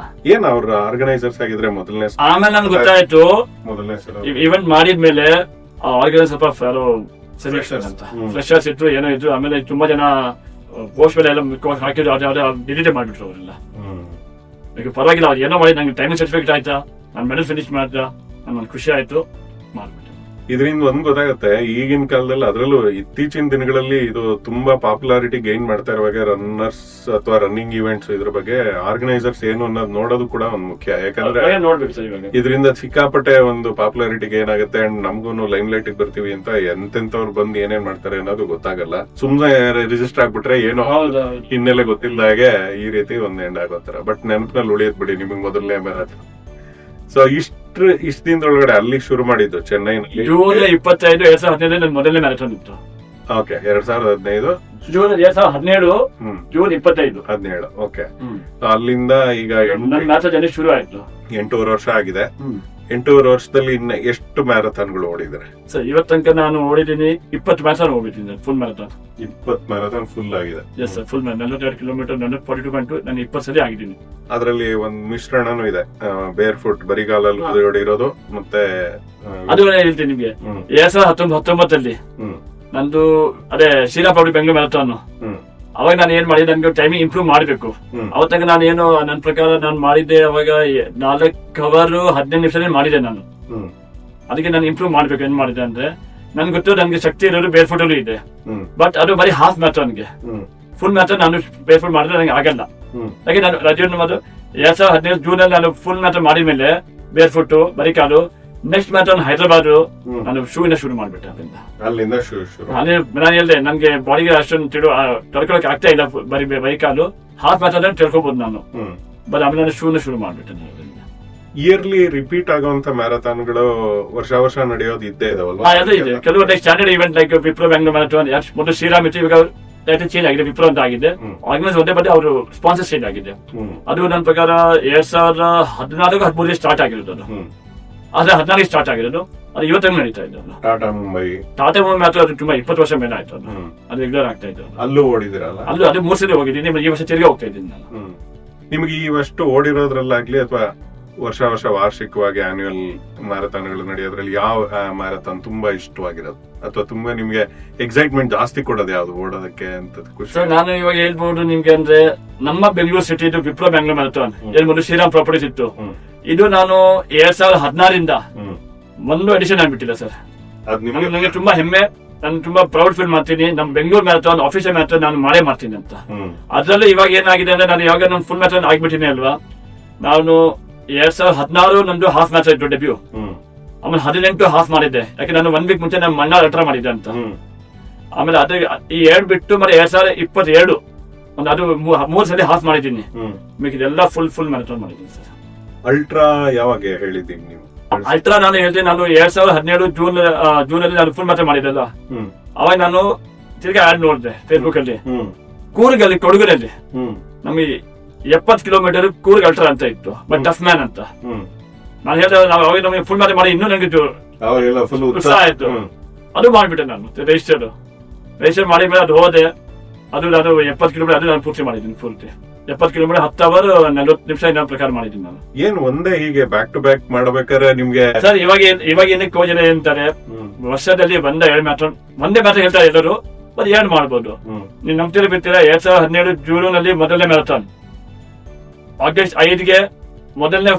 ಏನ್ ಅವ್ರ ಆರ್ಗನೈಸರ್ಸ್ ಆಗಿದ್ರೆ ಮೊದಲನೇ. ಆಮೇಲೆ ನನ್ಗೆ ಗೊತ್ತಾಯ್ತು ಈವೆಂಟ್ ಮಾಡಿದ್ಮೇಲೆ ಆರ್ಗನೈಸರ್ ಸ್ವಲ್ಪ ಸೆಲೆಕ್ಷನ್ ಅಂತ ಫ್ರೆಶರ್ಸ್ ಇದ್ರು, ಏನೋ ಇದ್ರು. ಆಮೇಲೆ ತುಂಬಾ ಜನ ಪೋಸ್ಟ್ ಮೇಲೆ ಎಲ್ಲ ಹಾಕಿದ್ರು, ಡಿಲೀಟ್ ಮಾಡ್ಬಿಟ್ರು ಅವರೆಲ್ಲ. ಪರವಾಗಿಲ್ಲ, ಅವ್ರು ಏನೋ ಮಾಡಿ ನಂಗೆ ಟೈಮಿಂಗ್ ಸರ್ಟಿಫಿಕೇಟ್ ಆಯ್ತಾ, ನಾನು ಮೆಡಲ್ ಫಿನಿಶ್ ಮಾಡ್ದ, ನನ್ಗೆ ಖುಷಿ ಆಯ್ತು, ಮಾಡ್ಬಿಟ್ಟೆ. ಇದರಿಂದ ಒಂದ್ ಗೊತ್ತಾಗುತ್ತೆ, ಈಗಿನ ಕಾಲದಲ್ಲಿ ಅದರಲ್ಲೂ ಇತ್ತೀಚಿನ ದಿನಗಳಲ್ಲಿ ಇದು ತುಂಬಾ ಪಾಪ್ಯುಲಾರಿಟಿ ಗೈನ್ ಮಾಡ್ತಾ ಇರುವಾಗ ರನ್ನರ್ಸ್ ಅಥವಾ ರನ್ನಿಂಗ್ ಇವೆಂಟ್ಸ್ ಇದ್ರ ಬಗ್ಗೆ ಆರ್ಗನೈಸರ್ಸ್ ಏನು ಅನ್ನೋದು ನೋಡೋದು ಕೂಡ ಒಂದು ಮುಖ್ಯ. ಯಾಕಂದ್ರೆ ಇದರಿಂದ ಸಿಕ್ಕಾಪಟ್ಟೆ ಒಂದು ಪಾಪ್ಯುಲಾರಿಟಿ ಗೈನ್ ಆಗುತ್ತೆ, ಅಂಡ್ ನಮ್ಗೂ ಲೈಮ್ ಲೈಟ್ ಬರ್ತೀವಿ ಅಂತ ಎಂತೆಂತವ್ರು ಬಂದು ಏನೇನ್ ಮಾಡ್ತಾರೆ ಅನ್ನೋದು ಗೊತ್ತಾಗಲ್ಲ. ಸುಮ್ನೆ ರಿಜಿಸ್ಟರ್ ಆಗ್ಬಿಟ್ರೆ ಏನೋ ಹಿನ್ನೆಲೆ ಗೊತ್ತಿಲ್ಲದಾಗೆ ಈ ರೀತಿ ಒಂದ್ ಎಂಡ್ ಆಗೋತರ. ಬಟ್ ನೆನಪಿನಲ್ಲಿ ಉಳಿಯದ್ ಬಿಡಿ ನಿಮಗ್ ಮೊದಲನೇ ಮ್ಯಾರಥಾನ್. ಸೊ ಇಷ್ಟ ದಿನದೊಳಗಡೆ ಅಲ್ಲಿ ಶುರು ಮಾಡಿದ್ದು ಚೆನ್ನೈನಲ್ಲಿ ಜೂನ್ 25, 2015 ನನ್ನ ಮೊದಲನೇ ಮ್ಯಾರಥಾನ್ ಇತ್ತು. Okay, 2015 June 2017 June 25. ಓಕೆ, ಅಲ್ಲಿಂದ ಈಗ ನನ್ನ ಮ್ಯಾರಥಾನ್ ಜರ್ನಿ ಶುರು ಆಯ್ತು. 8.5 ವರ್ಷ ಆಗಿದೆ. 8.5 ವರ್ಷದಲ್ಲಿ ಇನ್ನ ಎಷ್ಟು ಮ್ಯಾರಥಾನ್ಗಳು ಓಡಿದ್ರೆ? ಸರ್ ಇವತ್ತು ತನಕ ನಾನು ಓಡಿದ್ದೀನಿ 20 ಮ್ಯಾರಥಾನ್ ಹೋಗ್ಬಿಟ್ಟಿದ್ದೀನಿ, ಫುಲ್ ಮ್ಯಾರಥಾನ್. 20 ಮ್ಯಾರಥಾನ್ ಫುಲ್ ಆಗಿದೆ. ಎಸ್ ಸರ್, ಫುಲ್ 42 ಕಿಲೋಮೀಟರ್ 42.2 ನಾನು 20 ಸಲ ಆಗಿದ್ದೀನಿ. ಅದರಲ್ಲಿ ಒಂದ್ ಮಿಶ್ರಣನೂ ಇದೆ, ಬೇರ್ ಫುಟ್ ಬರಿಗಾಲಲ್ಲಿ ಓಡಿರೋದು, ಮತ್ತೆ ಅದು ಹೇಳ್ತೀನಿ ನಿಮ್ಗೆ. 2019 ನಂದು ಅದೇ ಶ್ರೀರಾಮ್ ಪಬ್ಲಿಕ್ ಬೆಂಗಳೂರು ಮ್ಯಾರಥಾನ್. ಅವಾಗ ನಾನು ಏನ್ ಮಾಡಿದೆ, ನನ್ಗೆ ಟೈಮಿಂಗ್ ಇಂಪ್ರೂವ್ ಮಾಡ್ಬೇಕು. ಅವತ್ತಾಗ ನಾನು ಏನು ನನ್ನ ಪ್ರಕಾರ ನಾನು ಮಾಡಿದ್ದೆ ಅವಾಗ 4 ಅವರ್ 15 ನಿಮಿಷ ಮಾಡಿದೆ ನಾನು. ಅದಕ್ಕೆ ನಾನು ಇಂಪ್ರೂವ್ ಮಾಡ್ಬೇಕು. ಏನ್ ಮಾಡಿದೆ ಅಂದ್ರೆ ನನ್ಗೆ ಗೊತ್ತು ನನ್ಗೆ ಶಕ್ತಿ ಇರೋದು ಬೇರ್ ಫುಟ್ ಅಲ್ಲೂ ಇದೆ, ಬಟ್ ಅದು ಬರೀ ಹಾಫ್ ಮ್ಯಾರಥಾನ್ಗೆ. ಫುಲ್ ಮ್ಯಾರಥಾನ್ ನಾನು ಬೇರ್ ಫುಟ್ ಮಾಡಿದ್ರೆ ನಂಗೆ ಆಗಲ್ಲ. ಹಾಗೆ ನಾನು ರಾಜ್ಯವನ್ನು 2015 ಜೂನ್ ಅಲ್ಲಿ ನಾನು ಫುಲ್ ಮ್ಯಾರಥಾನ್ ಮಾಡಿದ್ಮೇಲೆ ಬೇರ್ ಫುಟ್ ಬರೀ ಕಾಲು, ನೆಕ್ಸ್ಟ್ ಮ್ಯಾರಥಾನ್ ಹೈದರಾಬಾದ್ ನಾನು ಶೂ ಇಂದ ಶುರು ಮಾಡ್ಬಿಟ್ಟೆ. ಅಲ್ಲಿಂದ ನಾನು ಹೇಳ್ದೆ ನನ್ಗೆ ಬಾಡಿಗೆ ಅಷ್ಟೊಂದು ತಡ್ಕೊಳಕ್ ಆಗ್ತಾ ಇಲ್ಲ, ಬರೀ ಕಾಲು. ಹಾಫ್ ಮ್ಯಾರಥಾನ್ ತಿಳ್ಕೊಬಹುದು ನಾನು, ಬಟ್ ಆಮೇಲೆ ನಾನು ಶೂನ ಶುರು ಮಾಡ್ಬಿಟ್ಟೆ. ಇಯರ್ಲಿ ರಿಪೀಟ್ ಆಗುವಂತ ಮ್ಯಾರಥಾನ್ಗಳು ವರ್ಷ ನಡೆಯೋದು ಇದ್ದೇ ಇದಾವಲ್ಲ? ಅದೇ ಇದೆ. ಕೆಲವು like standard event like Wipro Bengaluru marathon, ಮೊದಲು ಶ್ರೀರಾಮ್ ಇತ್ತು, ಇವಾಗ ಚೇಂಜ್ ಆಗಿದೆ, ವಿಪ್ರೋ ಅಂತ ಆಗಿದೆ. ಆರ್ಗನೈಸ್ ಒಂದೇ ಬಟ್ ಅವರು ಸ್ಪಾನ್ಸರ್ ಚೇಂಜ್ ಆಗಿದೆ. ಅದು ನನ್ನ ಪ್ರಕಾರ 2014-13 ಸ್ಟಾರ್ಟ್ ಆಗಿರೋದು. ಅದು ಆದ್ರೆ 14 ಸ್ಟಾರ್ಟ್ ಆಗಿರೋದು, ಅದು 25 ನಡೀತಾ ಇದೆ. ಟಾಟಾ ಮುಂಬೈ ಮಾತ್ರ ಅದು ತುಂಬಾ 20 ವರ್ಷ ಮೇಲೆ ಆಯ್ತು. ಅದು ರೆಗ್ಯುಲರ್ ಆಗ್ತಾ ಇತ್ತು. ಅಲ್ಲೂ ಓಡಿದಿರಲ್ಲ? ಅಲ್ಲೂ ಅದು 3 ಸಲ ಹೋಗಿದ್ದೀನಿ, ಈ ವರ್ಷ ತಿರುಗಿ ಹೋಗ್ತಾ ಇದ್ದೀನಿ ನಾನು. ನಿಮ್ಗೆ ಈ ಅಷ್ಟು ಓಡಿರೋದ್ರಲ್ಲಾಗ್ಲಿ ಅಥವಾ ವರ್ಷ ವಾರ್ಷಿಕವಾಗಿ ಆನ್ಯುವಲ್ ಮ್ಯಾರಥಾನ್ಗಳು ನಡೆಯೋದ್ರಲ್ಲಿ ಯಾವ ಮ್ಯಾರಥಾನ್ ತುಂಬಾ ಇಷ್ಟವಾಗಿರೋದು, ಅಥವಾ ತುಂಬಾ ನಿಮ್ಗೆ ಎಕ್ಸೈಟ್ಮೆಂಟ್ ಜಾಸ್ತಿ ಕೊಡೋದು ಯಾವ್ದು ಓಡೋದಕ್ಕೆ ಅಂತ ಖುಷಿ? ನಾನು ಇವಾಗ ಹೇಳ್ಬಹುದು ನಿಮ್ಗೆ ಅಂದ್ರೆ ನಮ್ಮ ಬೆಂಗಳೂರು ಸಿಟಿ ಇದು ವಿಪ್ರೋ ಬೆಂಗಳೂರು ಮ್ಯಾರಥಾನ್, ಮೊದಲು ಶ್ರೀರಾಮ್ ಪ್ರಾಪರ್ಟೀಸ್ ಇತ್ತು. ಇದು ನಾನು 2016 ಒಂದು ಎಡಿಷನ್ ಆಗ್ಬಿಟ್ಟಿಲ್ಲ ಸರ್. ನನಗೆ ತುಂಬಾ ಹೆಮ್ಮೆ, ನಾನು ತುಂಬಾ ಪ್ರೌಡ್ ಫೀಲ್ ಮಾಡ್ತೀನಿ. ನಮ್ ಬೆಂಗಳೂರು ಮ್ಯಾರಥಾನ್ ಆಫೀಸಿಯಲ್ ಮ್ಯಾರಥಾನ್ ನಾನು ಮಾಡೇ ಮಾಡ್ತೀನಿ ಅಂತ. ಅದ್ರಲ್ಲೂ ಇವಾಗ ಏನಾಗಿದೆ ಅಂದ್ರೆ ನಾನು ಯಾವಾಗ ನಾನು ಫುಲ್ ಮ್ಯಾರಥಾನ್ ಆಗ್ಬಿಟ್ಟಿನಿ ಅಲ್ವಾ. ನಾನು 2016 ನಂದು ಹಾಫ್ ಮ್ಯಾರಥಾನ್ ಇತ್ತು ಡೆಬ್ಯೂ. ಆಮೇಲೆ 18 ಹಾಫ್ ಮಾಡಿದ್ದೆ, ಯಾಕೆ ನಾನು 1 ವೀಕ್ ಮುಂಚೆ ನಾನು ಮಣ್ಣ ಅಲ್ಟ್ರಾ ಮಾಡಿದ್ದೆ ಅಂತ. ಆಮೇಲೆ ಅದ್ರ ಈ 2 ಬಿಟ್ಟು ಮತ್ತೆ 2022 ಒಂದು ಅದು 3 ಸಲ ಹಾಫ್ ಮಾಡಿದ್ದೀನಿ. ಮಿಕ್ಕಿದೆಲ್ಲ ಫುಲ್ ಮ್ಯಾರಥಾನ್ ಮಾಡಿದ್ದೀನಿ ಸರ್. ಅಲ್ಟ್ರಾ ಯಾವಾಗ ಹೇಳಿದ್ದೀನಿ ನೀವು? ಅಲ್ಟ್ರಾ ನಾನು ಹೇಳ್ತೀನಿ, ನಾನು 2017 ಜೂನ್ ಅಲ್ಲಿ ನಾನು ಫುಲ್ ಮ್ಯಾರಥಾನ್ ಮಾಡಿದ್ದಲ್ಲ, ಅವಾಗ ನಾನು ತಿರ್ಗಿ ಆಡ್ ನೋಡಿದೆ ಫೇಸ್ಬುಕ್ ಅಲ್ಲಿ. ಕೂರ್ಗಲ್ಲಿ ಕೊಡಗಲ್ಲಿ ನಮಗೆ 70 ಕಿಲೋಮೀಟರ್ ಕೂರ್ಗ್ ಅಲ್ಟ್ರಾ ಅಂತ ಇತ್ತು, ಬಟ್ ಟಫ್ ಮ್ಯಾನ್ ಅಂತ. ನಾನು ಹೇಳಿದೆ ಅವಾಗ ನಮಗೆ ಫುಲ್ ಮ್ಯಾರಥಾನ್ ಮಾಡಿ ಇನ್ನೂ ನನಗೆ ಉತ್ಸಾಹ ಆಯ್ತು. ಅದು ಮಾಡ್ಬಿಟ್ಟೆ ನಾನು ರಿಜಿಸ್ಟರ್ ಮಾಡಿದ್ಮೇಲೆ ಅದು ಹೋದೆ. ಅದು 70 ಕಿಲೋಮೀಟರ್ ಅದು ನಾನು ಪೂರ್ತಿ ಮಾಡಿದ್ದೀನಿ. ಪೂರ್ತಿ 70 ಕಿಲೋಮೀಟರ್ 10 ಅವರ್ 40 ನಿಮಿಷ ಇನ್ನೊಂದು ಪ್ರಕಾರ ಮಾಡಿದ್ದೀನಿ ನಾನು. ಏನ್ ಒಂದೇ ಹೀಗೆ ಬ್ಯಾಕ್ ಟು ಬ್ಯಾಕ್ ಮಾಡ್ಬೇಕಾದ್ರೆ ನಿಮ್ಗೆ ಸರ್ ಇವಾಗ ಏನಕ್ಕೆ ಕೋಚ್ ಏನಂತಾರೆ, ವರ್ಷದಲ್ಲಿ ಒಂದೇ ಮ್ಯಾರಥಾನ್ ಹೇಳ್ತಾರೆ ಎಲ್ಲರೂ, ಬಟ್ 2 ಮಾಡ್ಬೋದು. ನೀವು ನಂಬ್ತೀರ ಬಿಡ್ತೀರಾ, 2017 ಜೂನ್ ಮೊದಲನೇ ಮ್ಯಾರಥಾನ್, ಆಗಸ್ಟ್ 5ಗೆ ಮೊದಲನೇ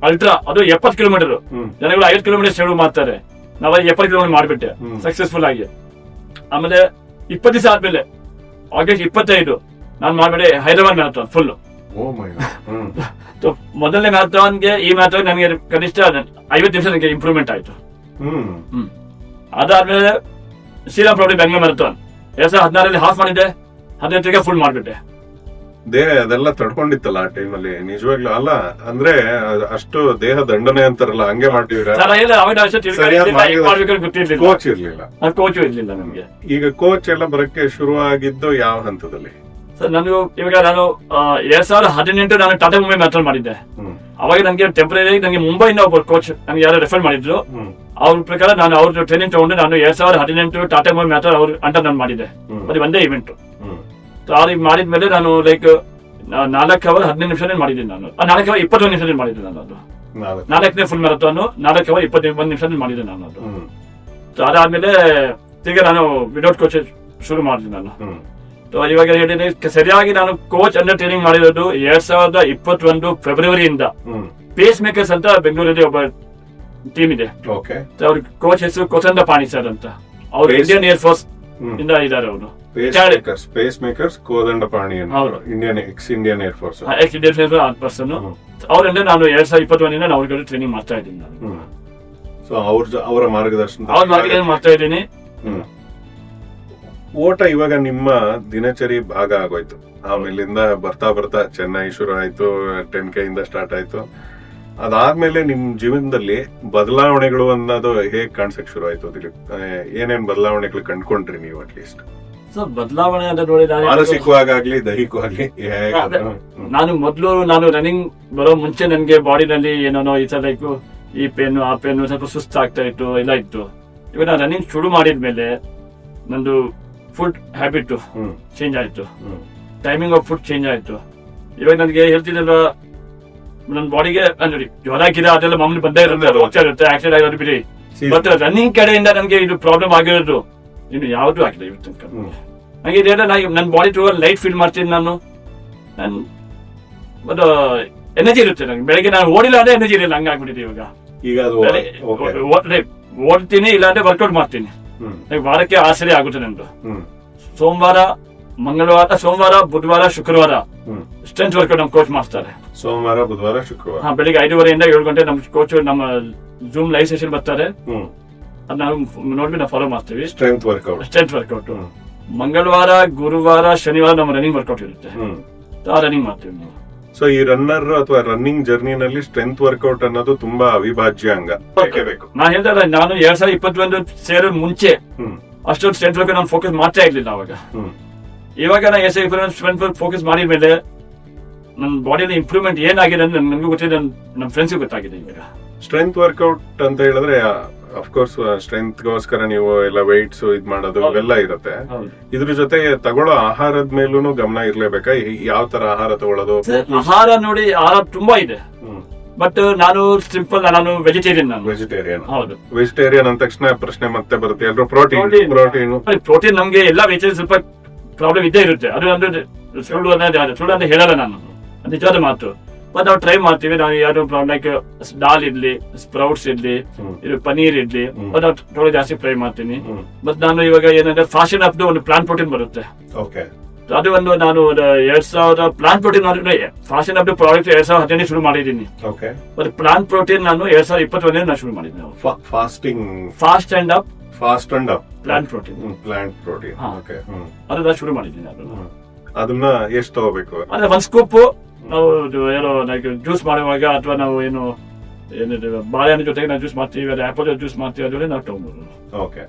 ಅಲ್ಟ್ರಾ, ಅದು 70 ಕಿಲೋಮೀಟರ್. ಜನಗಳು 5 ಕಿಲೋಮೀಟರ್ ಶುರು ಮಾಡ್ತಾರೆ, ನಾವು 70 ಕಿಲೋಮೀಟರ್ ಮಾಡ್ಬಿಟ್ಟೆ ಸಕ್ಸಸ್ಫುಲ್ ಆಗಿ. ಆಮೇಲೆ 20 ದಿವಸ ಆದ್ಮೇಲೆ ಆಗಸ್ಟ್ 25 ನಾನು ಮಾಡ್ಬಿಟ್ಟೆ ಹೈದರಾಬಾದ್ ಮ್ಯಾರಥಾನ್ ಫುಲ್. ಮೊದಲನೇ ಮ್ಯಾರಥಾನ್ಗೆ ಈ ಮ್ಯಾರಥಾನ್ ನನಗೆ ಕನಿಷ್ಠ 50 ನಿಮಿಷ ನನಗೆ ಇಂಪ್ರೂವ್ಮೆಂಟ್ ಆಯ್ತು. ಅದಾದ್ಮೇಲೆ ಶ್ರೀರಾಮ್ ಪ್ರೌಢಿ ಬೆಂಗಳೂರು ಮ್ಯಾರಥಾನ್ 2016 ಹಾಫ್ ಮಾಡಿದ್ದೆ, 18 ಫುಲ್ ಮಾಡ್ಬಿಟ್ಟೆ. ದೇಹ ಅದೆಲ್ಲ ತಡ್ಕೊಂಡಿತ್ತಲ್ಲ ಆ ಟೈಮಲ್ಲಿ, ನಿಜವಾಗ್ಲೂ ಅಲ್ಲ ಅಂದ್ರೆ ಅಷ್ಟು ದೇಹ ದಂಡನೆ ಅಂತಾರಲ್ಲ, ಹಂಗೆ ಮಾಡ್ತೀರಾ? ಕೋಚ್ ಇರ್ಲಿಲ್ಲ, ಕೋಚ್ ಇರ್ಲಿಲ್ಲ ನಮ್ಗೆ. ಈಗ ಕೋಚ್ ಎಲ್ಲ ಬರಕ್ಕೆ ಶುರು ಆಗಿದ್ದು ಯಾವ ಹಂತದಲ್ಲಿ? ಸರ್ ಇವಾಗ ನಾನು 2018 ನಾನು ಟಾಟಾ ಮುಂಬೈ ಮ್ಯಾರಥಾನ್ ಮಾಡಿದ್ದೆ. ಅವಾಗ ನನಗೆ ಟೆಂಪರರಿ ನನಗೆ ಮುಂಬೈಯಿಂದ ಒಬ್ಬರು ಕೋಚ್ ನನಗೆ ಯಾರು ರೆಫರ್ ಮಾಡಿದ್ರು. ಅವ್ರ ಪ್ರಕಾರ ನಾನು ಅವ್ರ ಟ್ರೈನಿಂಗ್ ತಗೊಂಡು ನಾನು 2018 ಟಾಟಾ ಮುಂಬೈ ಮ್ಯಾರಥಾನ್ ಅವ್ರ ಅಂತ ನಾನು ಮಾಡಿದ್ದೆ. ಅದು ಒಂದೇ ಇವೆಂಟ್. ಮಾಡಿದ್ಮೇಲೆ ನಾನು ಲೈಕ್ 4 ಅವರ್ 15 ನಿಮಿಷ ಮಾಡಿದ್ದೀನಿ. ನಾನು 4 ಅವರ್ 21 ನಿಮಿಷ ಮಾಡಿದ್ದೆ ನಾನು. ಅದು 4ನೇ ಫುಲ್ ಮ್ಯಾರಥಾನ್ 4 ಅವರ್ 21 ನಿಮಿಷ ಮಾಡಿದ್ದೆ ನಾನು. ಅದು ಅದಾದ್ಮೇಲೆ ಈಗ ನಾನು ವಿದೌಟ್ ಕೋಚ್ ಶುರು ಮಾಡಿದೆ ನಾನು. ಇವಾಗ ಹೇಳಿದ್ರೆ ಸರಿಯಾಗಿ ನಾನು ಕೋಚ್ ಅಂಡರ್ ಟ್ರೈನಿಂಗ್ ಮಾಡಿರೋದು 2021 ಫೆಬ್ರವರಿಯಿಂದ. ಪೇಸ್ ಮೇಕರ್ಸ್ ಅಂತ ಬೆಂಗಳೂರಲ್ಲಿ ಒಬ್ಬ ಟೀಮ್ ಇದೆ, ಅವ್ರ ಕೋಚ್ ಹೆಸರು ಕೊಸಂದ ಪಾಣಿ ಸರ್ ಅಂತ. ಅವ್ರು ಇಂಡಿಯನ್ ಏರ್ ಫೋರ್ಸ್ ಇಂದ ಇದ್ದಾರೆ. ಅವರು pace makers Kodandapani ex Indian air force person. ಅವರಿಂದ ನಾನು 2021 ಅವ್ರಿಗೆ ಟ್ರೈನಿಂಗ್ ಮಾಡ್ತಾ ಇದ್ದೀನಿ ನಾನು. ಅವರ ಮಾರ್ಗದರ್ಶನ ಮಾಡ್ತಾ ಇದ್ದೀನಿ. ಓಟ ಇವಾಗ ನಿಮ್ಮ ದಿನಚರಿ ಭಾಗ ಆಗೋಯ್ತು. ಆಮೇಲಿಂದ ಬರ್ತಾ ಚೆನ್ನೈ ಶುರು ಆಯ್ತು, 10K ಇಂದ ಸ್ಟಾರ್ಟ್ ಆಯ್ತು. ಅದಾದ್ಮೇಲೆ ನಿಮ್ ಜೀವನದಲ್ಲಿ ಬದಲಾವಣೆಗಳು ಅನ್ನೋದು ಹೇಗ್ ಕಾಣಿಸಕ್ ಶುರು ಆಯ್ತು? ಏನೇನ್ ಬದಲಾವಣೆಗಳು ಕಂಡ್ಕೊಂಡ್ರಿ ನೀವು? ಅಟ್ಲೀಸ್ಟ್ ಬದಲಾವಣೆ ಅಂತ ನೋಡಿ, ಮಾನಸಿಕವಾಗ್ಲಿ ದೈಹಿಕವಾಗ್ಲಿ. ನಾನು ರನ್ನಿಂಗ್ ಬರೋ ಮುಂಚೆ ನನ್ಗೆ ಬಾಡಿನಲ್ಲಿ ಏನೋ ಈ ತರ ಲೈಕ್ ಈ ಪೇನು ಆ ಪೇನು ಸ್ವಲ್ಪ ಸುಸ್ತಾಗ್ತಾ ಇತ್ತು, ಎಲ್ಲ ಇತ್ತು. ಇವಾಗ ನಾನು ರನ್ನಿಂಗ್ ಶುರು ಮಾಡಿದ್ಮೇಲೆ ನಂದು ಫುಡ್ ಹ್ಯಾಬಿಟ್ ಚೇಂಜ್ ಆಯ್ತು, ಟೈಮಿಂಗ್ ಆಫ್ ಫುಡ್ ಚೇಂಜ್ ಆಯ್ತು. ಇವಾಗ ನನಗೆ ಹೇಳ್ತಿದ್ದಲ್ಲ, ನನ್ನ ಬಾಡಿಗೆ ನೋಡಿ ಜ್ವರ ಗಿರ ಅದೆಲ್ಲ ಮಾಮೂಲಿ ಬಂದೇ ಇರುತ್ತೆ, ಹೋಗ್ತಾ ಇರುತ್ತೆ, ಆಕ್ಸಿಡೆಂಟ್ ಆಗೋದು ಬಿಡಿ. ಬಟ್ ರನ್ನಿಂಗ್ ಕಡೆಯಿಂದ ನನಗೆ ಇದು ಪ್ರಾಬ್ಲಮ್ ಆಗಿರೋದು ಇನ್ನು ಯಾವ್ದು ಆಗಿಲ್ಲ ಇವತ್ತು ತನಕ. ನನಗೆ ಇದೆಲ್ಲ ನನ್ನ ಬಾಡಿ ಟು ಲೈಟ್ ಫೀಲ್ ಮಾಡ್ತೀನಿ ನಾನು. ಒಂದು ಎನರ್ಜಿ ಇರುತ್ತೆ ನನಗೆ. ಬೆಳಗ್ಗೆ ನಾನು ಓಡಿಲ್ಲ ಅಂದ್ರೆ ಎನರ್ಜಿ ಇರಲಿಲ್ಲ, ಹಂಗಾಗ್ಬಿಟ್ಟಿದೆ ಇವಾಗ. ಓಡ್ತೀನಿ ಇಲ್ಲ ಅಂದ್ರೆ ವರ್ಕೌಟ್ ಮಾಡ್ತೀನಿ. ವಾರಕ್ಕೆ 6 ಸರಿ ಆಗುತ್ತೆ ನಂದು. ಸೋಮವಾರ ಬುಧವಾರ ಶುಕ್ರವಾರ ಸ್ಟ್ರೆಂತ್ ವರ್ಕೌಟ್ ನಮ್ ಕೋಚ್ ಮಾಡ್ತಾರೆ. ಸೋಮವಾರ ಬುಧವಾರ ಶುಕ್ರವಾರ ಬೆಳಿಗ್ಗೆ 5:30 7 ಗಂಟೆ ನಮ್ ಕೋಚ್ ನಮ್ಮ ಜೂಮ್ ಲೈವ್ ಸೆಷನ್ ಬರ್ತಾರೆ. ಅದ್ ನಾವು ನೋಡ್ಬಿಟ್ಟು ನಾವು ಫಾಲೋ ಮಾಡ್ತೀವಿ. ಸ್ಟ್ರೆಂತ್ ವರ್ಕೌಟ್ ಮಂಗಳವಾರ ಗುರುವಾರ ಶನಿವಾರ ನಮ್ಮ ರನ್ನಿಂಗ್ ವರ್ಕೌಟ್ ಇರುತ್ತೆ, ರನ್ನಿಂಗ್ ಮಾಡ್ತೀವಿ ನಾವು. ಸೊ ಈ ರನ್ನರ್ ಅಥವಾ ರನ್ನಿಂಗ್ ಜರ್ನಿನಲ್ಲಿ ಸ್ಟ್ರೆಂತ್ ವರ್ಕೌಟ್ ಅನ್ನೋದು ತುಂಬಾ ಅವಿಭಾಜ್ಯ ಅಂಗ. ನಾನು ಹೇಳ್ತಾರೆ, ನಾನು 2021 ಸೇರೋ ಮುಂಚೆ ಅಷ್ಟೊಂದು ಸ್ಟ್ರೆಂತ್ ವರ್ಕೌಟ್ ನಾನು ಫೋಕಸ್ ಮಾಡ್ತಾ ಇರ್ಲಿಲ್ಲ ಅವಾಗ. ಇವಾಗ ನಾನು 2021 ಫೋಕಸ್ ಮಾಡಿದ್ಮೇಲೆ ನನ್ನ ಬಾಡಿಯಲ್ಲಿ ಇಂಪ್ರೂವ್ಮೆಂಟ್ ಏನಾಗಿದೆ ಅಂತ ನನಗೂ ಗೊತ್ತಿದೆ, ನಮ್ಮ ಫ್ರೆಂಡ್ಸ್ಗೂ ಗೊತ್ತಾಗಿದೆ. ಇವಾಗ ಸ್ಟ್ರೆಂತ್ ವರ್ಕೌಟ್ ಅಂತ ಹೇಳಿದ್ರೆ ಅಫ್ಕೋರ್ಸ್ ಸ್ಟ್ರೆಂತ್ ಗೋಸ್ಕರ ನೀವು ಎಲ್ಲ ವೆಯ್ಟ್ಸ್ ಇದ್ ಮಾಡೋದು ಇವೆಲ್ಲ ಇರುತ್ತೆ. ಇದ್ರ ಜೊತೆ ತಗೊಳ್ಳೋ ಆಹಾರದ ಮೇಲೂ ಗಮನ ಇರ್ಲೇಬೇಕಾ? ಯಾವ ತರ ಆಹಾರ ತಗೊಳ್ಳೋದು? ಆಹಾರ ನೋಡಿ, ಆಹಾರ ತುಂಬಾ ಇದೆ. ಬಟ್ ನಾನು ಸಿಂಪಲ್, ನಾನು ವೆಜಿಟೇರಿಯನ್. ಹೌದು, ವೆಜಿಟೇರಿಯನ್ ಅಂದ ತಕ್ಷಣ ಪ್ರಶ್ನೆ ಮತ್ತೆ ಬರುತ್ತೆ, ಎಲ್ಲರೂ ಪ್ರೋಟೀನ್ ನಮ್ಗೆ ಎಲ್ಲ ವೆಜಿಟೇರಿಯನ್ ಸ್ವಲ್ಪ ಪ್ರಾಬ್ಲಮ್ ಇದ್ದೇ ಇರುತ್ತೆ. ಅದು ಅಂದ್ರೆ ಸುಳ್ಳು ಅಂತ ಹೇಳಲ್ಲ ನಾನು, ನಿಜವಾದ ಮಾತು. ಬಟ್ ನಾವು ಟ್ರೈ ಮಾಡ್ತೀವಿ. ನಾವು ಯಾರು ಲೈಕ್ ದಾಲ್ ಇಡ್ಲಿ, ಸ್ಪ್ರೌಟ್ಸ್ ಇಡ್ಲಿ, ಇದು ಪನೀರ್ ಇಡ್ಲಿ, ನಾವು ಥೋड़ा ಜಾಸ್ತಿ ಫ್ರೈ ಮಾಡ್ತೀನಿ. ಬಟ್ ನಾನು ಇವಾಗ ಏನಂದ್ರೆ ಫಾಸ್ಟನ್ ಅಪ್ ಒಂದು ಪ್ಲಾಂಟ್ ಪ್ರೋಟೀನ್ ಬರುತ್ತೆ, ಅದು ಒಂದು ನಾನು 2000 plant protein fashion of the product 2015 ಶುರು ಮಾಡಿದ್ದೀನಿ. ಓಕೆ. ಮತ್ತೆ ಪ್ಲಾಂಟ್ ಪ್ರೋಟೀನ್ ನಾನು 2021 ನಾನು ಶುರು ಮಾಡಿದ್ದೀನಿ. Fast and up plant protein. Okay. ಅದು ನಾನು ಶುರು ಮಾಡಿದ್ದೀನಿ. ಅದನ್ನ ಎಷ್ಟು ತಗೋಬೇಕು? ಅಂದ್ರೆ ಒಂದ್ ಸ್ಕೂಪ್ ನಾವು ಏನೋ ಜ್ಯೂಸ್ ಮಾಡುವಾಗ ಅಥವಾ ನಾವು ಏನು ಏನಿದೆ ಬಾಳೆಹಣ್ಣು ಜೊತೆಗೆ ನಾವು ಜ್ಯೂಸ್ ಮಾಡ್ತೀವಿ, ಅದು ಆಪಲ್ ಜ್ಯೂಸ್ ಮಾಡ್ತೀವಿ, ಅದರಲ್ಲಿ ನಾವು ತಗೊಂಡ್ಬೋದು. ಓಕೆ.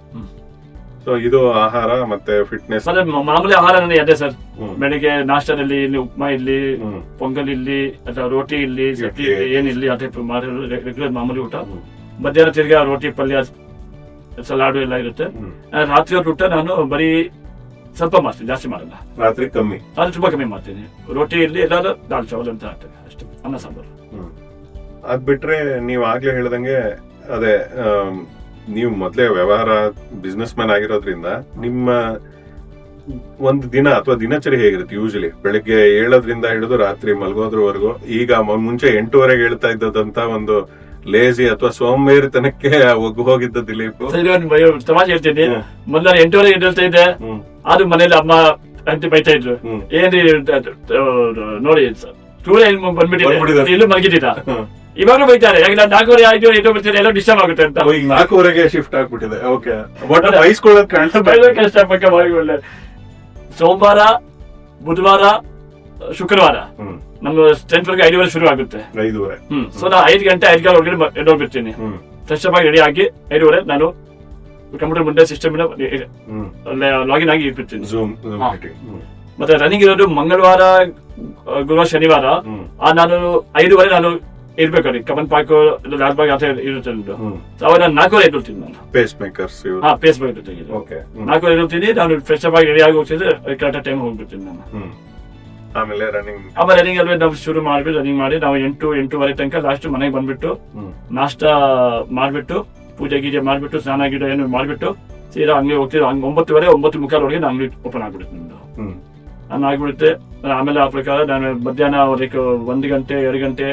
ಸೊ ಇದು ಆಹಾರ ಮತ್ತೆ ಫಿಟ್ನೆಸ್. ಮತ್ತೆ ಮಾಮೂಲಿ ಆಹಾರ ನನಗೆ ಅದೇ ಸರ್. ಬೆಳಿಗ್ಗೆ ನಾಷ್ಟದಲ್ಲಿ ಇಲ್ಲಿ ಉಪ್ಮಾ ಇಲ್ಲಿ, ಪೊಂಗಲ್ ಇಲ್ಲಿ ಅಥವಾ ರೋಟಿ ಇಲ್ಲಿ, ಏನಿಲ್ಲಿ ಆ ಟೈಪ್ ಮಾಡಿ ರೆಗ್ಯುಲರ್ ಮಾಮೂಲಿ ಊಟ. ಮಧ್ಯಾಹ್ನ ತಿರ್ಗಾ ರೋಟಿ ಪಲ್ಯ ಸಲಾಡು ಎಲ್ಲ ಇರುತ್ತೆ. ರಾತ್ರಿ ಊಟ ನಾನು ಬರೀ ಸ್ವಲ್ಪ ಮಾಡ್ತೀನಿ, ಜಾಸ್ತಿ ಮಾಡಲ್ಲ. ರಾತ್ರಿ ಕಮ್ಮಿ, ಅದು ತುಂಬಾ ಕಮ್ಮಿ ಮಾಡ್ತೀನಿ. ರೋಟಿ ಇಲ್ಲಿ ಎಲ್ಲಾದ್ರೂ ದಾಲ್ ಚಾವಲ್ ಅಂತ ಆಗ್ತದೆ ಅಷ್ಟೇ, ಅನ್ನ ಸಾಂಬಾರು. ಅದ್ ಬಿಟ್ರೆ ನೀವ್ ಆಗ್ಲೇ ಹೇಳ್ದಂಗೆ ಅದೇ ನೀವು ಮೊದ್ಲೇ ವ್ಯವಹಾರ ಬಿಸ್ನೆಸ್ ಮ್ಯಾನ್ ಆಗಿರೋದ್ರಿಂದ ನಿಮ್ಮ ಒಂದು ದಿನ ಅಥವಾ ದಿನಚರಿ ಹೇಗಿರುತ್ತೆ? ಯೂಶಲಿ ಬೆಳಿಗ್ಗೆ 7 ಹಿಡಿದು ರಾತ್ರಿ ಮಲಗೋದ್ರವರೆಗೂ. ಈಗ ಮುಂಚೆ 8:30 ಹೇಳ್ತಾ ಇದ್ದದಂತ ಒಂದು ಲೇಜಿ ಅಥವಾ ಸೋಂಬೇರಿತನಕ್ಕೆ ಒಗ್ಗು ಹೋಗಿದ್ದ ದಿಲೀಪ್. ತಮಾಷೆ ಹೇಳ್ತೀನಿ, ಮೊದಲ 8:30 ಎದ್ದೇಳ್ತಾ ಇದ್ದೆ. ಅದು ಮನೇಲಿ ಅಮ್ಮ ಅಂತ ಬೈತಾ ಇದ್ರು, ಏನ್ರಿ ನೋಡಿ ಬಂದ್ಬಿಟ್ಟಿದೆ ಇಲ್ಲೂ ಮಲಗಿದ್ದೀರಾ. ಇವಾಗಲೂ ಬೈತಾರೆ, ಯಾಕೆ 4:30 ಆಯ್ತು ಎದ್ದು ಬರ್ತೀರಿ, ಎಲ್ಲ ಡಿಸ್ಟರ್ಬ್ ಆಗುತ್ತೆ ಅಂತ. 4:00ಗೆ ಶಿಫ್ಟ್ ಆಗ್ಬಿಟ್ಟಿದೆ. ಓಕೆ. ಬೈಸ್ಕೊಳ್ಳೋದು ಕಷ್ಟ ಪಕ್ಕ ಒಳ್ಳೆ. ಸೋಮವಾರ, ಬುಧವಾರ, ಶುಕ್ರವಾರ ನಮ್ಮ ಸ್ಟ್ರೆಂತ್ ವರ್ಗ 5:30 ಶುರು ಆಗುತ್ತೆ. 5:30. ಸೊ ನಾ 5 ಗಂಟೆ 5 ಕಾಲ ಒಳಗಡೆ ಎದ್ದೋಗ್ಬಿಡ್ತೀನಿ. ಫ್ರೆಶ್ ಅಪ್ ಆಗಿ ರೆಡಿ ಆಗಿ 5:30 ನಾನು ಕಂಪ್ಯೂಟರ್ ಮುಂದೆ ಸಿಸ್ಟಮ್ ಲಾಗಿನ್ ಆಗಿ ಇರ್ಬಿಡ್ತೀನಿ. ಮತ್ತೆ ರನ್ನಿಂಗ್ ಇರೋದು ಮಂಗಳವಾರ, ಗುರುವಾರ, ಶನಿವಾರ. ನಾನು 5:30 ನಾನು ಇರ್ಬೇಕು. ಕಮನ್ ಪಾರ್ಕ್, ಲಾಲ್ಬಾಗ್ ಆ ಇರುತ್ತೆ. ಅವಾಗ ನಾನು 4:00 ಎದ್ದೋಗ್ತೀನಿ. ನಾನು ಪೇಸ್ ಮೇಕರ್ 4:00 ಎದ್ದೋಗ್ತೀನಿ. ನಾನು ಫ್ರೆಶ್ ಅಪ್ ಆಗಿ ರೆಡಿ ಆಗಿ ಹೋಗ್ತಿದ್ರೆ ಕರೆಕ್ಟ್ ಟೈಮ್ ಹೋಗ್ಬಿಡ್ತೀನಿ ನಾನು. ಆಮೇಲೆ ರನ್ನಿಂಗ್ ಅಲ್ವೇ ನಾವು ಶುರು ಮಾಡ್ಬಿಟ್ಟು ರನ್ನಿಂಗ್ ಮಾಡಿ ನಾವು 8-8:30 ತನಕ ಲಾಸ್ಟ್ ಮನೆಗೆ ಬಂದ್ಬಿಟ್ಟು ನಾಷ್ಟ ಮಾಡ್ಬಿಟ್ಟು ಪೂಜೆ ಗೀಜೆ ಮಾಡ್ಬಿಟ್ಟು ಸ್ನಾನ ಗಿಡ ಏನು ಮಾಡ್ಬಿಟ್ಟು ಸೀದಾ ಅಂಗಡಿ ಹೋಗ್ತೀವಿ. 9:30 9:45 ಒಳಗೆ ನಾನು ಅಂಗಡಿ ಓಪನ್ ಆಗ್ಬಿಡುತ್ತೆ ನಮ್ದು. ನಾನು ಆಗ್ಬಿಡುತ್ತೆ. ಆಮೇಲೆ ಆ ಪ್ರಕಾರ ನಾನು ಮಧ್ಯಾಹ್ನ 1 ಗಂಟೆ 2 ಗಂಟೆ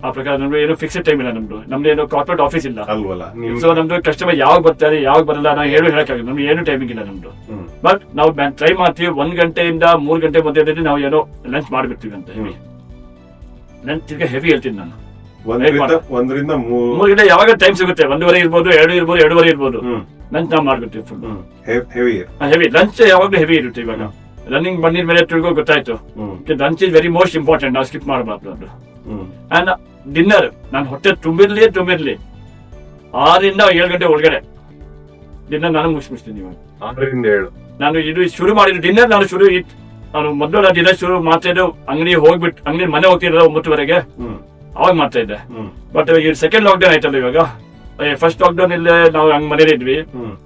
ಆ ಪ್ರಕಾರ ನಮ್ದು ಏನು ಫಿಕ್ಸ್ಡ್ ಟೈಮ್ ಇಲ್ಲ. ನಮ್ದು ಏನು ಕಾರ್ಪೊರೇಟ್ ಆಫೀಸ್ ಇಲ್ಲ. ಸೊ ನಮ್ದು ಕಸ್ಟಮರ್ ಯಾವಾಗ ಬರ್ತಾರೆ ಯಾವಾಗ ಬರಲ್ಲ ನಾವು ಹೇಳಕ್ಕಾಗಲ್ಲ. ನಮ್ಗೆ ಏನು ಟೈಮಿಂಗ್ ಇಲ್ಲ ನಮ್ದು. ಬಟ್ ನಾವು ಟ್ರೈ ಮಾಡ್ತೀವಿ 1 ಗಂಟೆಯಿಂದ 3 ಗಂಟೆ ಮಧ್ಯದಲ್ಲಿ ನಾವು ಏನೋ ಲಂಚ್ ಮಾಡ್ಬಿಡ್ತೀವಿ ಅಂತ. ಲಂಚ್ ತಿರ್ಗಾ ಹೆವಿ ಹೇಳ್ತೀನಿ ನಾನು. 1 ರಿಂದ 3 ಗಂಟೆ ಯಾವಾಗ ಟೈಮ್ ಸಿಗುತ್ತೆ, 1:30 ಇರ್ಬೋದು, 2 ಇರ್ಬೋದು, 2:30 ಇರ್ಬೋದು. ಲಂಚ್ ನಾವು ಮಾಡ್ಬಿಡ್ತೀವಿ ಫುಲ್ ಹೆವಿ. ಲಂಚ್ ಯಾವಾಗ್ಲೂ ಹೆವಿ ಇರುತ್ತೆ. ಇವಾಗ ರನ್ನಿಂಗ್ ಬಂದಿದ ಮೇಲೆ ತಿಳ್ಕೋ ಗೊತ್ತಾಯ್ತು, lunch is very most important. ನಾವು ಸ್ಕಿಪ್ ಮಾಡಬಾರ್ದು ಅದು. ಅಂಡ್ ಡಿನ್ನರ್ ನಾನು ಹೊಟ್ಟೆ ತುಂಬಿರ್ಲಿ 6 ರಿಂದ 7 ಗಂಟೆ ಒಳಗಡೆ ಡಿನ್ನರ್ ನಾನು ಮುಗಿಸ್ಬಿಡ್ತೀನಿ. ಇವಾಗ 6 ರಿಂದ 7 ನಾನು ಇದು ಶುರು ಮಾಡಿದ್ದು ಡಿನ್ನರ್. ನಾನು ಮೊದಲು ಡಿನ್ನರ್ ಶುರು ಮಾಡ್ತಾ ಇದ್ದೆ ಅಂಗಡಿ ಹೋಗ್ಬಿಟ್ಟು ಅಂಗಡಿ ಮನೆ ಹೋಗ್ತಿರೋ 9:00 ಅವಾಗ ಮಾಡ್ತಾ ಇದ್ದೆ. ಬಟ್ ಈ ಸೆಕೆಂಡ್ ಲಾಕ್ಡೌನ್ ಆಯ್ತಲ್ಲ ಇವಾಗ. ಫಸ್ಟ್ ಲಾಕ್ಡೌನ್ ಇಲ್ಲೇ ನಾವು ಹಂಗ್ ಮನೇಲಿ ಇದ್ವಿ.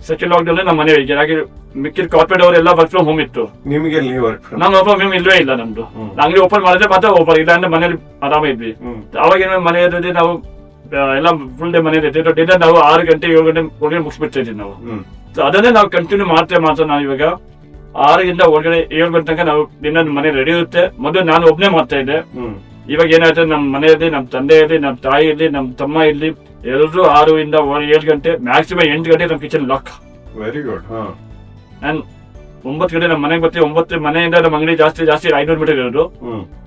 ಸೆಕೆಂಡ್ ಲಾಕ್ಡೌನ್ ನಮ್ಮ ಮನೆ ಹಾಗೆ ಮಿಕ್ಕಿದ ಕಾರ್ಪೊರೇಟ್ ಅವರೆಲ್ಲ ವರ್ಕ್ ಫ್ರಮ್ ಹೋಮ್ ಇತ್ತು. ನಿಮಗೆ ನಮ್ಮ ವರ್ಕ್ ಫ್ರಮ್ ಹೋಮ್ ಇಲ್ವೇ ಇಲ್ಲ. ನಮ್ದು ಅಂಗಡಿ ಓಪನ್ ಮಾಡಿದ್ರೆ ಮಾತ್ರ ಓಪನ್ ಇಲ್ಲ ಅಂದ್ರೆ ಮನೇಲಿ ಆರಾಮ ಇದ್ವಿ. ಅವಾಗ ಏನೋ ಮನೆ ಇರೋದೇ ನಾವು ಎಲ್ಲ ಫುಲ್ ಡೇ ಮನೇಲಿ ಇರ್ತೀವಿ. ಡಿನ್ನರ್ ನಾವು 6 ಗಂಟೆ 7 ಗಂಟೆ ಒಳಗಡೆ ಮುಗಿಸ್ಬಿಡ್ತಾ ಇದ್ವಿ ನಾವು. ಅದನ್ನೇ ನಾವು ಕಂಟಿನ್ಯೂ ಮಾಡ್ತಾ ನಾವು ಇವಾಗ 6 ರಿಂದ ಒಳಗಡೆ 7 ಗಂಟೆ ತನಕ ನಾವು ಡಿನ್ನರ್ ಮನೆ ರೆಡಿ ಇರುತ್ತೆ. ಮೊದಲು ನಾನು ಒಬ್ನೇ ಮಾಡ್ತಾ ಇದ್ದೆ. ಇವಾಗ ಏನಾಯ್ತು, ನಮ್ಮ ಮನೆಯಲ್ಲಿ ನಮ್ಮ ತಂದೆ ಇರ್ಲಿ, ನಮ್ಮ ತಾಯಿ ಇರ್ಲಿ, ನಮ್ಮ ತಮ್ಮ ಇರ್ಲಿ, ಎಲ್ಲರೂ 6 ರಿಂದ 7 ಗಂಟೆ ಮ್ಯಾಕ್ಸಿಮಮ್ 8 ಗಂಟೆ ನಮ್ಮ ಕಿಚನ್ ಲಾಕ್. Very good. ನಾನ್ 9 ಗಂಟೆ ನಮ್ಮ ಮನೆಗೆ ಬರ್ತೀವಿ. 9 ಮನೆಯಿಂದ ನಮ್ಮ ಅಂಗಡಿ ಜಾಸ್ತಿ 500 ಮೀಟರ್ ಇರೋದು.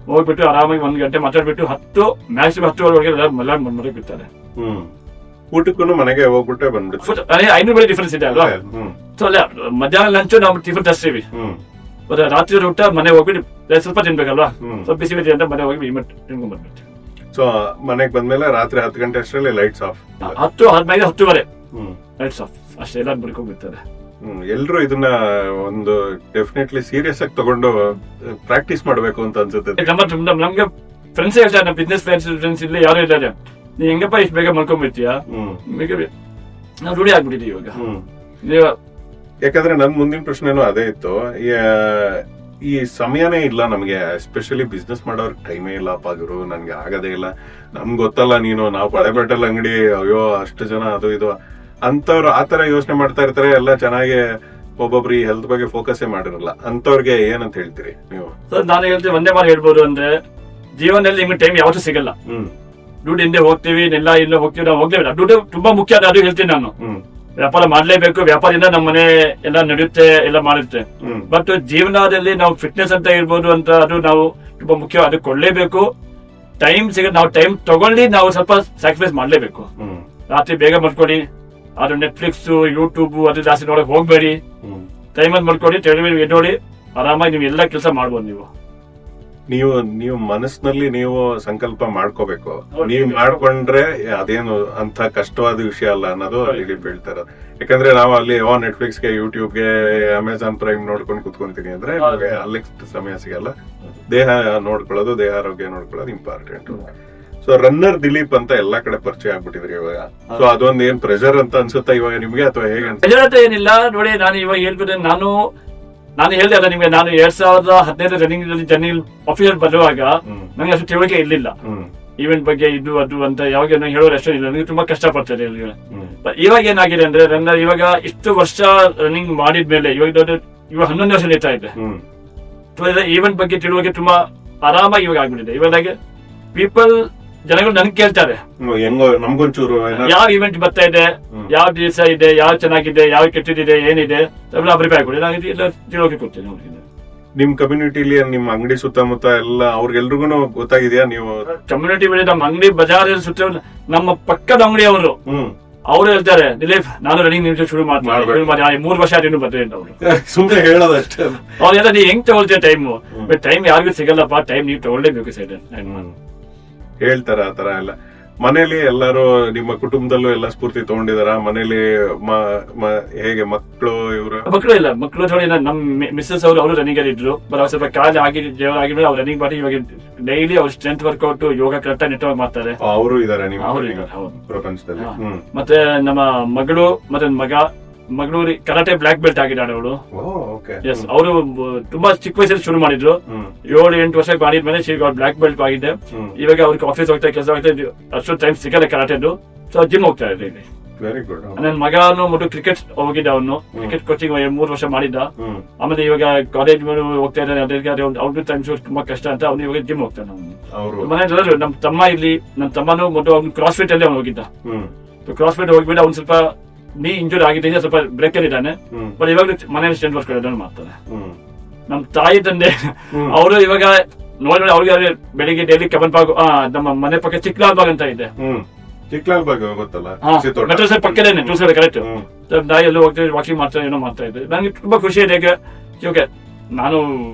ಹೋಗ್ಬಿಟ್ಟು ಆರಾಮಾಗಿ 1 ಗಂಟೆ ಮಾತಾಡ್ಬಿಟ್ಟು 10 ಮ್ಯಾಕ್ಸಿಮಮ್ 10 ಒಳಗೆ ಎಲ್ಲ ಮನೆಗೆ ಬಿಡ್ತಾರೆ. ಊಟಕ್ಕೂ ಮನೆಗೆ ಹೋಗ್ಬಿಟ್ಟೆ ಬಂದ್ಬಿಟ್ಟು 500 ಮೀಟರ್ ಡಿಫ್ರೆನ್ಸ್ ಇದೆ ಅಲ್ವಾ. ಸೊ ಅಲ್ಲ ಮಧ್ಯಾಹ್ನ ಲಂಚ್ ನಾವು ಟಿಫನ್ ತರ್ತೀವಿ. ರಾತ್ರಿ ಊಟ ಮನೆ ಹೋಗ್ಬಿಟ್ಟು ಸ್ವಲ್ಪ ತಿನ್ಬೇಕಲ್ವಾ, ಸ್ವಲ್ಪ ಬಿಸಿ ಬಿಸಿ ಅಂತ ಮನೆ ಹೋಗಿ ತಿನ್ಕೊಂಡ್ ಬಂದ್ಬಿಡ್ತೀವಿ. ಸೊ ಮನೆಗೆ ಬಂದ್ಮೇಲೆ ರಾತ್ರಿ 10 ಗಂಟೆ ಅಷ್ಟರಲ್ಲಿ ಲೈಟ್ಸ್ ಆಫ್. 10:30 ಲೈಟ್ಸ್ ಆಫ್ ಅಷ್ಟೇ ಎಲ್ಲ ಬಿಡ್ಕೊಂಡ್ಬಿಡ್ತಾರೆ. ಎಲ್ರು ಇದನ್ನ ಒಂದು ಡೆಫಿನೆಟ್ಲಿ ಸೀರಿಯಸ್ ಆಗಿ ತಗೊಂಡು ಪ್ರಾಕ್ಟೀಸ್ ಮಾಡ್ಬೇಕು ಅಂತ ಅನ್ಸುತ್ತೆ. ನಮ್ಗೆ ಫ್ರೆಂಡ್ಸ್ ಹೇಳ್ತಾರೆ, ನಮ್ಮ ಬಿಸ್ನೆಸ್ ಫ್ರೆಂಡ್ಸ್ ಇಲ್ಲಿ ಯಾರು ಇದ್ದಾರೆ, ನೀ ಹೆಂಗಪ್ಪ ಇಷ್ಟು ಬೇಗ ಮಾಡ್ಕೊಂಡ್ಬಿಡ್ತೀಯ, ನಾವು ರೂಢಿ ಆಗ್ಬಿಟ್ಟಿದೀವಿ ಇವಾಗ. ಯಾಕಂದ್ರೆ ನನ್ ಮುಂದಿನ ಪ್ರಶ್ನೆನೂ ಅದೇ ಇತ್ತು. ಈ ಸಮಯನೇ ಇಲ್ಲ ನಮ್ಗೆ, ಎಸ್ಪೆಷಲಿ ಬಿಸ್ನೆಸ್ ಮಾಡೋರ್ ಟೈಮೇ ಇಲ್ಲ ಪಾಗರು, ನನ್ಗೆ ಆಗದೇ ಇಲ್ಲ. ನಮ್ಗೆ ಗೊತ್ತಲ್ಲ ನೀನು, ನಾವು ಪಳೆಬೆಟ್ಟಲ್ ಅಂಗಡಿ, ಅಯ್ಯೋ ಅಷ್ಟು ಜನ ಅದು ಇದು ಅಂತವ್ರು ಆತರ ಯೋಚನೆ ಮಾಡ್ತಾ ಇರ್ತಾರೆ. ಎಲ್ಲ ಚೆನ್ನಾಗಿ ಒಬ್ಬೊಬ್ರು ಈ ಹೆಲ್ತ್ ಬಗ್ಗೆ ಫೋಕಸ್ ಮಾಡಿರಲ್ಲ. ಅಂತವ್ರಿಗೆ ಏನಂತ ಹೇಳ್ತೀರಿ ನೀವು? ನಾನು ಹೇಳ್ತೀನಿ, ಒಂದೇ ಮಾತು ಹೇಳ್ಬೋದು ಅಂದ್ರೆ, ಜೀವನದಲ್ಲಿ ನಿಮ್ಗೆ ಟೈಮ್ ಯಾವತ್ತೂ ಸಿಗಲ್ಲ. ದುಡ್ಡು ಹಿಂದೆ ಹೋಗ್ತೀವಿ, ಇಲ್ಲ ಹೋಗ್ತೀವಿ, ನಾವು ಹೋಗ್ಲೇವಿಲ್ಲ. ದುಡ್ಡು ತುಂಬಾ ಮುಖ್ಯ, ಅದು ಹೇಳ್ತೀನಿ ನಾನು. ವ್ಯಾಪಾರ ಮಾಡ್ಲೇಬೇಕು, ವ್ಯಾಪಾರದಿಂದ ನಮ್ಮ ಮನೆ ಎಲ್ಲ ನಡೆಯುತ್ತೆ, ಎಲ್ಲ ಮಾಡುತ್ತೆ. ಬಟ್ ಜೀವನದಲ್ಲಿ ನಾವು ಫಿಟ್ನೆಸ್ ಅಂತ ಇರ್ಬೋದು ಅಂತ ಅದು ನಾವು ತುಂಬಾ ಮುಖ್ಯ, ಅದು ಕೊಳ್ಳೇಬೇಕು. ಟೈಮ್ ನಾವು ಟೈಮ್ ತಗೊಳ್ಳಿ, ನಾವು ಸ್ವಲ್ಪ ಸ್ಯಾಕ್ರಿಫೈಸ್ ಮಾಡ್ಲೇಬೇಕು. ರಾತ್ರಿ ಬೇಗ ಮಾಡ್ಕೊಳ್ಳಿ, ಅದು ನೆಟ್ಫ್ಲಿಕ್ಸ್ ಯೂಟ್ಯೂಬ್ ಅದು ಜಾಸ್ತಿ ನೋಡಕ್ ಹೋಗ್ಬೇಡಿ. ಟೈಮ್ ಅಲ್ಲಿ ಮಾಡ್ಕೊಳ್ಳಿ, ಟೆಲಿವಿಷನ್ ಎದ್ದೋಳಿ, ಆರಾಮಾಗಿ ನೀವು ಎಲ್ಲ ಕೆಲಸ ಮಾಡ್ಬೋದು. ನೀವು ಮನಸ್ಸಿನಲ್ಲಿ ನೀವು ಸಂಕಲ್ಪ ಮಾಡ್ಕೋಬೇಕು. ನೀವು ಮಾಡ್ಕೊಂಡ್ರೆ ಅದೇನು ಅಂತ ಕಷ್ಟವಾದ ವಿಷಯ ಅಲ್ಲ ಅನ್ನೋದು ಅಲ್ಲಿ ಬೀಳ್ತಾರ. ಯಾಕಂದ್ರೆ ನಾವು ಅಲ್ಲಿ ನೆಟ್ಫ್ಲಿಕ್ಸ್ಗೆ, ಯೂಟ್ಯೂಬ್ಗೆ, ಅಮೆಝಾನ್ ಪ್ರೈಮ್ ನೋಡ್ಕೊಂಡು ಕುತ್ಕೊಂತೀನಿ ಅಂದ್ರೆ ಅಲ್ಲಿ ಸಮಯ ಸಿಗಲ್ಲ. ದೇಹ ನೋಡ್ಕೊಳ್ಳೋದು, ದೇಹ ಆರೋಗ್ಯ ನೋಡ್ಕೊಳ್ಳೋದು ಇಂಪಾರ್ಟೆಂಟ್. ಸೊ ರನ್ನರ್ ದಿಲೀಪ್ ಅಂತ ಎಲ್ಲಾ ಕಡೆ ಪರಿಚಯ ಆಗ್ಬಿಟ್ಟಿದ್ರಿ ಇವಾಗ. ಸೊ ಅದೊಂದ್ ಏನ್ ಪ್ರೆಷರ್ ಅಂತ ಅನ್ಸುತ್ತಾ ಇವಾಗ ನಿಮ್ಗೆ, ಅಥವಾ ಹೇಗೆ? ಪ್ರೆಷರ್ ಅಂತ ಏನಿಲ್ಲ ನೋಡಿ. ನಾನು ಇವಾಗ ಹೇಳ್ಬಿಟ್ಟೆ, ನಾನು ಹೇಳ್ದೆ ಅಲ್ಲ ನಿಮ್ಗೆ, ನಾನು 2015 ರನ್ನಿಂಗ್ ಜರ್ನಿ ಆಫೀಸರ್ ಬರುವಾಗ ನನಗೆ ಅಷ್ಟು ತಿಳುವಳಿಕೆ ಇರ್ಲಿಲ್ಲ ಈವೆಂಟ್ ಬಗ್ಗೆ, ಇದು ಅದು ಅಂತ ಯಾವಾಗ ಹೇಳೋರು ಅಷ್ಟೇ ಇಲ್ಲ. ನನಗೆ ತುಂಬಾ ಕಷ್ಟ ಪಡ್ತಾರೆ. ಇವಾಗ ಏನಾಗಿದೆ ಅಂದ್ರೆ, ರನ್ನರ್ ಇವಾಗ ಇಷ್ಟು ವರ್ಷ ರನ್ನಿಂಗ್ ಮಾಡಿದ್ಮೇಲೆ ಇವಾಗ 11 ವರ್ಷ ನಡೀತಾ ಇದೆ. ಈವೆಂಟ್ ಬಗ್ಗೆ ತಿಳುವಳಿಕೆ ತುಂಬಾ ಆರಾಮಾಗಿ ಇವಾಗ ಆಗ್ಬಿಟ್ಟಿದೆ. ಇವಾಗ ಜನಗಳು ನನ್ಗೆ ಕೇಳ್ತಾರೆ, ನಮ್ಗೊಂಚೂರು ಯಾವ ಇವೆಂಟ್ ಬರ್ತಾ ಇದೆ, ಯಾವ ದಿವಸ ಇದೆ, ಯಾವ ಚೆನ್ನಾಗಿದೆ, ಯಾವ ಕೆಟ್ಟದಿದೆ, ಏನಿದೆ ಅಭಿಪ್ರಾಯ ಕೊಡಿ, ನಾನು ಎಲ್ಲ ತಿಳುವಳಿಕೆ ಕೊಡ್ತೇನೆ ಅವ್ರಿಗೆ. ನಿಮ್ ಕಮ್ಯುನಿಟಿಲಿ ನಿಮ್ ಅಂಗಡಿ ಸುತ್ತಮುತ್ತ ಎಲ್ಲ ಅವ್ರಿಗೆಲ್ರಿಗೂ ಗೊತ್ತಾಗಿದ್ಯಾ? ನೀವು ಕಮ್ಯುನಿಟಿ ಬಳಿ ನಮ್ಮ ಅಂಗಡಿ ಬಜಾರ್ ಸುತ್ತ ನಮ್ಮ ಪಕ್ಕದ ಅಂಗಡಿ ಅವ್ರು ಹೇಳ್ತಾರೆ, ದಿಲೀಪ್ ನಾನು ರನ್ನಿಂಗ್ ನಿಮಿಷ ಶುರು ಮಾಡಿ 3 ವರ್ಷ ಆದ್ರೂ ಬರ್ತಾರೆ ಅಂತ ಅವ್ರು ಸುಮ್ಮನೆ ಹೇಳೋದಷ್ಟೇ. ಅವ್ರೆಲ್ಲ ನೀವ್ ಹೆಂಗ್ ತಗೊಳ್ತೀಯ ಟೈಮ್ ಯಾರಿಗೂ ಸಿಗಲ್ಲಪ್ಪ, ಟೈಮ್ ನೀವು ತಗೊಳ್ಳೇಬೇಕು ಸೈಡ್ ಹೇಳ್ತಾರ. ಆತರ ಎಲ್ಲ ಮನೇಲಿ ಎಲ್ಲಾರು ನಿಮ್ಮ ಕುಟುಂಬದಲ್ಲೂ ಎಲ್ಲ ಸ್ಫೂರ್ತಿ ತಗೊಂಡಿದಾರ? ಮನೇಲಿ ಹೇಗೆ ಮಕ್ಕಳು ಇಲ್ಲ, ಮಕ್ಕಳು ನೋಡಿ, ನಮ್ ಮಿಸ್ಸಸ್ ಅವರು ರನ್ನಿಂಗ್ ಅಲ್ಲಿ ಇದ್ರು. ಬಟ್ ಅವ್ರು ಸ್ವಲ್ಪ ಕಾಲ ಆಗಿದ್ರೆ ಅವ್ರು ರನ್ನಿಂಗ್ ಮಾಡಿ ಇವಾಗ ಡೈಲಿ ಅವ್ರು ಸ್ಟ್ರೆಂತ್ ವರ್ಕೌಟ್, ಯೋಗ ಕರೆಕ್ಟ್ ನೆಟ್ವರ್ಕ್ ಮಾಡ್ತಾರೆ. ಅವರು ಇದಾರೆ ಪ್ರಪಂಚದಲ್ಲಿ. ಮತ್ತೆ ನಮ್ಮ ಮಗಳು ಮತ್ತೆ ಮಗಳು ಕರಾಟೆ ಬ್ಲಾಕ್ ಬೆಲ್ಟ್ ಆಗಿದ್ದಾಳೆ ಅವಳು. ಅವರು ತುಂಬಾ ಚಿಕ್ಕ ವಯಸ್ಸಲ್ಲಿ ಶುರು ಮಾಡಿದ್ರು. 7-8 ವರ್ಷ ಮಾಡಿದ್ಮೇಲೆ ಬ್ಲಾಕ್ ಬೆಲ್ಟ್ ಆಗಿದೆ. ಇವಾಗ ಅವ್ರಿಗೆ ಆಫೀಸ್ ಹೋಗ್ತಾ ಕೆಲಸ ಹೋಗ್ತಾ ಅಷ್ಟು ಟೈಮ್ ಸಿಗಲ್ಲ ಕರಾಟೆದು. ಸೊ ಜಿಮ್ ಹೋಗ್ತಾ ಇದ್ದಾರೆ. Very good. ನನ್ನ ಮಗನು ಮೊದಲು ಕ್ರಿಕೆಟ್ ಹೋಗಿದ್ದ, ಅವನು ಕ್ರಿಕೆಟ್ ಕೋಚಿಂಗ್ 3 ವರ್ಷ ಮಾಡಿದ್ದ. ಆಮೇಲೆ ಇವಾಗ ಕಾಲೇಜ್ ಹೋಗ್ತಾ ಇದ್ದಾನೆ. ಅವ್ರಿಗೆ ಟೈಮ್ ತುಂಬಾ ಕಷ್ಟ ಅಂತ ಅವ್ನು ಇವಾಗ ಜಿಮ್ ಹೋಗ್ತಾನೆ. ಮನೆಯಲ್ಲೂ ನಮ್ ತಮ್ಮ ಇಲ್ಲಿ, ನಮ್ ತಮ್ಮನು ಮೊದಲು ಅವ್ನು ಕ್ರಾಸ್ ಫಿಟ್ ಅಲ್ಲಿ ಅವ್ನು ಹೋಗಿದ್ದ. ಕ್ರಾಸ್ ಫಿಟ್ ಹೋಗ್ಬಿಟ್ಟು ಅವ್ನು ಸ್ವಲ್ಪ ನೀ ಇಂಜೂರ್ ಆಗಿದೆ, ಸ್ವಲ್ಪ ಬ್ರೇಕ್ ಅಲ್ಲಿ ಇದ್ದಾನೆ. ಬಟ್ ಇವಾಗ ಮನೇಲಿ ಸ್ಟ್ರೆಂತ್ ವರ್ಕ್ ಮಾಡ್ತಾನೆ. ನಮ್ ತಾಯಿ ತಂದೆ ಅವರು ಇವಾಗ ನೋಡಿ ಅವ್ರಿಗೆ ಬೆಳಿಗ್ಗೆ ಡೈಲಿ ಕಬನ್ ಬಾಗ್, ನಮ್ಮ ಮನೆ ಪಕ್ಕ ಚಿಕ್ಕಲಾಲ್ ಬಾಗ್ ಅಂತ ಇದೆ. ಚಿಕ್ಕಲಾಲ್ ಬಾಗ್ ಗೊತ್ತಲ್ಲ, ಮೆಟ್ರೋ ಸೈಡ್ ಪಕ್ಕದೇನೆ, ಕರೆಕ್ಟ್. ತಾಯಿ ಎಲ್ಲ ಹೋಗ್ತಾ ವಾಕಿಂಗ್ ಮಾಡ್ತಾ ಏನೋ ಮಾಡ್ತಾ ಇದ್ದೆ. ನನಗೆ ತುಂಬಾ ಖುಷಿ ಇದೆ. ಇವಾಗ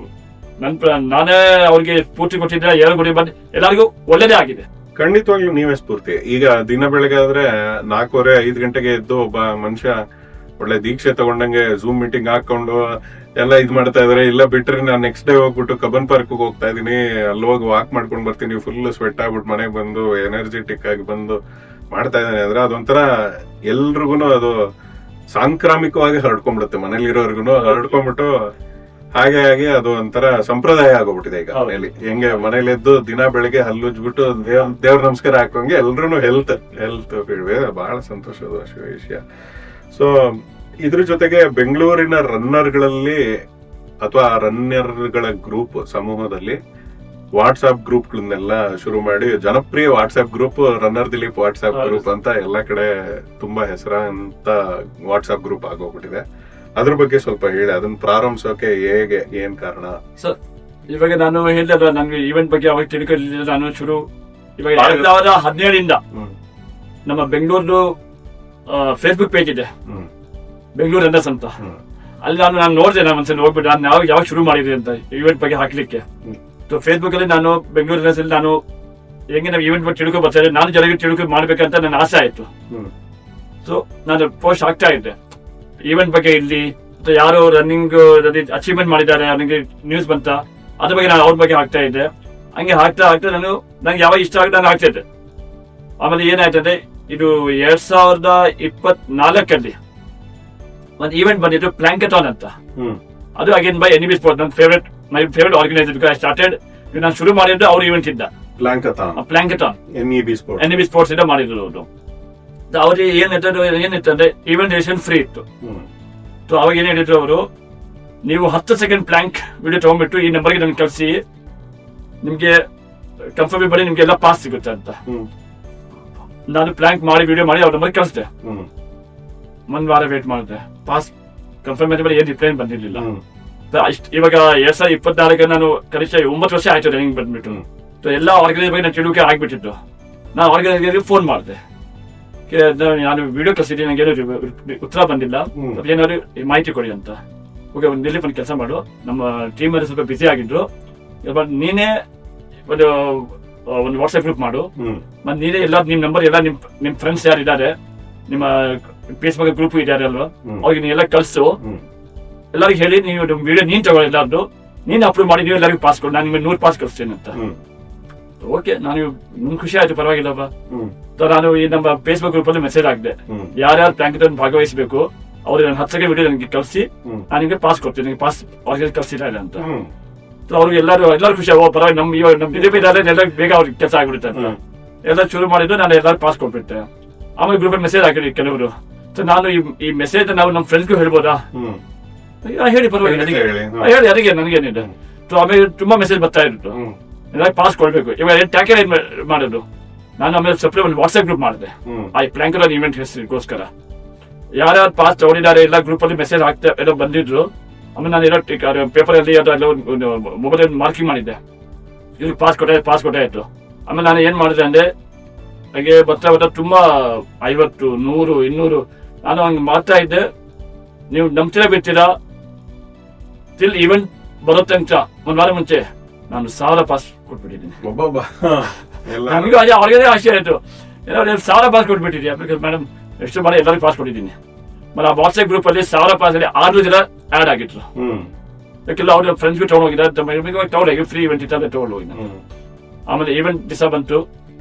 ನಾನೇ ಅವ್ರಿಗೆ ಸ್ಫೂರ್ತಿ ಕೊಟ್ಟಿದ್ದೆ, ಯಾರು ಕೊಡಿ, ಬಟ್ ಎಲ್ಲರಿಗೂ ಒಳ್ಳೇದೇ ಆಗಿದೆ. ಖಂಡಿತವಾಗ್ಲೂ ನೀವೇ ಸ್ಫೂರ್ತಿ. ಈಗ ದಿನ ಬೆಳಗ್ಗೆ ಆದ್ರೆ 4:30-5 ಗಂಟೆಗೆ ಎದ್ದು ಒಬ್ಬ ಮನುಷ್ಯ ಒಳ್ಳೆ ದೀಕ್ಷೆ ತಗೊಂಡಂಗೆ ಝೂಮ್ ಮೀಟಿಂಗ್ ಹಾಕೊಂಡು ಎಲ್ಲ ಇದ್ ಮಾಡ್ತಾ ಇದಾರೆ. ಇಲ್ಲ ಬಿಟ್ರೆ ನಾನು ನೆಕ್ಸ್ಟ್ ಡೇ ಹೋಗ್ಬಿಟ್ಟು ಕಬ್ಬನ್ ಪಾರ್ಕ್ ಹೋಗ್ತಾ ಇದೀನಿ, ಅಲ್ಲಿ ಹೋಗಿ ವಾಕ್ ಮಾಡ್ಕೊಂಡ್ ಬರ್ತೀನಿ, ಫುಲ್ ಸ್ವೆಟ್ ಆಗ್ಬಿಟ್ಟು ಮನೆಗೆ ಬಂದು ಎನರ್ಜೆಟಿಕ್ ಆಗಿ ಬಂದು ಮಾಡ್ತಾ ಇದ್ದಾನೆ ಅಂದ್ರೆ ಅದೊಂಥರ ಎಲ್ರಿಗೂ ಅದು ಸಾಂಕ್ರಾಮಿಕವಾಗಿ ಹರಡ್ಕೊಂಡ್ಬಿಡುತ್ತೆ. ಮನೇಲಿರೋರ್ಗು ಹರಡ್ಕೊಂಡ್ಬಿಟ್ಟು ಹಾಗೆ ಅದು ಒಂಥರ ಸಂಪ್ರದಾಯ ಆಗೋಗ್ಬಿಟ್ಟಿದೆ ಈಗ ಮನೇಲಿ. ಹೆಂಗೆ ಮನೇಲಿ ಎದ್ದು ದಿನ ಬೆಳಗ್ಗೆ ಹಲ್ಲುಜ್ಬಿಟ್ಟು ದೇವ್ರ ನಮಸ್ಕಾರ ಹಾಕೋಂಗೆ ಎಲ್ರು ಹೆಲ್ತ್ ಬಹಳ ಸಂತೋಷದ ವಿಷಯ. ಸೊ ಇದ್ರ ಜೊತೆಗೆ ಬೆಂಗಳೂರಿನ ರನ್ನರ್ಗಳಲ್ಲಿ ಅಥವಾ ರನ್ನರ್ಗಳ ಗ್ರೂಪ್ ಸಮೂಹದಲ್ಲಿ ವಾಟ್ಸ್ಆಪ್ ಗ್ರೂಪ್ಗಳನ್ನೆಲ್ಲ ಶುರು ಮಾಡಿ, ಜನಪ್ರಿಯ WhatsApp group runner Dilip WhatsApp group ಅಂತ ಎಲ್ಲಾ ಕಡೆ ತುಂಬಾ ಹೆಸರಾಂತ ವಾಟ್ಸ್ಆಪ್ ಗ್ರೂಪ್ ಆಗೋಗ್ಬಿಟ್ಟಿದೆ. ಅದ್ರ ಬಗ್ಗೆ ಸ್ವಲ್ಪ ಹೇಳಿ, ಅದನ್ನ ಪ್ರಾರಂಭಿಸೋಕೆ ಹೇಗೆ, ಏನ್ ಕಾರಣ? ಸರ್ ಇವಾಗ ನಾನು ಹೇಳಿದ ನಂಗೆ ಈವೆಂಟ್ ಬಗ್ಗೆ ಅವಾಗ ತಿಳ್ಕೊಳ್ಳಿಲ್ಲ. ನಾನು ಶುರು ಇವಾಗ 2017 ನಮ್ಮ ಬೆಂಗಳೂರು ಫೇಸ್ಬುಕ್ ಪೇಜ್ ಇದೆ, ಬೆಂಗಳೂರು ರನ್ನರ್ಸ್ ಅಂತ. ಅಲ್ಲಿ ನಾನು ನೋಡಿದೆ, ನಾನು ಒಂದ್ಸಲ ಹೋಗ್ಬಿಟ್ಟು ನಾನು ಯಾವಾಗ ಶುರು ಮಾಡಿದೆ ಅಂತ ಈವೆಂಟ್ ಬಗ್ಗೆ ಹಾಕ್ಲಿಕ್ಕೆ. ಫೇಸ್ಬುಕ್ ಅಲ್ಲಿ ನಾನು ಬೆಂಗಳೂರು ರನ್ನರ್ಸ್ ಅಲ್ಲಿ ನಾನು ಹೆಂಗೆ ನಾವು ಈವೆಂಟ್ ಬಗ್ಗೆ ತಿಳ್ಕೊ ಬರ್ತಾರೆ, ನಾನು ಜನರಿಗೆ ತಿಳ್ಕೊ ಮಾಡ್ಬೇಕಂತ ನನ್ನ ಆಸೆ ಆಯ್ತು. ಸೊ ನಾನು ಪೋಸ್ಟ್ ಹಾಕ್ತಾ ಇದ್ದೆ ಈವೆಂಟ್ ಬಗ್ಗೆ ಇಲ್ಲಿ, ಯಾರು ರನ್ನಿಂಗ್ ಅಚೀವ್ಮೆಂಟ್ ಮಾಡಿದ್ದಾರೆ ನನಗೆ ನ್ಯೂಸ್ ಬಂತ, ಅದ್ರ ಬಗ್ಗೆ ನಾನು ಅವ್ರ ಬಗ್ಗೆ ಹಾಕ್ತಾ ಇದ್ದೆ. ಹಂಗೆ ಹಾಕ್ತಾ ನಂಗೆ ಯಾವಾಗ ಇಷ್ಟ ಆಗುತ್ತೆ ನಾನು ಹಾಕ್ತಾ ಇದ್ದೆ. ಆಮೇಲೆ ಏನಾಯ್ತದೆ, ಇದು 2024 ಒಂದು ಈವೆಂಟ್ ಬಂದಿತ್ತು ಪ್ಲಾಂಕಥಾನ್ ಅಂತ. ಅದು again by NEB sports, my favourite organiser. I started, ನಾನು ಶುರು ಮಾಡಿದ್ದು ಅವ್ರ ಈವೆಂಟ್ ಇದ್ದ ಪ್ಲಾಂಕಥಾನ್, ಎನ್ಇಬಿ ಸ್ಪೋರ್ಟ್ಸ್ ಇಂದ ಮಾಡಿದ್ರು ಅವರು. ಅವ್ರಿಗೆ ಏನಿತ್ತಂದ್ರೆ ಈವೆಂಟ್ ರೇಷನ್ ಫ್ರೀ ಇತ್ತು. ಸೊ ಅವಾಗ ಏನ್ ಹೇಳಿದ್ರು ಅವರು, ನೀವು 10 ಸೆಕೆಂಡ್ ಪ್ಲಾಂಕ್ ವಿಡಿಯೋ ತಗೊಂಡ್ಬಿಟ್ಟು ಈ ನಂಬರ್ಗೆ ನನ್ಗೆ ಕಳಿಸಿ, ನಿಮ್ಗೆ ಕನ್ಫರ್ಮ್ ಬರೀ ನಿಮ್ಗೆ ಎಲ್ಲ ಪಾಸ್ ಸಿಗುತ್ತೆ ಅಂತ. ನಾನು ಪ್ಲಾಂಕ್ ಮಾಡಿ ವಿಡಿಯೋ ಮಾಡಿ ಅವ್ರ ನಂಬರ್ಗೆ ಕಳಿಸ್ದೆ. ಒಂದ್ ವಾರ ವೇಟ್ ಮಾಡಿದೆ, ಪಾಸ್ ಕನ್ಫರ್ಮ್ ಆದ ಮೇಲೆ ಏನ್ ರಿಪ್ಲೈ ಬಂದಿರ್ಲಿಲ್ಲ. ಇವಾಗ 2024 ನಾನು ಕನಿಷ್ಠ 9 ವರ್ಷ ಆಯ್ತು ರನ್ನಿಂಗ್ ಬಂದ್ಬಿಟ್ಟು. ಎಲ್ಲ ಆರ್ಗನೈಸ್ ಬಗ್ಗೆ ನಾನು ತಿಳುವಳಿಕೆ ಆಗ್ಬಿಟ್ಟಿತ್ತು. ನಾನು ಆರ್ಗನೈಸರ್ಗೆ ಫೋನ್ ಮಾಡಿದೆ, ನಾನು ವಿಡಿಯೋ ಕಳಿಸಿದ್ದೀನಿ, ನಂಗೆ ಏನೋ ಉತ್ತರ ಬಂದಿಲ್ಲ, ಏನಾದ್ರು ಮಾಹಿತಿ ಕೊಡಿ ಅಂತ. ಓಕೆ, ಒಂದು ದಿಲ್ಲಿ ಒಂದು ಕೆಲಸ ಮಾಡು, ನಮ್ಮ ಟೀಮ್ ಅಲ್ಲಿ ಸ್ವಲ್ಪ ಬಿಸಿ ಆಗಿದ್ರು, ನೀನೇ ಒಂದು ವಾಟ್ಸ್ಆಪ್ ಗ್ರೂಪ್ ಮಾಡು, ಮತ್ತೆ ನೀನೇ ಎಲ್ಲ ನಿಮ್ ನಂಬರ್ ಎಲ್ಲ ನಿಮ್ ಫ್ರೆಂಡ್ಸ್ ಯಾರು ಇದ್ದಾರೆ, ನಿಮ್ಮ ಫೇಸ್ಬುಕ್ ಗ್ರೂಪ್ ಇದ್ದಾರೆ ಅಲ್ವಾ, ಅವ್ರಿಗೆ ನೀವೆಲ್ಲ ಕಳ್ಸು, ಎಲ್ಲರಿಗೂ ಹೇಳಿ ನೀವು ವಿಡಿಯೋ ನೀನ್ ತಗೊಳ್ಳಿ, ಎಲ್ಲಾರ್ದು ನೀನ್ ಅಪ್ಲೋಡ್ ಮಾಡಿ ನೀವು ಎಲ್ಲರಿಗೂ ಪಾಸ್ ಕೊಡು, ನಾನು ನಿಮ್ಗೆ 100 ಪಾಸ್ ಕಳಿಸ್ತೇನೆ ಅಂತ. ಓಕೆ, ನಾನು ನನ್ ಖುಷಿ ಆಯ್ತು, ಪರವಾಗಿಲ್ಲಪ್ಪ. ನಾನು ಈ ನಮ್ಮ ಫೇಸ್ಬುಕ್ ಗ್ರೂಪ್ ಅಲ್ಲಿ ಮೆಸೇಜ್ ಹಾಕಿದೆ, ಯಾರ್ಯಾರು ಪ್ಲಾಂಕ್ ಭಾಗವಹಿಸಬೇಕು ಅವ್ರಿಗೆ ನಾನು 10 ಸೆಕೆಂಡ್ ವಿಡಿಯೋ ನನಗೆ ಕಳಿಸಿ, ನಾನು ನಿಮಗೆ ಪಾಸ್ ಕೊಡ್ತೀನಿ, ನಿಮಗೆ ಪಾಸ್ ಅವ್ರಿಗೆ ಕಳ್ಸಿಲ್ಲ ಅಂತ. ಅವ್ರಿಗೆ ಎಲ್ಲರೂ ಖುಷಿ, ಪರವಾಗಿ ನಮ್ ಬಿಜೆಪಿ ಇದ್ದಾರೆ, ಎಲ್ಲರಿಗೂ ಬೇಗ ಅವ್ರಿಗೆ ಕೆಲಸ ಆಗ್ಬಿಡುತ್ತೆ ಅಂತ ಎಲ್ಲ ಶುರು ಮಾಡಿದ್ದು. ನಾನು ಎಲ್ಲರೂ ಪಾಸ್ ಕೊಟ್ಬಿಟ್ಟೆ. ಆಮೇಲೆ ಗ್ರೂಪ್ ಅಲ್ಲಿ ಮೆಸೇಜ್ ಹಾಕಿದ್ರಿ ಕೆಲವರು. ನಾನು ಈ ಮೆಸೇಜ್ ನಾವು ನಮ್ಮ ಫ್ರೆಂಡ್ಸ್ಗೂ ಹೇಳ್ಬೋದಾ? ಹೇಳಿ, ಪರವಾಗಿಲ್ಲ, ಹೇಳಿ, ಯಾರಿಗೆ, ನನಗೇನಿದೆ. ಆಮೇಲೆ ತುಂಬಾ ಮೆಸೇಜ್ ಬರ್ತಾ ಇತ್ತು, ಎಲ್ಲರಿಗೂ ಪಾಸ್ ಕೊಡ್ಬೇಕು. ಇವಾಗ ಟ್ಯಾಕರ್ ಏನ್ ಮಾಡೋದು, ನಾನು ಆಮೇಲೆ ಸಪ್ರೇಟ್ ಒಂದು ವಾಟ್ಸ್ಆಪ್ ಗ್ರೂಪ್ ಮಾಡಿದೆ, ಆ ಪ್ಲಾಂಕರ್ ಇವೆಂಟ್ ಹೆಸರಿಗೋಸ್ಕರ. ಯಾರ್ಯಾರು ಪಾಸ್ ತಗೊಂಡಿದ್ದಾರೆ ಎಲ್ಲ ಗ್ರೂಪ್ ಅಲ್ಲಿ ಮೆಸೇಜ್ ಹಾಕ್ತಾ ಎಲ್ಲ ಬಂದಿದ್ರು. ಆಮೇಲೆ ನಾನು ಎಲ್ಲ ಪೇಪರ್ ಅಲ್ಲಿ ಅದೆಲ್ಲ ಮೊಬೈಲ್ ಮಾರ್ಕಿಂಗ್ ಮಾಡಿದ್ದೆ, ಇವ್ರಿಗೆ ಪಾಸ್ ಕೊಟ್ಟಾಯ್ತು. ಆಮೇಲೆ ನಾನು ಏನ್ ಮಾಡಿದೆ ಅಂದ್ರೆ, ಹಾಗೆ ಬರ್ತಾ ತುಂಬಾ 50, 100, 200 ನಾನು ಹಂಗೆ ಮಾಡ್ತಾ ಇದ್ದೆ. ನೀವು ನಂಬ್ತೀರಾ ಬಿಡ್ತೀರಾ, ಟಿಲ್ ಈವೆಂಟ್ ಬರುತ್ತೆ ಅಂತ ಒಂದ್ ವಾರ ಮುಂಚೆ ನಾನು 1000 ಪಾಸ್ ಕೊಟ್ಬಿಟ್ಟಿದ್ದೀನಿ. ನಮಗೂ ಅವ್ರಿಗೆ ಆಶ್ಚರ್ಯ ಆಯ್ತು, ಏನೋ 1000 ಪಾಸ್ ಕೊಟ್ಬಿಟ್ಟಿದ್ಯಾ? ಮೇಡಮ್ ಎಷ್ಟು ಬಾರಿ ಎಲ್ಲರಿಗೂ ಪಾಸ್ ಕೊಟ್ಟಿದ್ದೀನಿ. ಮತ್ತೆ ಆ ವಾಟ್ಸ್ಆಪ್ ಗ್ರೂಪ್ ಅಲ್ಲಿ 1000 ಪಾಸ್ ಅಲ್ಲಿ 6 ಜನ ಆಡ್ ಆಗಿದ್ರು. ಯಾಕೆಲ್ಲ ಅವ್ರ ಫ್ರೆಂಡ್ಸ್ಗೂ ತಗೊಂಡೋಗಿದ್ದಾರೆ, ಫ್ರೀ ಇವೆಂಟ್ ಇತ್ತು, ತಗೊಂಡು ಹೋಗಿ. ಆಮೇಲೆ ಈವೆಂಟ್ ದಿವಸ ಬಂತು,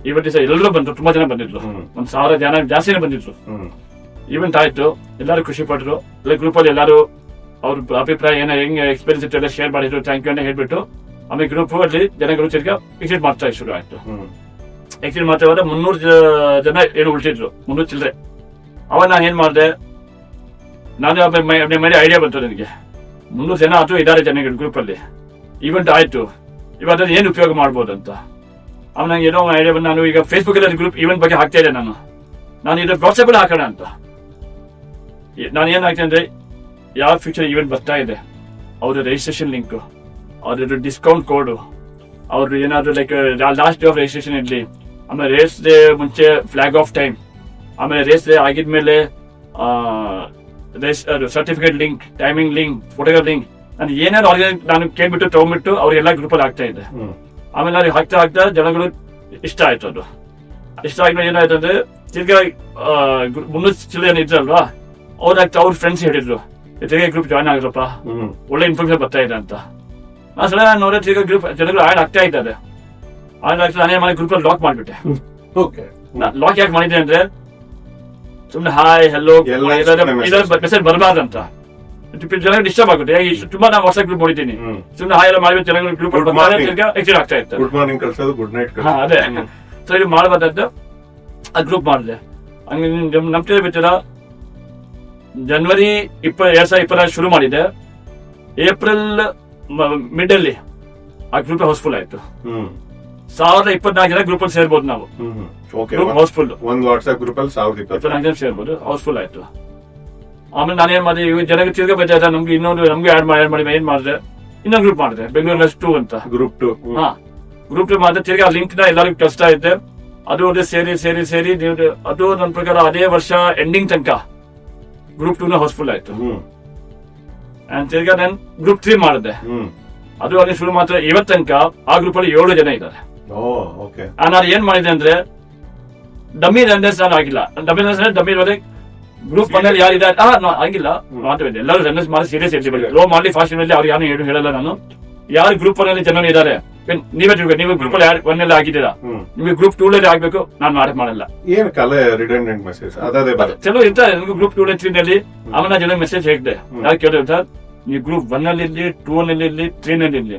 ಈವೆಂಟ್ ದಿವಸ ಎಲ್ಲರೂ ಬಂದ್ರು, ತುಂಬಾ ಜನ ಬಂದಿದ್ರು, 1000 ಜನ ಜಾಸ್ತಿನೇ ಬಂದಿದ್ರು. ಈವೆಂಟ್ ಆಯ್ತು, ಎಲ್ಲರೂ ಖುಷಿ ಪಟ್ರು. ಗ್ರೂಪ್ ಅಲ್ಲಿ ಎಲ್ಲರೂ ಅವ್ರ ಅಭಿಪ್ರಾಯ ಏನೋ ಹೆಂಗ್ ಎಕ್ಸ್ಪೀರಿಯನ್ಸ್ ಇತ್ತು ಎಲ್ಲ ಶೇರ್ ಮಾಡಿದ್ರು, ಥ್ಯಾಂಕ್ ಯು ಅಂತ ಹೇಳ್ಬಿಟ್ಟು. ಆಮೇಲೆ ಗ್ರೂಪ್ ಅಲ್ಲಿ ಜನಗಳು ತಿರ್ಗಾ ಎಕ್ಸಿಟ್ ಮಾಡ್ತಾ ಶುರು ಆಯ್ತು. ಎಕ್ಸಿಟ್ ಮಾಡ್ತಾ ಹೋದ್ರೆ 300 ಜನ ಏನು ಉಳಿಸಿದ್ರು, 300 ಚಿಲ್ಲರೆ. ಅವಾಗ ನಾನು ಏನ್ ಮಾಡಿದೆ, ನಾನು ಮೇಲೆ ಐಡಿಯಾ ಬಂತು ನನಗೆ, 300 ಜನ ಅಥವಾ ಇದಾರೆ ಜನಗಳು ಗ್ರೂಪ್ ಅಲ್ಲಿ, ಈವೆಂಟ್ ಆಯ್ತು, ಇವಾಗ ಏನ್ ಉಪಯೋಗ ಮಾಡ್ಬೋದು ಅಂತ. ಆಮೇಲೆ ನಂಗೆ ಏನೋ ಐಡಿಯಾ ಬಂದು, ನಾನು ಈಗ ಫೇಸ್ಬುಕ್ ಅಲ್ಲಿ ಗ್ರೂಪ್ ಈವೆಂಟ್ ಬಗ್ಗೆ ಹಾಕ್ತಾ ಇದ್ದೆ, ನಾನು ಇದು ವಾಟ್ಸ್ಆಪ್ ಅಲ್ಲಿ ಹಾಕೋಣ ಅಂತ. ನಾನು ಏನ್ ಹಾಕ್ತೇನೆ ಅಂದ್ರೆ, ಯಾವ ಫ್ಯೂಚರ್ ಈವೆಂಟ್ ಬರ್ತಾ ಇದೆ, ಅವ್ರ ರಿಜಿಸ್ಟ್ರೇಷನ್ ಲಿಂಕ್, ಅವ್ರದ್ದು ಡಿಸ್ಕೌಂಟ್ ಕೋಡ್, ಅವ್ರದ್ದು ಏನಾದ್ರು like last day of registration ಇರ್ಲಿ, ಆಮೇಲೆ ರೇಸ್ ಡೇ ಮುಂಚೆ ಫ್ಲಾಗ್ ಆಫ್ ಟೈಮ್, ಆಮೇಲೆ ರೇಸ್ ಡೇ ಆಗಿದ್ಮೇಲೆ certificate link, timing link, photograph link, ನಾನು ಏನಾದ್ರು ಅವ್ರಿಗೆ ನಾನು ಕೇಳ್ಬಿಟ್ಟು ತಗೊಂಡ್ಬಿಟ್ಟು ಅವ್ರಿಗೆಲ್ಲ ಗ್ರೂಪ್ ಅಲ್ಲಿ ಹಾಕ್ತಾ ಇದ್ದೆ. ಆಮೇಲೆ ಅವ್ರಿಗೆ ಹಾಕ್ತಾ ಜನಗಳು ಇಷ್ಟ ಆಯ್ತು. ಅದು ಇಷ್ಟ ಆದ್ಮೇಲೆ ಏನಾಯ್ತು ಅಂದ್ರೆ, ತಿರ್ಗಾ 300 ಚಿಲ್ಲರೆ ಇದ್ರಲ್ವಾ, ಅವ್ರ ಫ್ರೆಂಡ್ಸ್ ಹೇಳಿದ್ರು, ತಿರ್ಗಾ ಗ್ರೂಪ್ ಜಾಯ್ನ್ ಆಗಿರಪ್ಪ, ಒಳ್ಳೆ ಇನ್ಫಾರ್ಮೇಶನ್ ಬರ್ತಾ ಇದೆ ಅಂತ. ನಾನು ನೋಡಿದ್ರೆ ತಿರ್ಗಾ ಗ್ರೂಪ್ ಜನಗಳು ಆಡ್ ಆಗ್ತಾ ಇದ್ದಾರೆ. ನಾನೇ ಮಾಡಿ ಗ್ರೂಪ್ ಅಲ್ಲಿ ಲಾಕ್ ಮಾಡ್ಬಿಟ್ಟೆ. ಲಾಕ್ ಯಾಕೆ ಮಾಡಿದ್ದೆ ಅಂದ್ರೆ, ಸುಮ್ನೆ ಹಾಯ್ ಹೆಲೋ ಮೆಸೇಜ್ ಬರಬಾರ್ದಂತ, ಜನಗಳು ಡಿಸ್ಟರ್ಬ್ ಆಗುತ್ತೆ. ತುಂಬಾ ನಾನು ವಾಟ್ಸ್ಆಪ್ ಗ್ರೂಪ್ ನೋಡಿದ್ದೀನಿ, ಸುಮ್ನೆ ಹಾಯ್ ಎಲ್ಲ ಮಾಡಿಬಿಟ್ಟು ಜನಗಳು ಗ್ರೂಪ್ ಎಕ್ಸಿಟ್ ಆಗ್ತಾ ಇತ್ತು. ಗುಡ್ ಮಾರ್ನಿಂಗ್ ಕಳ್ಸೋದು, ಗುಡ್ ನೈಟ್. ಅದೇ ಸೊ ಇದು ಮಾಡಬಾರ್ದಂತ ಆ ಗ್ರೂಪ್ ಮಾಡಿದೆ. ಹಂಗೆ ನಂಬ್ತಿರೋ ಬಿಟ್ಟಿರ, ಜನವರಿ 2020 ಶುರು ಮಾಡಿದೆ, ಏಪ್ರಿಲ್ ಮಿಡ್ ಅಲ್ಲಿ ಆ ಗ್ರೂಪ್ ಹೌಸ್ಫುಲ್ ಆಯ್ತು. 1024 ಜನ ಗ್ರೂಪ್ ಅಲ್ಲಿ ಸೇರ್ಬೋದು ನಾವು. ಗ್ರೂಪ್ ಹೌಸ್ಫುಲ್, ಒಂದು ವಾಟ್ಸ್ಆಪ್ ಗ್ರೂಪ್ ಅಲ್ಲಿ 1024 ಜನ ಸೇರ್ಬೋದು, ಹೌಸ್ಫುಲ್ ಆಯ್ತು. ಆಮೇಲೆ ನಾನೇನ್ ಮಾಡಿದೆ, ಇವಾಗ ಜನಕ್ಕೆ ತಿರ್ಗಾ ಬೇಕಾದ ನಮ್ಗೆ ನಮ್ಗೆ ಆಡ್ ಮಾಡಿ ಏನ್ ಮಾಡಿದೆ, ಇನ್ನೊಂದು ಗ್ರೂಪ್ ಮಾಡಿದೆ, ಬೆಂಗಳೂರು 2 ಅಂತ ಗ್ರೂಪ್ 2. ಗ್ರೂಪ್ 2 ಮಾಡಿದೆ. ತಿರ್ಗಾ ಲಿಂಕ್ ನ ಎಲ್ಲರಿಗೂ ಕಳಿಸ್ತಾ ಇದ್ದೆ. ಅದು ಸೇರಿ ಅದು ನನ್ನ ಪ್ರಕಾರ ಅದೇ ವರ್ಷ ಎಂಡಿಂಗ್ ತನಕ ಗ್ರೂಪ್ 2 ನ ಹೌಸ್ಫುಲ್ ಆಯ್ತು. ತಿರ್ಗಾ ನಾನು ಗ್ರೂಪ್ 3 ಮಾಡಿದೆ. ಅದು ಅಲ್ಲಿ ಶುರು ಮಾತ್ರ ಇವತ್ತು ತನಕ ಆ ಗ್ರೂಪ್ ಅಲ್ಲಿ 7 ಜನ ಇದ್ದಾರೆ. ನಾನು ಏನ್ ಮಾಡಿದೆ ಅಂದ್ರೆ, ಡಮ್ಮಿ ರನ್ನರ್ಸ್ ನಾನು ಆಗಿಲ್ಲ. ಡಮ್ಮಿ ಗ್ರೂಪ್ 1 ಅಲ್ಲಿ ಯಾರಿದ್ದಾರೆ ಆಗಿಲ್ಲ, ಎಲ್ಲರೂ ರನ್ನರ್ಸ್ ಮಾಡಿ ಸೀರಿಯಸ್ ಇರ್ಲಿ, ಲೋ ಮಾಡ್ಲಿ ಫಾಸ್ಟ್ ಅಲ್ಲಿ ಅವ್ರು ಯಾರು ಹೇಳಲ್ಲ. ನಾನು ಯಾರು ಗ್ರೂಪ್ 1 ಅಲ್ಲಿ ಜನ ಇದ್ದಾರೆ, ನೀವೇ ನೀವು ಗ್ರೂಪ್ ಅಲ್ಲಿ 1 ಅಲ್ಲಿ ಆಗಿದ್ದೀರಾ, ನಿಮಗೆ ಗ್ರೂಪ್ 2 ಅಲ್ಲಿ ಆಗ್ಬೇಕು, ನಾನು ಮಾಡಲ್ಲ. ಏನು ಕಲೆ ರಿಡಂಡೆಂಟ್ ಮೆಸೇಜ್ ಚಲೋ ಇರ್ತಾರೆ ನನಗೆ ಗ್ರೂಪ್ 2 3 ನಲ್ಲಿ. ಆಮೇಲೆ ಜನ ಮೆಸೇಜ್ ಹೇಳಿದೆ, ಯಾರು ಕೇಳಿರ್ತಾರೆ, ನೀವು ಗ್ರೂಪ್ 1 ಅಲ್ಲಿ ಇರ್ಲಿ, 2 ನಲ್ಲಿ ಇರ್ಲಿ, 3 ನಲ್ಲಿ ಇರ್ಲಿ,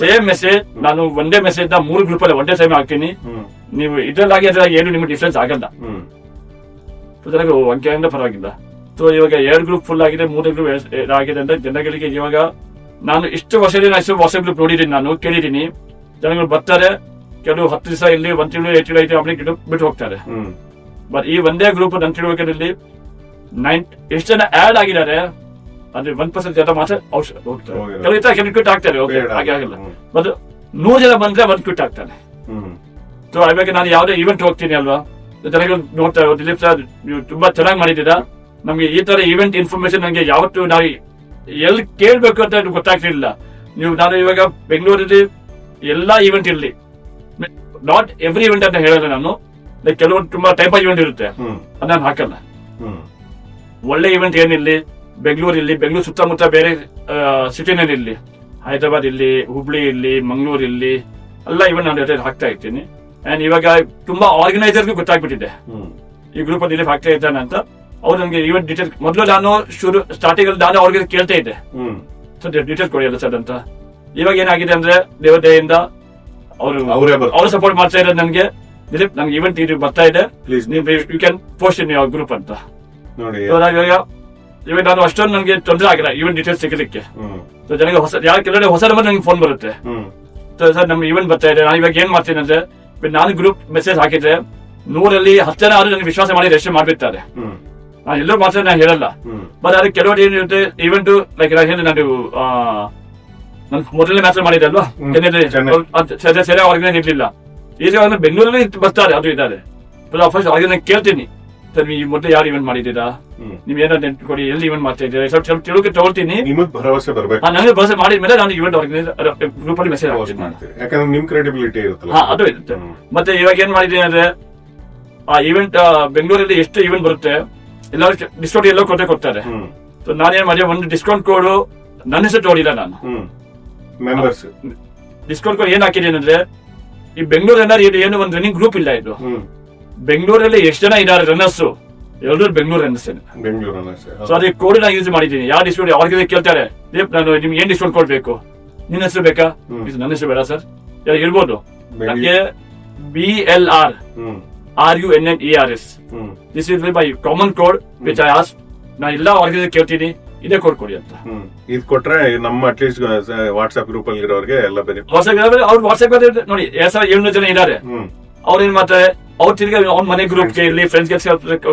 ಸೇಮ್ ಮೆಸೇಜ್. ನಾನು ಒಂದೇ ಮೆಸೇಜ್ ನ 3 ಗ್ರೂಪ್ ಅಲ್ಲಿ ಒಂದೇ ಟೈಮ್ ಹಾಕ್ತೀನಿ. ನೀವು ಇದ್ರಲ್ಲಾಗಿ ಏನು ನಿಮ್ಗೆ ಡಿಫ್ರೆನ್ಸ್ ಆಗಲ್ಲ, ಅಂಕೆಯಿಂದ ಪರವಾಗಿಲ್ಲ. ಸೊ ಇವಾಗ 2 ಗ್ರೂಪ್ ಫುಲ್ ಆಗಿದೆ, 3 ಗ್ರೂಪ್ ಆಗಿದೆ ಅಂದ್ರೆ ಜನಗಳಿಗೆ ಇವಾಗ ನಾನು ಇಷ್ಟು ವರ್ಷದಿಂದ ವಾಟ್ಸ್ಆಪ್ ಗ್ರೂಪ್ ನೋಡಿದೀನಿ, ನಾನು ಕೇಳಿದೀನಿ. ಜನಗಳು ಬರ್ತಾರೆ, ಕೆಲವು 10 ದಿವಸ ಇಲ್ಲಿ 1 ತಿಂಗಳು 8 ತಿಂಗಳು ಐತೆ, ಬಿಟ್ಟು ಹೋಗ್ತಾರೆ. ಬಟ್ ಈ ಒಂದೇ ಗ್ರೂಪ್ ನನ್ನ ತಿಳುವಳಿಕೆಯಲ್ಲಿ ಎಷ್ಟು ಜನ ಆಡ್ ಆಗಿದ್ದಾರೆ ಅಂದ್ರೆ 1% ಜನ ಮಾತ್ರ ಔಷಧ ಹೋಗ್ತಾರೆ. ಕೆಲವು ಕ್ವಿಟ್ ಆಗ್ತಾರೆ, ಓಕೆ ಹಾಗೆ ಆಗಲ್ಲ. ಮತ್ತು 100 ಜನ ಬಂದ್ರೆ 1 ಕ್ವಿಟ್ ಆಗ್ತಾನೆ. ಸೊ ಇವಾಗ ನಾನು ಯಾವ್ದೇ ಇವೆಂಟ್ ಹೋಗ್ತೀನಿ ಅಲ್ವಾ, ಜನಗಳು ನೋಡ್ತಾರೆ, ದಿಲೀಪ್ ಸರ್ ನೀವು ತುಂಬಾ ಚೆನ್ನಾಗಿ ಮಾಡಿದ್ದೀರಾ, ನಮ್ಗೆ ಈ ತರ ಇವೆಂಟ್ ಇನ್ಫಾರ್ಮೇಶನ್ ನಂಗೆ ಯಾವತ್ತು ನಾವು ಎಲ್ಲಿ ಕೇಳ್ಬೇಕು ಅಂತ ಗೊತ್ತಾಗ್ತಿರ್ಲಿಲ್ಲ. ನಾನು ಇವಾಗ ಬೆಂಗಳೂರಲ್ಲಿ ಎಲ್ಲಾ ಇವೆಂಟ್ ಇರ್ಲಿ, ನಾಟ್ ಎವ್ರಿ ಇವೆಂಟ್ ಅಂತ ಹೇಳಲ್ಲ ನಾನು, ಕೆಲವೊಂದು ತುಂಬಾ ಟೈಪ್ ಆಫ್ ಇವೆಂಟ್ ಇರುತ್ತೆ, ಅದನ್ನ ಹಾಕಲ್ಲ. ಒಳ್ಳೆ ಇವೆಂಟ್ ಏನಿರ್ಲಿ, ಬೆಂಗಳೂರು ಸುತ್ತಮುತ್ತ ಬೇರೆ ಸಿಟಿನಲ್ಲಿ ಇರ್ಲಿ, ಹೈದರಾಬಾದ್ ಇರ್ಲಿ, ಹುಬ್ಳಿ ಇರ್ಲಿ, ಮಂಗಳೂರು ಇರ್ಲಿ, ಎಲ್ಲ ಇವೆಂಟ್ ನಾನು ಹಾಕ್ತಾ ಇರ್ತೀನಿ. ಅಂಡ್ ಇವಾಗ ತುಂಬಾ ಆರ್ಗನೈಸರ್ಗೂ ಗೊತ್ತಾಗ್ಬಿಟ್ಟಿದೆ ಈ ಗ್ರೂಪ್ ಅಲ್ಲಿ ಹಾಕ್ತಾ ಇದ್ದಾನೆ ಅಂತ. ಅವ್ರು ನನಗೆ ಈವೆಂಟ್ ಡೀಟೇಲ್ಸ್ ಮೊದಲು ನಾನು ಸ್ಟಾರ್ಟಿಂಗ್ ಅಲ್ಲಿ ನಾನು ಅವ್ರಿಗೆ ಕೇಳ್ತಾ ಇದ್ದೆ, ಡೀಟೇಲ್ಸ್ ಕೊಡಿ ಅಲ್ಲ ಸರ್ ಅಂತ. ಇವಾಗ ಏನಾಗಿದೆ ಅಂದ್ರೆ ದೇವರ ದಯೆಯಿಂದ ಅವರು ಸಪೋರ್ಟ್ ಮಾಡ್ತಾ ಇರೋದು ನನಗೆ, ದಿಲೀಪ್ ನನ್ಗೆ ಇವೆಂಟ್ ಇದು ಬರ್ತಾ ಇದೆ, you can post in your group ಅಂತ. ಇವಾಗ ನಾನು ಅಷ್ಟೊಂದು ನನಗೆ ತೊಂದರೆ ಆಗಿಲ್ಲ ಇವೆಂಟ್ ಡೀಟೇಲ್ಸ್ ಸಿಗಲಿಕ್ಕೆ. ಜನಗೆ ಕೆಲವಡೆ ಹೊಸ ನಂಬರ್ ನನಗೆ ಫೋನ್ ಬರುತ್ತೆ, ಸರ್ ನಮ್ಗೆ ಇವೆಂಟ್ ಬರ್ತಾ ಇದೆ. ನಾನು ಇವಾಗ ಏನ್ ಮಾಡ್ತೀನಿ ಅಂದ್ರೆ, ನಾನು ಗ್ರೂಪ್ ಮೆಸೇಜ್ ಹಾಕಿದ್ರೆ 100ರಲ್ಲಿ 10 ಜನ ಆದ್ರೂ ನನಗೆ ವಿಶ್ವಾಸ ಮಾಡಿ ರೆಜಿಸ್ಟರ್ ಮಾಡ್ಬಿಡ್ತಾರೆ. ನಾನು ಎಲ್ಲರೂ ಮಾತ್ರ ನಾನು ಹೇಳಲ್ಲ, ಬಟ್ ಅದಕ್ಕೆ ಕೆಲವರು ಏನಿರುತ್ತೆ ಇವೆಂಟ್ ಲೈಕ್ ನಾನು ಮೊದಲನೇ ಮ್ಯಾಚ್ ಮಾಡಿದೆ ಅಲ್ವಾ, ಸರಿಯಾಗಿ ಆರ್ಗನೈಸ್ ಇರ್ಲಿಲ್ಲ. ಈಗ ಬೆಂಗಳೂರಲ್ಲಿ ಬರ್ತಾರೆ, ಅದು ಇದ್ದಾರೆ. ಫಸ್ಟ್ ಆರ್ಗನೈಸ್ ಕೇಳ್ತೀನಿ, ಸರ್ ಈ ಮೊದಲು ಯಾರು ಇವೆಂಟ್ ಮಾಡಿದ್ದೀರಾ, ನೀವ್ ಏನೋ ನೆನ್ಪು ಕೊಡಿ, ಎಲ್ಲಿ ಇವೆಂಟ್ ಮಾಡ್ತಾ ಇದ್ದೀರಾ, ಸ್ವಲ್ಪ ತಿಳುವಳಿಕೆ ತಗೊಳ್ತೀನಿ. ಭರವಸೆ ಬರ್ಬೇಕು, ನನಗೆ ಭರವಸೆ ಮಾಡಿದ್ಮೇಲೆ ನಾನು ಇವೆಂಟ್ ಆರ್ಗನೈಸ್ ಗ್ರೂಪ್ ಅಲ್ಲಿ ಮೆಸೇಜ್ ಹಾಕ್ತೀನಿ, ಯಾಕಂದ್ರೆ ನಿಮ್ ಕ್ರೆಡಿಬಿಲಿಟಿ ಇರುತ್ತಲ್ಲ. ಅದು ಇರುತ್ತೆ. ಮತ್ತೆ ಇವಾಗ ಏನ್ ಮಾಡಿದ್ದೀನಿ ಅಂದ್ರೆ, ಆ ಇವೆಂಟ್ ಬೆಂಗಳೂರಲ್ಲಿ ಎಷ್ಟು ಇವೆಂಟ್ ಬರುತ್ತೆ ಎಲ್ಲರೂ ಡಿಸ್ಕೌಂಟ್ ಎಲ್ಲೋ ಕೊಡ್ತಾರೆ. ಸೊ ನಾನೇನ್ ಮಾಡಿದೆ, ಒಂದು ಡಿಸ್ಕೌಂಟ್ ಕೋಡ್ ನನ್ನ ಹೆಸರು ತೋಡಿಲ್ಲ, ನಾನು ಮೆಂಬರ್ಸ್ ಡಿಸ್ಕೌಂಟ್ ಕೋಡ್ ಏನ್ ಹಾಕಿದ್ದೀನಿ ಅಂದ್ರೆ, ಈ ಬೆಂಗಳೂರಲ್ಲಿ ಏನು ಒಂದು ರನ್ನಿಂಗ್ ಗ್ರೂಪ್ ಇಲ್ಲ ಇದು. ಬೆಂಗಳೂರಲ್ಲಿ ಎಷ್ಟು ಜನ ಇದ್ದಾರೆ ರನ್ನರ್ಸ್, ಎಲ್ಲರೂ ಬೆಂಗಳೂರು ರನ್ನರ್ಸ್. ಸೊ ಅದಕ್ಕೆ ಕೋಡ್ ನಾನು ಯೂಸ್ ಮಾಡಿದ್ದೀನಿ. ಯಾವ ಡಿಸ್ಕೌಂಟ್ ಅವ್ರಿಗೆ ಕೇಳ್ತಾರೆ, ನಾನು ನಿಮ್ಗೆ ಏನ್ ಡಿಸ್ಕೌಂಟ್ ಕೊಡ್ಬೇಕು, ನಿನ್ನ ಹೆಸರು ಬೇಕಾ, ನನ್ನ ಹೆಸರು ಬೇಡ ಸರ್ ಇರ್ಬೋದು, ನನಗೆ BLR RUNNERS this is my common code which I ask. ನಾನು ಎಲ್ಲ ಆರ್ಗನೈಸರ್ ಕೇಳ್ತೀನಿ, ಇದೇ ಕೋಡ್ ಕೊಡಿ ಅಂತ. ಇದು ಕೊಟ್ರೆ ನಮ್ಮ ಅಟ್ಲೀಸ್ಟ್ ವಾಟ್ಸ್ಆಪ್ ಗ್ರೂಪ್ ಅಲ್ಲಿ ಇರೋರಿಗೆ ಎಲ್ಲ ಬೆನಿಫಿಟ್. ಅವ್ರು ವಾಟ್ಸ್ಆಪ್ ನೋಡಿ 2700 ಜನ ಇದ್ದಾರೆ, ಅವ್ರು ಏನ್ ಮಾಡ್ತಾರೆ, ಅವ್ರು ತಿರ್ಗಿ ಅವ್ನ ಮನೆ ಗ್ರೂಪ್ ಗೆ ಇರ್ಲಿ, ಫ್ರೆಂಡ್ಸ್ ಗೆ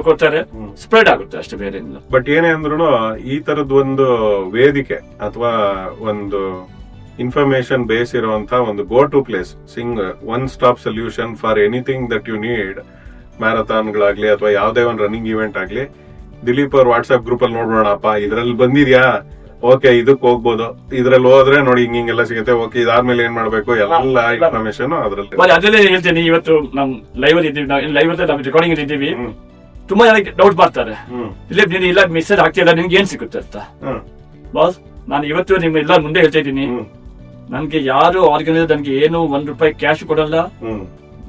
ಕೊಡ್ತಾರೆ, ಸ್ಪ್ರೆಡ್ ಆಗುತ್ತೆ ಅಷ್ಟೇ, ಬೇರೆ ಏನಿಲ್ಲ. ಬಟ್ ಏನೇ ಅಂದ್ರೂ ಈ ತರದ್ ಒಂದು ವೇದಿಕೆ ಅಥವಾ ಒಂದು ಇನ್ಫಾರ್ಮೇಶನ್ ಬೇಸ್ ಇರುವಂತ ಒಂದು go to place, one stop solution for anything that you need, ಮ್ಯಾರಥಾನ್ಗಳಾಗ್ಲಿ ಅಥವಾ ಯಾವ್ದೇ ಒಂದು ರನ್ನಿಂಗ್ ಇವೆಂಟ್ ಆಗ್ಲಿ, ದಿಲೀಪ್ ಅವ್ರ ವಾಟ್ಸ್ಆಪ್ ಗ್ರೂಪ್ ಅಲ್ಲಿ ನೋಡ್ಬೋಣಪ್ಪ, ಇದ್ರಲ್ಲಿ ಬಂದಿದ್ಯಾ, ಓಕೆ ಇದಕ್ ಹೋಗ್ಬೋದು, ಇದ್ರಲ್ಲಿ ಹೋದ್ರೆ ನೋಡಿ ಹಿಂಗೆಲ್ಲ ಸಿಗುತ್ತೆ, ಓಕೆ ಇದಾದ್ಮೇಲೆ ಏನ್ ಮಾಡ್ಬೇಕು, ಎಲ್ಲ ಇನ್ಫಾರ್ಮೇಶನ್ ಅದ್ರಲ್ಲೇ ಹೇಳ್ತೀನಿ. ಇವತ್ತು ನಮ್ ಲೈವ್ ಅಲ್ಲಿ ಇದ್ದೀವಿ, ಲೈವ್ ನಾವು ರೆಕಾರ್ಡಿಂಗ್ ಇದ್ದೀವಿ, ತುಂಬಾ ಜನಕ್ಕೆ ಡೌಟ್ ಮಾಡ್ತಾರೆ, ದಿಲೀಪ್ ನೀನು ಇಲ್ಲ ಮೆಸೇಜ್ ಆಗ್ತಿಲ್ಲ, ನಿಮ್ಗೆ ಏನ್ ಸಿಗುತ್ತೆ ಅಂತ. ಬಾಸ್ ನಾನು ಇವತ್ತು ನಿಮ್ಮ ಎಲ್ಲ ಮುಂದೆ ಹೇಳ್ತಾ ಇದ್ದೀನಿ, ನನ್ಗೆ ಯಾರು ಆರ್ಗನೈಸರ್ ನನ್ಗೆ ಏನು ₹1 ಕ್ಯಾಶ್ ಕೊಡಲ್ಲ,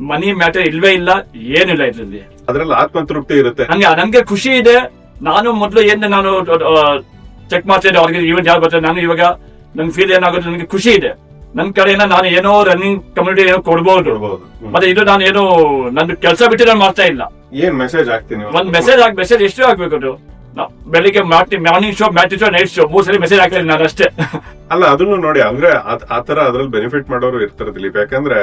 ಮನಿ ಮ್ಯಾಟರ್ ಇಲ್ವೇ ಇಲ್ಲ, ಏನಿಲ್ಲ ಇದ್ರಲ್ಲಿ. ಅದ್ರಲ್ಲಿ ಆತ್ಮತೃಪ್ತಿ ಇರುತ್ತೆ, ನಂಗೆ ಖುಷಿ ಇದೆ. ನಾನು ಮೊದಲು ನಾನು ಚೆಕ್ ಮಾಡ್ತಾ ಇದ್ದೆ ಆರ್ಗನೈಸರ್ ಇವೆಂಟ್ ಯಾರು ಬರ್ತಾರೆ, ನಾನು ಇವಾಗ ನನ್ ಫೀಲ್ ಏನಾಗುತ್ತೆ, ನನಗೆ ಖುಷಿ ಇದೆ. ನನ್ ಕಡೆಯಿಂದ ನಾನು ಏನೋ ರನ್ನಿಂಗ್ ಕಮ್ಯುನಿಟಿ ಏನೋ ಕೊಡ್ಬೋದು, ಮತ್ತೆ ಇದು ನಾನು ಏನು ನನ್ನ ಕೆಲಸ ಬಿಟ್ಟು ನಾನು ಮಾಡ್ತಾ ಇಲ್ಲ. ಏನ್ ಮೆಸೇಜ್ ಹಾಕ್ತೀನಿ, ಒಂದ್ ಮೆಸೇಜ್ ಎಷ್ಟು ಹಾಕ್ಬೇಕು, ಬೆಳಿಗ್ಗೆ morning show, matinee show, night show 3 ಸಲ ಮೆಸೇಜ್ ಹಾಕ್ತೀನಿ ನಾನು ಅಷ್ಟೇ. ಅಲ್ಲ ಅದನ್ನು ನೋಡಿ, ಅಂದ್ರೆ ಆತರ ಅದ್ರಲ್ಲಿ ಬೆನಿಫಿಟ್ ಮಾಡೋರು ಇರ್ತಾರೆ ದಿಲೀಪ್, ಯಾಕಂದ್ರೆ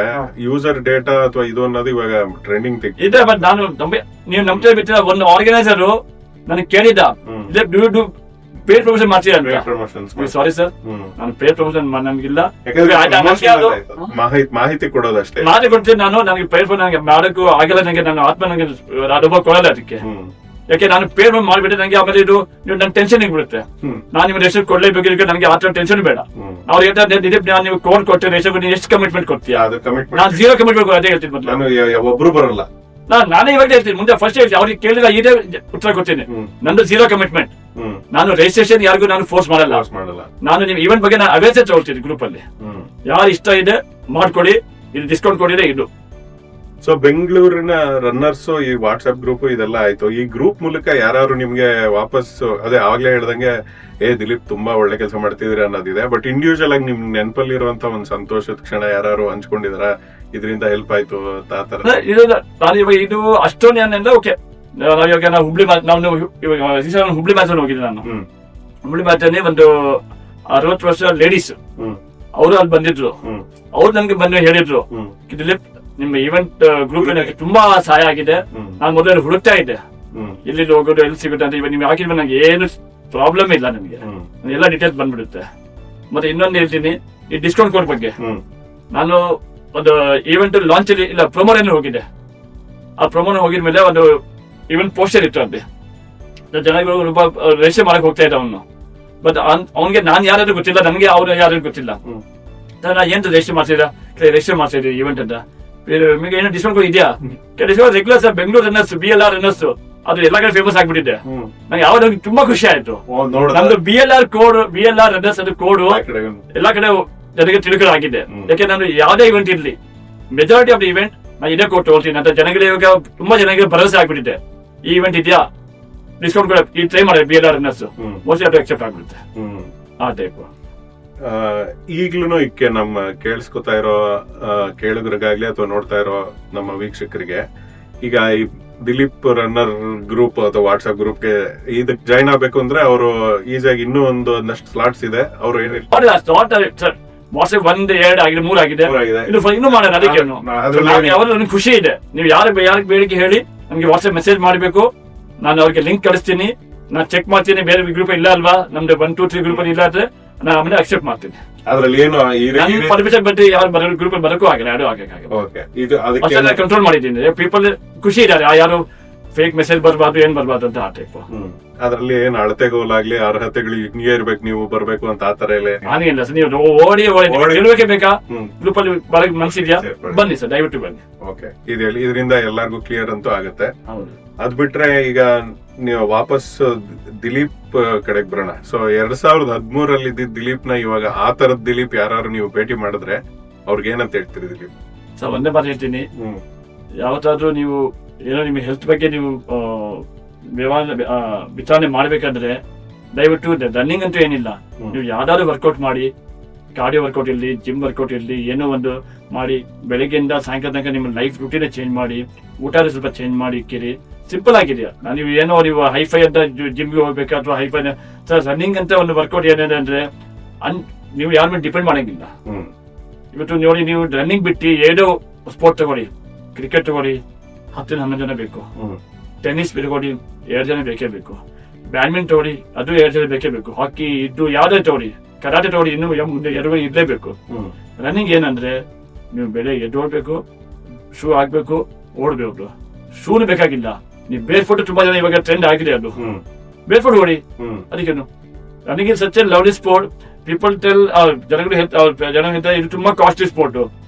ಯೂಸರ್ ಡೇಟಾ ಅಥವಾ ಇದು ಅನ್ನೋದು ಇವಾಗ ಟ್ರೆಂಡಿಂಗ್ ಇದೆ. ಬಟ್ ನಾನು ನೀವು ನಂಬ್ತಾ ಬಿಟ್ಟಿರ ಒಂದು ಆರ್ಗನೈಸರ್ ನನಗೆ ಕೇಳಿದ್ದ, ಪೇಡ್ ಪ್ರಮೋಷನ್ ಮಾಡ್ತೀರಾ ಅಂತ. ಸಾರಿ ಸರ್, ನಾನು ಪೇಡ್ ಪ್ರಮೋಷನ್ ನನ್ಗಿಲ್ಲ, ಮಾಹಿತಿ ಕೊಡೋದಷ್ಟೇ, ಮಾಹಿತಿ ಕೊಡ್ತೀನಿ ನಾನು. ನನಗೆ ಪೇಡ್ ನನಗೆ ಮಾಡೋಕ್ಕೂ ಆಗಲ್ಲ, ನನಗೆ ನಾನು ಆತ್ಮ ನನಗೆ ಅನುಭವ ಕೊಡಲ್ಲ ಅದಕ್ಕೆ. ಯಾಕೆ ನಾನು ಪೇಡ್ ಮಾಡ್ಬಿಟ್ಟೆ, ನನಗೆ ಆಮೇಲೆ ಇದು ನನ್ನ ಟೆನ್ಷನ್ ಬಿಡುತ್ತೆ. ನಾನು ನಿಮ್ಗೆ ರೇಷನ್ ಕೊಡ್ಲೇಬೇಕು, ನನಗೆ ಆ ಟೆನ್ಷನ್ ಬೇಡ. ಅವ್ರು ಹೇಳ್ತಾರೆ ನಾನು ನೀವು ಕೋಡ್ ಕೊಟ್ಟೆ ರೇಷನ್, ನೀವು ಎಷ್ಟು ಕಮಿಟ್ಮೆಂಟ್ ಕೊಡ್ತೀಯಾ, ನಾನು 0 ಕಮಿಟ್ಮೆಂಟ್ ಅದೇ ಹೇಳ್ತೀನಿ. ಮೊದಲು ಒಬ್ರು ಬರಲ್ಲ, ನಾನೇ ಇವಾಗ ಹೇಳ್ತೀನಿ, ಮುಂದೆ ಫಸ್ಟ್ ಹೇಳ್ತೀನಿ, ಅವ್ರಿಗೆ ಕೇಳಿದ್ರೆ ಇದೇ ಉತ್ತರ ಕೊಡ್ತೀನಿ. ನಂದು 0 ಕಮಿಟ್ಮೆಂಟ್, ನಾನು ರಿಜಿಸ್ಟ್ರೇಷನ್ ಯಾರಿಗೂ ನಾನು ಫೋರ್ಸ್ ಮಾಡಲ್ಲ. ನಾನು ನಿಮ್ ಇವೆಂಟ್ ಬಗ್ಗೆ ನಾನು ಅವೇರ್ನೆಸ್ ತಗೊಳ್ತೀನಿ ಗ್ರೂಪ್ ಅಲ್ಲಿ, ಯಾರು ಇಷ್ಟ ಇದೆ ಮಾಡ್ಕೊಡಿ, ಇದು ಡಿಸ್ಕೌಂಟ್ ಕೊಡಿದ್ರೆ ಇದು. ಸೊ ಬೆಂಗಳೂರಿನ ರನ್ನರ್ಸ್ ಈ ವಾಟ್ಸ್ಆಪ್ ಗ್ರೂಪ್ ಇದೆಲ್ಲ ಆಯ್ತು. ಈ ಗ್ರೂಪ್ ಮೂಲಕ ಯಾರು ನಿಮ್ಗೆ ವಾಪಸ್ ಅದೇ ಆಗ್ಲೇ ಹೇಳ್ದಂಗೆ ದಿಲೀಪ್ ತುಂಬಾ ಒಳ್ಳೆ ಕೆಲಸ ಮಾಡ್ತಿದ್ರಿ ಅನ್ನೋದಿದೆ, ಬಟ್ ಇಂಡಿವಿಜುವಲ್ ಆಗಿ ನಿಮ್ ನೆನಪಲ್ಲಿ ಇರುವಂತ ಒಂದು ಸಂತೋಷದ ಕ್ಷಣ ಯಾರು ಹಂಚ್ಕೊಂಡಿದಾರ, ಇದರಿಂದ ಹೆಲ್ಪ್ ಆಯ್ತು ಆತರ? ನಾನು ಇವಾಗ ಇದು ಅಷ್ಟೊಂದು ಏನಿಲ್ಲ, ಓಕೆ ಇವಾಗ ನಾವು ಹುಬ್ಳಿ ಮ್ಯಾಚ್ ಹೋಗಿದ್ದೆ. ನಾನು ಹುಬ್ಳಿ ಮ್ಯಾಚ್ ಅಲ್ಲಿ ಒಂದು 60 ವರ್ಷ ಲೇಡೀಸ್ ಅವರು ಅಲ್ಲಿ ಬಂದಿದ್ರು. ಅವ್ರು ನನ್ಗೆ ಬಂದು ಹೇಳಿದ್ರು, ದಿಲೀಪ್ ನಿಮ್ಮ ಇವೆಂಟ್ ಗ್ರೂಪ್ ತುಂಬಾ ಸಹಾಯ ಆಗಿದೆ, ನಾನು ಮೊದಲು ಹುಡುಕ್ತಾ ಇದ್ದೆ, ಎಲ್ಲಿ ಹೋಗೋದು ಎಲ್ಲಿ ಸಿಗುತ್ತೆ ಅಂತ ಇವಾಗ ನೀವು ಹಾಕಿದ್ರೆ ನನಗೆ ಏನು ಪ್ರಾಬ್ಲಮ್ ಇಲ್ಲ ನನಗೆ, ಎಲ್ಲ ಡೀಟೇಲ್ಸ್ ಬಂದ್ಬಿಡುತ್ತೆ. ಮತ್ತೆ ಇನ್ನೊಂದು ಹೇಳ್ತೀನಿ, ಈ ಡಿಸ್ಕೌಂಟ್ ಕೋಡ್ ಬಗ್ಗೆ. ನಾನು ಒಂದು ಈವೆಂಟ್ ಲಾಂಚ್ ಅಲ್ಲಿ ಇಲ್ಲ ಪ್ರೊಮೋನಲ್ಲಿ ಹೋಗಿದ್ದೆ. ಆ ಪ್ರೊಮೋನ ಹೋಗಿದ್ಮೇಲೆ ಒಂದು ಈವೆಂಟ್ ಪೋಸ್ಟರ್ ಇತ್ತು ಅಲ್ಲಿ, ಜನಗಳು ರಿಜಿಸ್ಟರ್ ಮಾಡಕ್ ಹೋಗ್ತಾ ಇದ್ದ ಅವನು. ಬಟ್ ಅವ್ನಿಗೆ ನಾನ್ ಯಾರಾದ್ರೂ ಗೊತ್ತಿಲ್ಲ, ನನಗೆ ಅವ್ರು ಯಾರು ಗೊತ್ತಿಲ್ಲ. ನಾನು ಏನ್ ರಿಜಿಸ್ಟರ್ ಮಾಡ್ತಿದ್ದೆ ಈವೆಂಟ್ ಅಂತ, ನಿಮಗೆ ಏನೋ ಡಿಸ್ಕೌಂಟ್ ಕೋಡ್ ಇದೆಯಾ? Regular sir Bengaluru runners, BLR runners ಅದು ಎಲ್ಲ ಕಡೆ ಫೇಮಸ್ ಆಗ್ಬಿಟ್ಟಿದೆ. ನಂಗೆ ಯಾವಾಗ ತುಂಬಾ ಖುಷಿ ಆಯ್ತು. ನಮ್ದು BLR ರನ್ನರ್ಸ್ ಅದು ಕೋಡ್ ಎಲ್ಲಾ ಕಡೆ ಜನರಿಗೆ ತಿಳ್ಕೊಳ್ಳೋ ಆಗಿದೆ. ಯಾಕೆ ನಾನು ಯಾವ್ದೇ ಇವೆಂಟ್ ಇರ್ಲಿ, ಮೆಜಾರಿಟಿ ಆಫ್ ದ ಇವೆಂಟ್ ನಾನು ಇದೇ ಕೋಡ್ ತಗೊಳ್ತೀನಿ ಅಂತ ಜನಗಳಿಗೆ ಇವಾಗ ತುಂಬಾ ಜನರಿಗೆ ಭರವಸೆ ಆಗ್ಬಿಟ್ಟಿದೆ. ಈ ಇವೆಂಟ್ ಇದೆಯಾ, ಡಿಸ್ಕೌಂಟ್ ಕೂಡ ಈ ಟ್ರೈ ಮಾಡಿ BLR ರನ್ನರ್ಸ್, ಮೋಸ್ಟ್ಲಿ ಅದು ಅಕ್ಸೆಪ್ಟ್ ಆಗ್ಬಿಡುತ್ತೆ ಆ ಟೈಪ್. ಈಗ್ಲೂ ಇಕ್ಕೆ ನಮ್ಮ ಕೇಳಿಸ್ಕೊತಾ ಇರೋ ಕೇಳುಗರಿಗಾಗ್ಲಿ ಅಥವಾ ನೋಡ್ತಾ ಇರೋ ನಮ್ಮ ವೀಕ್ಷಕರಿಗೆ, ಈಗ ಈ ದಿಲೀಪ್ ರನ್ನರ್ ಗ್ರೂಪ್ ಅಥವಾ ವಾಟ್ಸ್ಆಪ್ ಗ್ರೂಪ್ಗೆ ಇದಕ್ ಜಾಯ್ನ್ ಆಗ್ಬೇಕು ಅಂದ್ರೆ ಅವರು ಈಸಿಯಾಗಿ ಇನ್ನೂ ಒಂದಷ್ಟು ಸ್ಲಾಟ್ಸ್ ಇದೆ. ಅವರು ಏನಿಲ್ಲ ವಾಟ್ಸ್ಆಪ್ 1, 2 ಆಗಿದೆ, 3 ಆಗಿದೆ, ಇನ್ನೂ ಮಾಡೋಣ. ಅದಕ್ಕೆ ಯಾವಾಗ ಖುಷಿ ಇದೆ. ನೀವು ಯಾರಿಗೆ ಬೇಡಿಕೆ ಹೇಳಿ ನಮ್ಗೆ ವಾಟ್ಸ್ಆಪ್ ಮೆಸೇಜ್ ಮಾಡಬೇಕು, ನಾನು ಅವ್ರಿಗೆ ಲಿಂಕ್ ಕಳಿಸ್ತೀನಿ, ನಾನು ಚೆಕ್ ಮಾಡ್ತೀನಿ. ಬೇರೆ ಗ್ರೂಪ್ ಇಲ್ಲ ಅಲ್ವಾ, ನಮ್ದು 1, 2, 3 ಗ್ರೂಪ್ ಅಲ್ಲಿ ಇಲ್ಲ ಅಂದ್ರೆ ನಾನು ಆಮೇಲೆ ಅಕ್ಸೆಪ್ಟ್ ಮಾಡ್ತೀನಿ. ಅದ್ರಲ್ಲಿ ಏನು ಪರ್ಮಿಷನ್ ಬಟ್ಟು ಯಾರು ಗ್ರೂಪ್ ಅಲ್ಲಿ ಬರಕ್ಕೂ ಆಗಿಲ್ಲ, ಯಾರು ಆಗಕ್ಕಾಗಲ್ಲ. ಕಂಟ್ರೋಲ್ ಮಾಡಿದ್ದೀನಿ. ಪೀಪಲ್ ಖುಷಿ ಇದ್ದಾರೆ, ಯಾರು ಫೇಕ್ ಮೆಸೇಜ್ ಬರ್ಬಾರ್ದು, ಏನ್ ಬರ್ಬಾರ್ದು ಅಂತ ಆ ಟೈಪ್. ಅದ್ರಲ್ಲಿ ಏನ್ ಅಳತೆಗೋಲಾಗ್ಲಿ ಅರ್ಹತೆಗಳು ಹಿಂಗೆ ಇರ್ಬೇಕು, ನೀವು ಬರ್ಬೇಕು ಅಂತ ಆತರ ಇಲ್ಲ. ಹಾಗೇನಿಲ್ಲ ಸರ್, ನೀವು ಓಡಿ ಗೆಲ್ಬೇಕೇ ಬೇಕಾ, ಗ್ರೂಪ್ ಅಲ್ಲಿ ಬರಕ್ ಮನ್ಸಿದ್ಯಾ, ಬನ್ನಿ ಸರ್, ದಯವಿಟ್ಟು ಬನ್ನಿ. ಓಕೆ, ಇದರಿಂದ ಎಲ್ಲರಿಗೂ ಕ್ಲಿಯರ್ ಅಂತೂ ಆಗುತ್ತೆ. ಅದ್ ಬಿಟ್ರೆ ಈಗ ನೀವು ವಾಪಸ್ ದಿಲೀಪ್ ಕಡೆಗೆ ಬರೋಣ. ಸೊ 2013 ಇದ್ದಿದ್ದ ದಿಲೀಪ್ ನ ಇವಾಗ ಆ ತರದ ದಿಲೀಪ್ ಯಾರು ನೀವು ಭೇಟಿ ಮಾಡಿದ್ರೆ ಅವ್ರಿಗೆ ಏನಂತ ಹೇಳ್ತೀರಿ ದಿಲೀಪ್? ಸರ್ ಒಂದೇ ಮಾತು ಹೇಳ್ತೀನಿ, ಯಾವತ್ತಾದ್ರೂ ನೀವು ಏನೋ ನಿಮ್ಮ ಹೆಲ್ತ್ ಬಗ್ಗೆ ನೀವು ವಿಚಾರಣೆ ಮಾಡ್ಬೇಕಂದ್ರೆ ದಯವಿಟ್ಟು ರನ್ನಿಂಗ್ ಅಂತೂ ಏನಿಲ್ಲ, ನೀವು ಯಾವ್ದಾದ್ರು ವರ್ಕೌಟ್ ಮಾಡಿ, ಕಾರ್ಡಿಯೋ ವರ್ಕೌಟ್ ಇರಲಿ, ಜಿಮ್ ವರ್ಕೌಟ್ ಇರಲಿ, ಏನೋ ಒಂದು ಮಾಡಿ ಬೆಳಗ್ಗೆಯಿಂದ ಸಾಯಂಕಾಲ ತನಕ ನಿಮ್ಮ ಲೈಫ್ ರೂಟೀನ್ ಚೇಂಜ್ ಮಾಡಿ, ಊಟ ಸ್ವಲ್ಪ ಚೇಂಜ್ ಮಾಡಿ ಇಕ್ಕಿರಿ. ಸಿಂಪಲ್ ಆಗಿದೆಯಾ. ನೀವು ಏನೋ ನೀವು ಹೈಫೈ ಅಂತ ಜಿಮ್ಗೆ ಹೋಗ್ಬೇಕು ಅಥವಾ ಹೈಫೈ ರನ್ನಿಂಗ್ ಅಂತ ಒಂದು ವರ್ಕೌಟ್ ಏನಿದೆ ಅಂದ್ರೆ ನೀವು ಯಾರ ಮೇಲೆ ಡಿಪೆಂಡ್ ಮಾಡಂಗಿಲ್ಲ. ಇವತ್ತು ನೋಡಿ, ನೀವು ರನ್ನಿಂಗ್ ಬಿಟ್ಟು ಏನೋ ಸ್ಪೋರ್ಟ್ ತಗೊಳ್ಳಿ, ಕ್ರಿಕೆಟ್ ತಗೊಳ್ಳಿ, 10-11 ಜನ ಬೇಕು. ಟೆನ್ನಿಸ್ ತಗೊಳ್ಳಿ, 2 ಜನ ಬೇಕೇ ಬೇಕು. ಬ್ಯಾಡ್ಮಿಂಟನ್ ತಗೊಳ್ಳಿ, ಅದು 2 ಜನ ಬೇಕೇ ಬೇಕು. ಹಾಕಿ ಇದು ಯಾವ್ದೇ ತಗೊಳ್ಳಿ, ಕರಾಟೆ ತಗೊಳ್ಳಿ, ಇನ್ನು ಮುಂದೆ 2 ಇರ್ಲೇಬೇಕು. ರನ್ನಿಂಗ್ ಏನಂದ್ರೆ ನೀವು ಬೆಳಗ್ಗೆ ಎದ್ದೋಡ್ಬೇಕು, ಶೂ ಹಾಕ್ಬೇಕು, ಓಡ್ಬೇಕು. ಶೂನು ಬೇಕಾಗಿಲ್ಲ, ನೀವು ಬೇರ್ ಫೋಟೋ ತುಂಬಾ ಜನ ಇವಾಗ ಟ್ರೆಂಡ್ ಆಗಿದೆ, ಅದು ಬೇರ್ ಫೋಟೋ ಓಡಿ. ಅದಕ್ಕೇನು running is such A lovely sport. People tell ಜನಗಳು ಹೇಳ್ತಾರೆ ಇದು ತುಂಬಾ ಕಾಸ್ಟ್ಲಿ ಸ್ಪೋರ್ಟ್.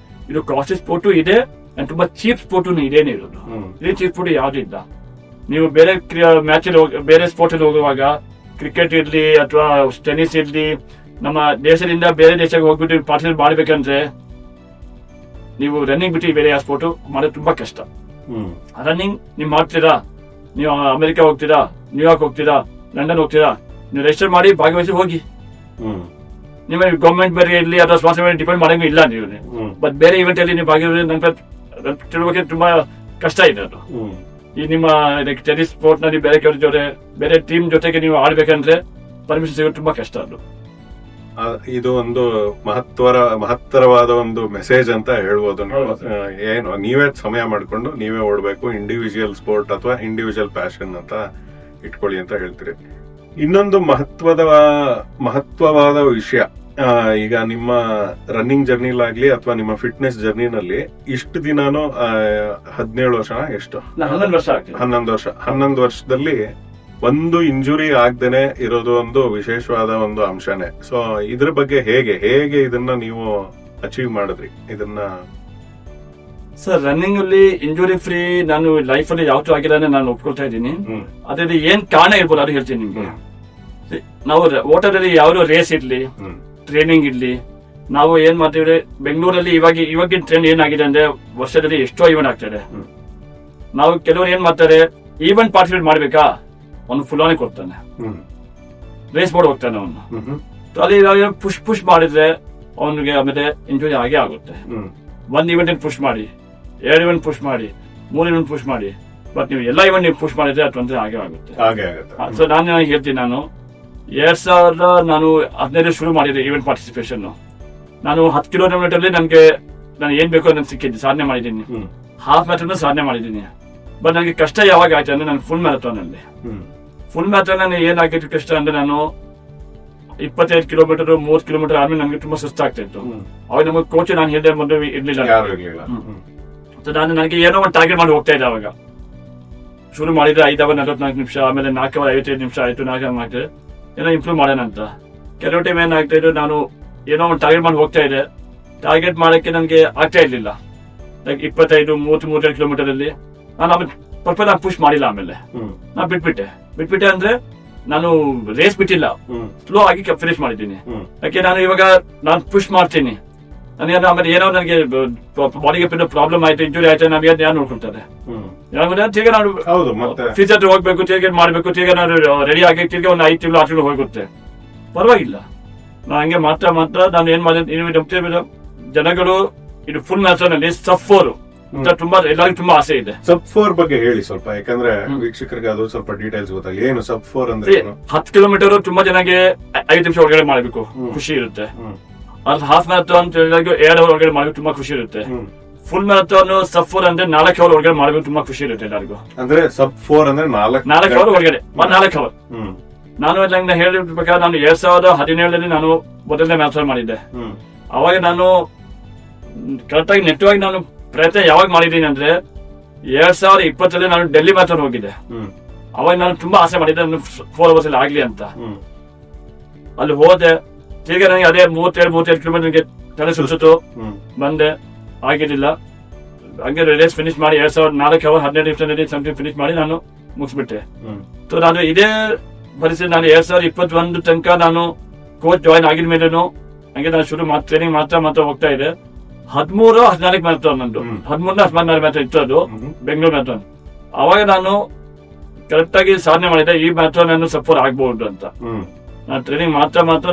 ಇದು ಕಾಸ್ಟ್ಲಿ ಸ್ಪೋರ್ಟು ಇದೆ, ತುಂಬಾ ಚೀಪ್ ಸ್ಪೋರ್ಟ್ ಇದೇನೇ ಇರೋದು. ಇದೇ ಚೀಪ್ ಸ್ಪೋರ್ಟ್ ಯಾವ್ದು ಇಲ್ಲ. ನೀವು ಬೇರೆ ಮ್ಯಾಚ್ ಬೇರೆ ಸ್ಪೋರ್ಟ್ಸ್ ಅಲ್ಲಿ ಹೋಗುವಾಗ, ಕ್ರಿಕೆಟ್ ಇರ್ಲಿ ಅಥವಾ ಟೆನ್ನಿಸ್ ಇರ್ಲಿ, ನಮ್ಮ ದೇಶದಿಂದ ಬೇರೆ ದೇಶಕ್ಕೆ ಹೋಗ್ಬಿಟ್ಟು ಪಾರ್ಟಿಸಿಪೇಟ್ ಮಾಡ್ಬೇಕಂದ್ರೆ ನೀವು ರನ್ನಿಂಗ್ ಬಿಟ್ಟು ಬೇರೆ ಯಾವ ಸ್ಪೋರ್ಟ್ ಮಾಡೋದು ತುಂಬಾ ಕಷ್ಟ. ರನ್ನಿಂಗ್ ನೀವು ಮಾಡ್ತೀರಾ, ನೀವು ಅಮೆರಿಕ ಹೋಗ್ತೀರಾ, ನ್ಯೂಯಾರ್ಕ್ ಹೋಗ್ತೀರಾ, ಲಂಡನ್ ಹೋಗ್ತೀರಾ, ನೀವು ರಿಜಿಸ್ಟರ್ ಮಾಡಿ ಭಾಗವಹಿಸಿ ಹೋಗಿ. ನಿಮಗೆ ಗೌರ್ಮೆಂಟ್ ಬೇರೆ ಇರಲಿ ಅಥವಾ ಸ್ಪಾನ್ಸರ್ ಮೇಲೆ ಡಿಪೆಂಡ್ ಮಾಡಂಗೂ ಇಲ್ಲ ನೀವು. ಬಟ್ ಬೇರೆ ಇವೆಂಟ್ ಅಲ್ಲಿ ನೀವು ಭಾಗವಹಿಸಿ ನಂತರ ತಿಳುವಳಿಕೆ ತುಂಬಾ ಕಷ್ಟ ಇದೆ ಅದು. ಈ ನಿಮ್ಮ ಟೆನ್ನಿಸ್ ಸ್ಪೋರ್ಟ್ ನಲ್ಲಿ ಬೇರೆ ಜೊತೆ ಬೇರೆ ಟೀಮ್ ಜೊತೆಗೆ ನೀವು ಆಡ್ಬೇಕಂದ್ರೆ ಪರ್ಮಿಷನ್ ಸಿಗೋದು ತುಂಬಾ ಕಷ್ಟ ಅದು. ಇದು ಒಂದು ಮಹತ್ತರವಾದ ಒಂದು ಮೆಸೇಜ್ ಅಂತ ಹೇಳ್ಬೋದು. ಏನು ನೀವೇ ಸಮಯ ಮಾಡ್ಕೊಂಡು ನೀವೇ ಓಡ್ಬೇಕು, ಇಂಡಿವಿಜುವಲ್ ಸ್ಪೋರ್ಟ್ ಅಥವಾ ಇಂಡಿವಿಜುವಲ್ ಪ್ಯಾಷನ್ ಅಂತ ಇಟ್ಕೊಳ್ಳಿ ಅಂತ ಹೇಳ್ತೀರಿ. ಇನ್ನೊಂದು ಮಹತ್ವವಾದ ವಿಷಯ, ಈಗ ನಿಮ್ಮ ರನ್ನಿಂಗ್ ಜರ್ನಿಲಾಗ್ಲಿ ಅಥವಾ ನಿಮ್ಮ ಫಿಟ್ನೆಸ್ ಜರ್ನಿನಲ್ಲಿ ಇಷ್ಟು ದಿನಾನು 17 ವರ್ಷ, ಎಷ್ಟು 11 ವರ್ಷದಲ್ಲಿ ಒಂದು ಇಂಜುರಿ ಆಗ್ದೇನೆ ಇರೋದು ಒಂದು ವಿಶೇಷವಾದ ಒಂದು ಅಂಶನೇ. ಸೊ ಇದ್ರ ಬಗ್ಗೆ ಹೇಗೆ ಇದನ್ನ ನೀವು ಅಚೀವ್ ಮಾಡಿದ್ರಿ ಇದನ್ನ? ಸರ್ ರನ್ನಿಂಗ್ ಅಲ್ಲಿ ಇಂಜುರಿ ಫ್ರೀ ನಾನು ಲೈಫ್ ಅಲ್ಲಿ ಯಾವತ್ತೂ ಆಗಿಲ್ಲ ನಾನು ಒಪ್ಕೊಳ್ತಾ ಇದ್ದೀನಿ. ಅದ್ರಲ್ಲಿ ಏನ್ ಕಾರಣ ಇರ್ಬೋದು ಅದು ಹೇಳ್ತೀನಿ ನಿಮ್ಗೆ. ನಾವು ಓಟದಲ್ಲಿ ಯಾವ್ದು ರೇಸ್ ಇರ್ಲಿ, ಟ್ರೈನಿಂಗ್ ಇರ್ಲಿ, ನಾವು ಏನ್ ಮಾಡ್ತೀವಿ ಬೆಂಗಳೂರಲ್ಲಿ ಇವಾಗಿನ ಟ್ರೆಂಡ್ ಏನಾಗಿದೆ ಅಂದ್ರೆ ವರ್ಷದಲ್ಲಿ ಎಷ್ಟೋ ಈವೆಂಟ್ ಆಗ್ತದೆ. ನಾವು ಕೆಲವರು ಏನ್ ಮಾಡ್ತಾರೆ, ಈವೆಂಟ್ ಪಾರ್ಟಿಸಿಪೇಟ್ ಮಾಡ್ಬೇಕಾ, ಅವನು ಫುಲ್ ಆನ್ ಕೊಡ್ತಾನೆ, ರೇಸ್ ಬೋರ್ಡ್ ಹೋಗ್ತಾನೆ ಅವನು. ಅಲ್ಲಿ ಪುಷ್ ಮಾಡಿದ್ರೆ ಅವನಿಗೆ ಆಮೇಲೆ ಇಂಜುರಿ ಆಗೇ ಆಗುತ್ತೆ. 1 ಇವೆಂಟ್ ಪುಷ್ ಮಾಡಿ, 2 ಇವೆಂಟ್ ಪುಷ್ ಮಾಡಿ, 3 ಇವೆಂಟ್ ಪುಷ್ ಮಾಡಿ, ಬಟ್ ನೀವು ಎಲ್ಲ ಇವೆಂಟ್ ನೀವು ಪುಷ್ ಮಾಡಿದ್ರೆ ಅದು ತೊಂದರೆ ಆಗೇ ಆಗುತ್ತೆ. ಸೊ ನಾನು ಹೇಳ್ತೀನಿ, ನಾನು 2015 ಶುರು ಮಾಡಿದೆ ಈವೆಂಟ್ ಪಾರ್ಟಿಸಿಪೇಷನ್. ನಾನು 10 ಕಿಲೋಮೀಟರ್ ಅಲ್ಲಿ ನಾನು ಏನ್ ಬೇಕೋ ಅದನ್ನ ಸಿಕ್ಕಿದ್ದೆ, ಸಾಧನೆ ಮಾಡಿದ್ದೀನಿ. ಹಾಫ್ ಮ್ಯಾರಥಾನ್ ಸಾಧನೆ ಮಾಡಿದ್ದೀನಿ. ಬಟ್ ನನಗೆ ಕಷ್ಟ ಯಾವಾಗ ಆಯ್ತು ಅಂದ್ರೆ ನಾನು ಫುಲ್ ಮ್ಯಾರಥಾನ್ ಅಲ್ಲಿ ನಾನು ಏನಾಗಿತ್ತು ಕಷ್ಟ ಅಂದ್ರೆ ನಾನು 25 ಕಿಲೋಮೀಟರ್ 30 ಕಿಲೋಮೀಟರ್ ಆದ್ಮೇಲೆ ನನಗೆ ತುಂಬಾ ಸುಸ್ತಾಗ್ತಾ ಇತ್ತು. ಅವಾಗ ನಮಗೆ ಕೋಚ್ ನಾನು ಹೇಳಿದೆ ಮೊದಲು ಇರ್ಲಿಲ್ಲ. ನನಗೆ ಏನೋ ಒಂದು ಟಾರ್ಗೆಟ್ ಮಾಡಿ ಹೋಗ್ತಾ ಇದ್ದೆ. ಅವಾಗ ಶುರು ಮಾಡಿದ್ರೆ 5:44 ನಿಮಿಷ, ಆಮೇಲೆ 4:55 ನಿಮಿಷ ಆಯ್ತು. 4 ಏನೋ ಇಂಪ್ರೂವ್ ಮಾಡೋಣ ಅಂತ. ಕೆಲವು ಟೈಮ್ ಏನಾಗ್ತಾ ಇದ್ದು, ನಾನು ಏನೋ ಒಂದು ಟಾರ್ಗೆಟ್ ಮಾಡಿ ಹೋಗ್ತಾ ಇದೆ, ಟಾರ್ಗೆಟ್ ಮಾಡಕ್ಕೆ ನನಗೆ ಆಗ್ತಾ ಇರ್ಲಿಲ್ಲ. ಲೈಕ್ 25, 30, 32 ಕಿಲೋಮೀಟರ್ ಅಲ್ಲಿ ನಾನು ಆಮೇಲೆ ಸ್ವಲ್ಪ ಪುಷ್ ಮಾಡಿಲ್ಲ. ಆಮೇಲೆ ನಾನು ಬಿಟ್ಬಿಟ್ಟೆ ಅಂದ್ರೆ ನಾನು ರೇಸ್ ಬಿಟ್ಟಿಲ್ಲ, ಸ್ಲೋ ಆಗಿ ಫಿನಿಶ್ ಮಾಡಿದ್ದೀನಿ. ಯಾಕೆ ನಾನು ಪುಷ್ ಮಾಡ್ತೀನಿ. ಆಮೇಲೆ ಏನೋ ನನಗೆ ಬಾಡಿಗೆ ಪ್ರಾಬ್ಲಮ್ ಆಯ್ತು, ಇಂಜುರಿ ಆಯ್ತು, ನಮ್ಗೆ ಯಾರು ನೋಡ್ಕೊಳ್ತಾರೆ. ತಿರ್ಗಿ ನಾನು ಫಿಸಿಯರ್ ಹೋಗ್ಬೇಕು, ತಿರ್ಗಿ ಮಾಡ್ಬೇಕು, ತಿರ್ಗಿ ನಾನು ರೆಡಿ ಆಗಿ ತಿರ್ಗಿ ಒಂದು 5 ತಿಂಗಳು 6 ತಿಂಗಳು ಹೋಗುತ್ತೆ, ಪರವಾಗಿಲ್ಲ. ನಾನು ಹಂಗೆ ಮಾತ್ರ ನಾನು ಏನ್ ಮಾಡಿದೆ, ಜನಗಳು ಇದು ಫುಲ್ ಮ್ಯಾರಥಾನ್ ಅಲ್ಲಿ ಸಫ್4 ತುಂಬಾ ಎಲ್ಲರಿಗೂ ತುಂಬಾ ಆಸೆ ಇದೆ. ಸಬ್4 ಬಗ್ಗೆ ಹೇಳಿ ಸ್ವಲ್ಪ, ಯಾಕಂದ್ರೆ ವೀಕ್ಷಕರಿಗೆ ಅದು ಸ್ವಲ್ಪ ಡೀಟೇಲ್ಸ್ ಗೊತ್ತಾಗಲಿ. ಏನು ಸಬ್4 ಅಂದ್ರೆ? 10 ಕಿಲೋಮೀಟರ್ ತುಂಬಾ ಜನಕ್ಕೆ 5 ನಿಮಿಷ ಒಳಗಡೆ ಮಾಡಬೇಕು, ಖುಷಿ ಇರುತ್ತೆ. ಅದು ಹಾಫ್ ಮ್ಯಾರಥಾನ್ 2 ಅವರ್ ಒಳಗಡೆ ಮಾಡಬೇಕು, ತುಂಬಾ ಖುಷಿ ಇರುತ್ತೆ. ಫುಲ್ ಮ್ಯಾರಥಾನ್ ಸಬ್4 ಅಂದ್ರೆ 4 ಅವರ್ ಒಳಗಡೆ ಮಾಡಬೇಕು, ತುಂಬಾ ಖುಷಿ ಇರುತ್ತೆ ಎಲ್ಲರಿಗೂ. ಅಂದ್ರೆ ಸಬ್4 ಅಂದ್ರೆ 4 ಅವರ್ ಒಳಗಡೆ 4 ಅವರ್. ನಾನು ಹೇಳಿರ್ಬೇಕಾದ್ರೆ ನಾನು 2017 ನಾನು ಮೊದಲನೇ ಮ್ಯಾರಥಾನ್ ಮಾಡಿದ್ದೆ. ಅವಾಗ ನಾನು ಕರೆಕ್ಟ್ ಆಗಿ ನೆಟ್ಟವಾಗಿ ನಾನು ಪ್ರಯತ್ನ ಯಾವಾಗ ಮಾಡಿದ್ದೀನಿ ಅಂದ್ರೆ 2020 ನಾನು ಡೆಲ್ಲಿ ಮ್ಯಾರಥಾನ್ ಹೋಗಿದ್ದೆ. ಅವಾಗ ನಾನು ತುಂಬಾ ಆಸೆ ಮಾಡಿದ್ದೆ ನಾನು 4 ಅವರ್ಸ್ ಅಲ್ಲಿ ಆಗ್ಲಿ ಅಂತ. ಅಲ್ಲಿ ಹೋದೆ, ಈಗ ನನಗೆ ಅದೇ 37 ಕಿಲೋಮೀಟರ್ ನನಗೆ ತಲೆ ಸುರಿಸಿತು, ಬಂದೆ, ಆಗಿರಲಿಲ್ಲ. ಹಂಗೆ ರೇಸ್ ಫಿನಿಶ್ ಮಾಡಿ 2004 ಅವರ್ 15 ನಿಮಿಷದಲ್ಲಿ ಸಮಥಿಂಗ್ ಫಿನಿಶ್ ಮಾಡಿ ನಾನು ಮುಗಿಸ್ಬಿಟ್ಟೆ. ಸೊ ನಾನು ಇದೇ ಪರಿಸ್ಥಿತಿ ನಾನು 2021 ತನಕ ನಾನು ಕೋಚ್ ಜಾಯಿನ್ ಆಗಿದ ಮೇಲೇನು ಹಂಗೆ ನಾನು ಶುರು ಟ್ರೈನಿಂಗ್ ಮಾತ್ರ ಹೋಗ್ತಾ ಇದೆ. 13-14 ಮ್ಯಾರಥಾನ್ ನಂದು, 13-14 ಮ್ಯಾರಥಾನ್ ಇತ್ತು ಅದು ಬೆಂಗಳೂರು ಮ್ಯಾರಥಾನ್. ಅವಾಗ ನಾನು ಕರೆಕ್ಟ್ ಆಗಿ ಸಾಧನೆ ಮಾಡಿದ್ದೆ, ಈ ಮ್ಯಾರಥಾನ್ ನಾನು ಸಫರ್ ಆಗ್ಬಹುದು ಅಂತ. ನಾನು ಟ್ರೈನಿಂಗ್ ಮಾತ್ರ ನಾನು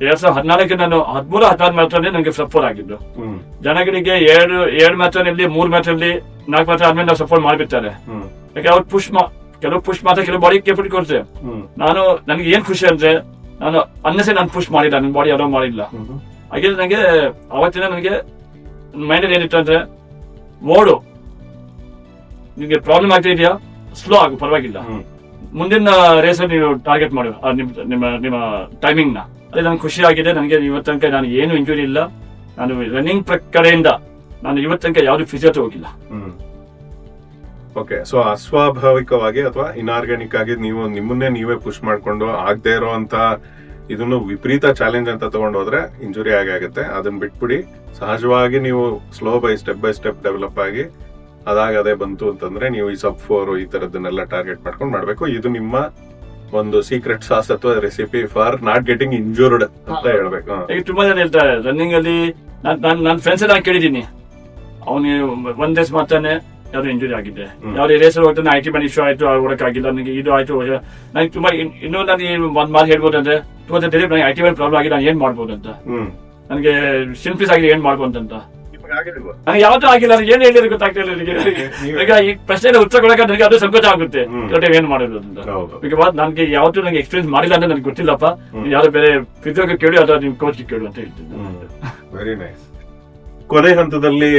2014 ನಾನು 13-14 ಮ್ಯಾರಥಾನ್ ನನಗೆ ಸಫರ್ ಆಗಿದ್ದು. ಜನಗಳಿಗೆ 7 ಮ್ಯಾರಥಾನ್ ಅಲ್ಲಿ 3 ಮ್ಯಾರಥಾನ್ ಅಲ್ಲಿ 4 ಮ್ಯಾರಥಾನ್ ಆದ್ಮೇಲೆ ನಾವು ಸಫರ್ ಮಾಡ್ಬಿಡ್ತಾರೆ. ಯಾಕೆ ಅವ್ರು ಕೆಲವು ಪುಷ್ ಮಾತ್ರ, ಕೆಲವು ಬಾಡಿ ಕೆಪಟಿ ಕೊಡ್ತೇವೆ. ನನಗೆ ಏನ್ ಖುಷಿ ಅಂದ್ರೆ ನಾನು ಅನ್ನಸೆ ನಾನು ಪುಷ್ ಮಾಡಿಲ್ಲ, ನನ್ನ ಬಾಡಿ ಅಲೋ ಮಾಡಿಲ್ಲ. ಹಾಗೆ ನನಗೆ ಅವತ್ತಿನ ನನಗೆ ಮೈಂಡ್ ಏನಿತ್ತು ಅಂದ್ರೆ, ಓಡು, ನಿಮ್ಗೆ ಪ್ರಾಬ್ಲಮ್ ಆಗ್ತಾ ಇದೆಯಾ, ಸ್ಲೋ ಆಗು, ಪರವಾಗಿಲ್ಲ, ಮುಂದಿನ ರೇಸ್ ಅಲ್ಲಿ ನೀವು ಟಾರ್ಗೆಟ್ ಮಾಡು ನಿಮ್ಮ ಟೈಮಿಂಗ್ ನ. ಅದೇ ನನಗೆ ಖುಷಿ ಆಗಿದೆ. ನನಗೆ ಇವತ್ತು ತನಕ ನಾನು ಏನು ಇಂಜುರಿ ಇಲ್ಲ. ನಾನು ರನ್ನಿಂಗ್ ಕಡೆಯಿಂದ ನಾನು ಇವತ್ತು ತನಕ ಯಾವ್ದು ಫಿಸಿಯೋಥೆರಪಿ ಹೋಗಿಲ್ಲ. ಓಕೆ, ಸೊ ಅಸ್ವಾಭಾವಿಕವಾಗಿ ಅಥವಾ ಇನ್ಆರ್ಗ್ಯಾನಿಕ್ ಆಗಿ ನೀವು ನಿಮ್ಮನ್ನೇ ನೀವೇ ಪುಷ್ ಮಾಡ್ಕೊಂಡು ಆಗದೆ ಇರೋಂತ ಇದನ್ನು ವಿಪರೀತ ಚಾಲೆಂಜ್ ಅಂತ ತಗೊಂಡು ಹೋದ್ರೆ ಇಂಜುರಿ ಆಗುತ್ತೆ. ಅದನ್ನ ಬಿಟ್ಬಿಡಿ, ಸಹಜವಾಗಿ ನೀವು ಸ್ಲೋ ಬೈ ಸ್ಟೆಪ್ ಡೆವಲಪ್ ಆಗಿ ಅದೇ ಬಂತು ಅಂತಂದ್ರೆ ನೀವು ಈ ಸಬ್4 ಈ ತರದನ್ನೆಲ್ಲ ಟಾರ್ಗೆಟ್ ಮಾಡ್ಕೊಂಡು ಮಾಡ್ಬೇಕು. ಇದು ನಿಮ್ಮ ಒಂದು ಸೀಕ್ರೆಟ್ ಸಾಸ್ ಅಥವಾ recipe for not getting injured ಅಂತ ಹೇಳ್ಬೇಕು. ಈಗ ತುಂಬಾ ಜನ ಹೇಳ್ತಾರೆ ರನ್ನಿಂಗ್ ಅಲ್ಲಿ, ನನ್ನ ಫ್ರೆಂಡ್ಸ್ ನಾನು ಕೇಳಿದೀನಿ, ಅವನಿಗೆ ಒಂದ್ ರೇಸ್ ಮಾತ್ರನೇ ಯಾವ್ದು ಇಂಜುರಿ ಆಗಿದೆ, ಯಾವ್ದು ರೇಸ್ ಹೋಗ್ತಾನೆ IT ಬ್ಯಾಂಡ್ ಇಶ್ಯೂ ಆಯ್ತು, ಹೊರಕ್ಕಾಗಿಲ್ಲ, ನನಗೆ ಇದು ಆಯ್ತು. ನನಗೆ ತುಂಬಾ ಇನ್ನೂ ನನಗೆ ಒಂದ್ ಮಾತು ಹೇಳ್ಬೋದಂದ್ರೆ, ದಿಲೀಪ್ ನನಗೆ IT ಬ್ಯಾಂಡ್ ಪ್ರಾಬ್ಲಮ್ ಆಗಿದೆ, ನಾನು ಏನ್ ಮಾಡ್ಬೋದು ಅಂತ, ನನಗೆ ಸಿಂಪ್ಲಿಸ್ ಆಗಿದೆ ಏನ್ ಮಾಡ್ಬೋದು ಅಂತ. ನನಗೆ ಯಾವ್ದು ಆಗಿಲ್ಲ, ಏನ್ ಹೇಳಿದ್ರೆ ಗೊತ್ತಾಗ್ತಿಲ್ಲ ಈಗ. ಈ ಪ್ರಶ್ನೆ ಉತ್ತರ ಕೊಡಕ್ಕೆ ನನಗೆ ಅದು ಸಂಕೋಚ ಆಗುತ್ತೆ, ಏನ್ ಮಾಡೋದು ಅಂತ. ಬಿಕಾಸ್ ನನಗೆ ಯಾವತ್ತೂ ನನಗೆ ಎಕ್ಸ್ಪೀರಿಯನ್ಸ್ ಮಾಡಿಲ್ಲ ಅಂದ್ರೆ ನನಗೆ ಗೊತ್ತಿಲ್ಲಪ್ಪ, ಯಾವ್ದು ಬೇರೆ ಫಿಸಿಯೋಗೆ ಕೇಳಿ ಅಥವಾ ನಿಮ್ ಕೋಚ್ ಕೇಳು ಅಂತ ಹೇಳ್ತೀನಿ. Very nice. ಕೊನೆ ಹಂತದಲ್ಲಿ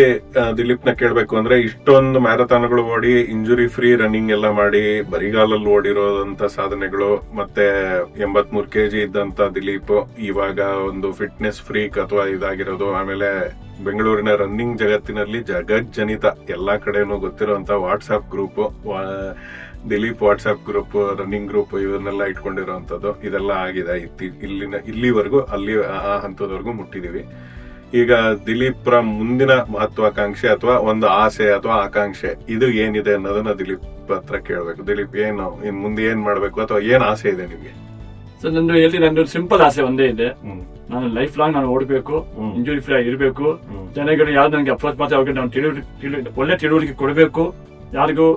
ದಿಲೀಪ್ ನ ಕೇಳ್ಬೇಕು ಅಂದ್ರೆ, ಇಷ್ಟೊಂದು ಮ್ಯಾರಥಾನ್ಗಳು ಓಡಿ ಇಂಜುರಿ ಫ್ರೀ ರನ್ನಿಂಗ್ ಎಲ್ಲ ಮಾಡಿ ಬರಿಗಾಲಲ್ಲಿ ಓಡಿರೋದಂತ ಸಾಧನೆಗಳು, ಮತ್ತೆ 83 kg ಇದ್ದಂತ ದಿಲೀಪ್ ಇವಾಗ ಒಂದು ಫಿಟ್ನೆಸ್ ಫ್ರೀಕ್ ಅಥವಾ ಇದಾಗಿರೋದು, ಆಮೇಲೆ ಬೆಂಗಳೂರಿನ ರನ್ನಿಂಗ್ ಜಗತ್ತಿನಲ್ಲಿ ಜಗಜ್ಜನಿತ ಎಲ್ಲಾ ಕಡೆನೂ ಗೊತ್ತಿರುವಂತ WhatsApp group, Dilip WhatsApp group, running group, ಇವನ್ನೆಲ್ಲ ಇಟ್ಕೊಂಡಿರೋಂಥದ್ದು, ಇದೆಲ್ಲ ಆಗಿದೆ. ಇಲ್ಲಿವರೆಗೂ ಆ ಹಂತದವರೆಗೂ ಮುಟ್ಟಿದೀವಿ. ಈಗ ದಿಲೀಪ್ರ ಮುಂದಿನ ಮಹತ್ವಾಕಾಂಕ್ಷೆ ಅಥವಾ ಒಂದು ಆಸೆ ಅಥವಾ ಆಕಾಂಕ್ಷೆ ಇದು ಏನಿದೆ ಅನ್ನೋದನ್ನ ದಿಲೀಪ್ ಹತ್ರ ಕೇಳ್ಬೇಕು. ದಿಲೀಪ್ ಏನು ಮುಂದೆ ಏನ್ ಮಾಡ್ಬೇಕು ಅಥವಾ ಏನ್ ಆಸೆ ಇದೆ ನಿಮ್ಗೆ? ಸರ್ ನಂದು ಸಿಂಪಲ್ ಆಸೆ ಒಂದೇ ಇದೆ, ನಾನು ಲೈಫ್ ಲಾಂಗ್ ನಾನು ಓಡಬೇಕು, ಇಂಜುರಿ ಫ್ರೀ ಆಗಿರ್ಬೇಕು. ಜನಗಳು ಯಾವ್ದು ನನಗೆ ಅಪ್ರೋಚ್ ಮಾತ್ರ ಅವ್ರಿಗೆ ನಾನು ಒಳ್ಳೆ ತಿಳುವಳಿಕೆ ಕೊಡಬೇಕು, ಯಾರಿಗೂ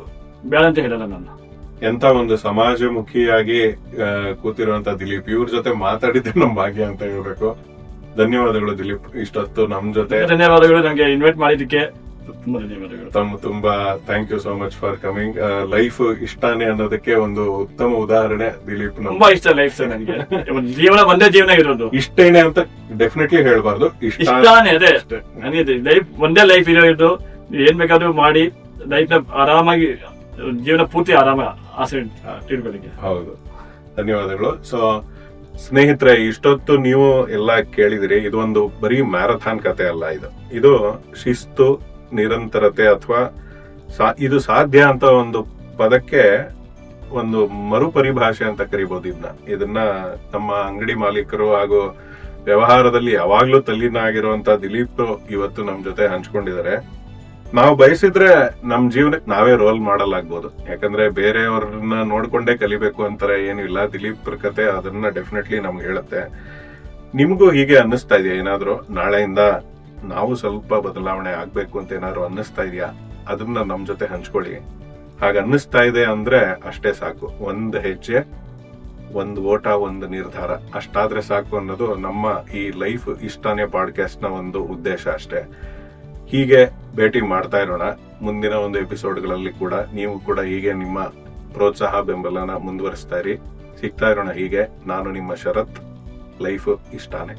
ಬೇಡ ಅಂತ ಹೇಳಲ್ಲ ನಾನು. ಎಂತ ಒಂದು ಸಮಾಜಮುಖಿಯಾಗಿ ಕೂತಿರುವಂತ ದಿಲೀಪ್, ಇವ್ರ ಜೊತೆ ಮಾತಾಡಿದ್ರೆ ನಮ್ ಭಾಗ್ಯ ಅಂತ ಹೇಳ್ಬೇಕು. ಧನ್ಯವಾದಗಳು ದಿಲೀಪ್, ಇಷ್ಟೊತ್ತು ನಮ್ ಜೊತೆ. ಧನ್ಯವಾದಗಳು ನನಗೆ ಇನ್ವೈಟ್ ಮಾಡಿದ್ದಕ್ಕೆ ತುಂಬಾ ಧನ್ಯವಾದಗಳು. ತುಂಬಾ thank you so much for coming. Life ಇಷ್ಟಾನೆ ಅನ್ನೋದಕ್ಕೆ ಒಂದು ಉತ್ತಮ ಉದಾಹರಣೆ ದಿಲೀಪ್. ತುಂಬಾ ಇಷ್ಟ ಲೈಫ್ ಸರ್, ನನಗೆ ಜೀವನ ಒಂದೇ ಜೀವನ ಇರೋದು. ಇಷ್ಟೇನೆ ಅಂತ ಡೆಫಿನೆಟ್ಲಿ ಹೇಳ್ಬಾರ್ದು, ಇಷ್ಟಾನೆ. ಅದೇ ನನಗೆ ಲೈಫ್ ಒಂದೇ ಲೈಫ್ ಇರೋದು, ಏನ್ ಬೇಕಾದ್ರೂ ಮಾಡಿ ಲೈಫ್ ಆರಾಮಾಗಿ ಜೀವನ ಪೂರ್ತಿ ಆರಾಮ ಆಸೆ ತಿಳ್ಕೊಳ್ಳಿಕ್ಕೆ. ಹೌದು, ಧನ್ಯವಾದಗಳು. ಸೊ ಸ್ನೇಹಿತರೆ, ಇಷ್ಟೊತ್ತು ನೀವು ಎಲ್ಲ ಕೇಳಿದಿರಿ. ಇದು ಒಂದು ಬರೀ ಮ್ಯಾರಥಾನ್ ಕತೆ ಅಲ್ಲ, ಇದು ಶಿಸ್ತು, ನಿರಂತರತೆ ಅಥವಾ ಇದು ಸಾಧ್ಯ ಅಂತ ಒಂದು ಪದಕ್ಕೆ ಒಂದು ಮರುಪರಿಭಾಷೆ ಅಂತ ಕರಿಬಹುದು. ಇದನ್ನ ನಮ್ಮ ಅಂಗಡಿ ಮಾಲೀಕರು ಹಾಗೂ ವ್ಯವಹಾರದಲ್ಲಿ ಯಾವಾಗ್ಲೂ ತಲ್ಲೀನ ಆಗಿರುವಂತ ದಿಲೀಪ್ ಇವತ್ತು ನಮ್ ಜೊತೆ ಹಂಚ್ಕೊಂಡಿದ್ದಾರೆ. ನಾವು ಬಯಸಿದ್ರೆ ನಮ್ ಜೀವನಕ್ಕೆ ನಾವೇ ರೋಲ್ ಮಾಡಲ್ ಆಗ್ಬೋದು, ಯಾಕಂದ್ರೆ ಬೇರೆಯವ್ರನ್ನ ನೋಡ್ಕೊಂಡೇ ಕಲಿಬೇಕು ಅಂತಾರೆ ಏನು ಇಲ್ಲ. ದಿಲೀಪ್ ಕತೆ ಅದನ್ನ ಡೆಫಿನೆಟ್ಲಿ ನಮ್ಗೆ ಹೇಳುತ್ತೆ. ನಿಮ್ಗೂ ಹೀಗೆ ಅನ್ನಿಸ್ತಾ ಇದೆಯಾ? ಏನಾದ್ರು ನಾಳೆಯಿಂದ ನಾವು ಸ್ವಲ್ಪ ಬದಲಾವಣೆ ಆಗ್ಬೇಕು ಅಂತ ಏನಾದ್ರು ಅನ್ನಿಸ್ತಾ ಇದೆಯಾ? ಅದನ್ನ ನಮ್ ಜೊತೆ ಹಂಚ್ಕೊಳ್ಳಿ. ಹಾಗ ಅನ್ನಿಸ್ತಾ ಇದೆ ಅಂದ್ರೆ ಅಷ್ಟೇ ಸಾಕು. ಒಂದು ಹೆಜ್ಜೆ, ಒಂದು ಓಟ, ಒಂದು ನಿರ್ಧಾರ, ಅಷ್ಟಾದ್ರೆ ಸಾಕು ಅನ್ನೋದು ನಮ್ಮ ಈ ಲೈಫ್ ಇಷ್ಟಾನೇ ಪಾಡ್ಕಾಸ್ಟ್ ನ ಒಂದು ಉದ್ದೇಶ ಅಷ್ಟೇ. ಹೀಗೆ ಭೇಟಿ ಮಾಡ್ತಾ ಇರೋಣ ಮುಂದಿನ ಒಂದು ಎಪಿಸೋಡ್ಗಳಲ್ಲಿ ಕೂಡ. ನೀವು ಕೂಡ ಹೀಗೆ ನಿಮ್ಮ ಪ್ರೋತ್ಸಾಹ ಬೆಂಬಲನ ಮುಂದುವರಿಸ್ತಾ ಇರಿ. ಸಿಗ್ತಾ ಇರೋಣ ಹೀಗೆ. ನಾನು ನಿಮ್ಮ ಶರತ್. ಲೈಫ್ ಇಷ್ಟಾನೇ.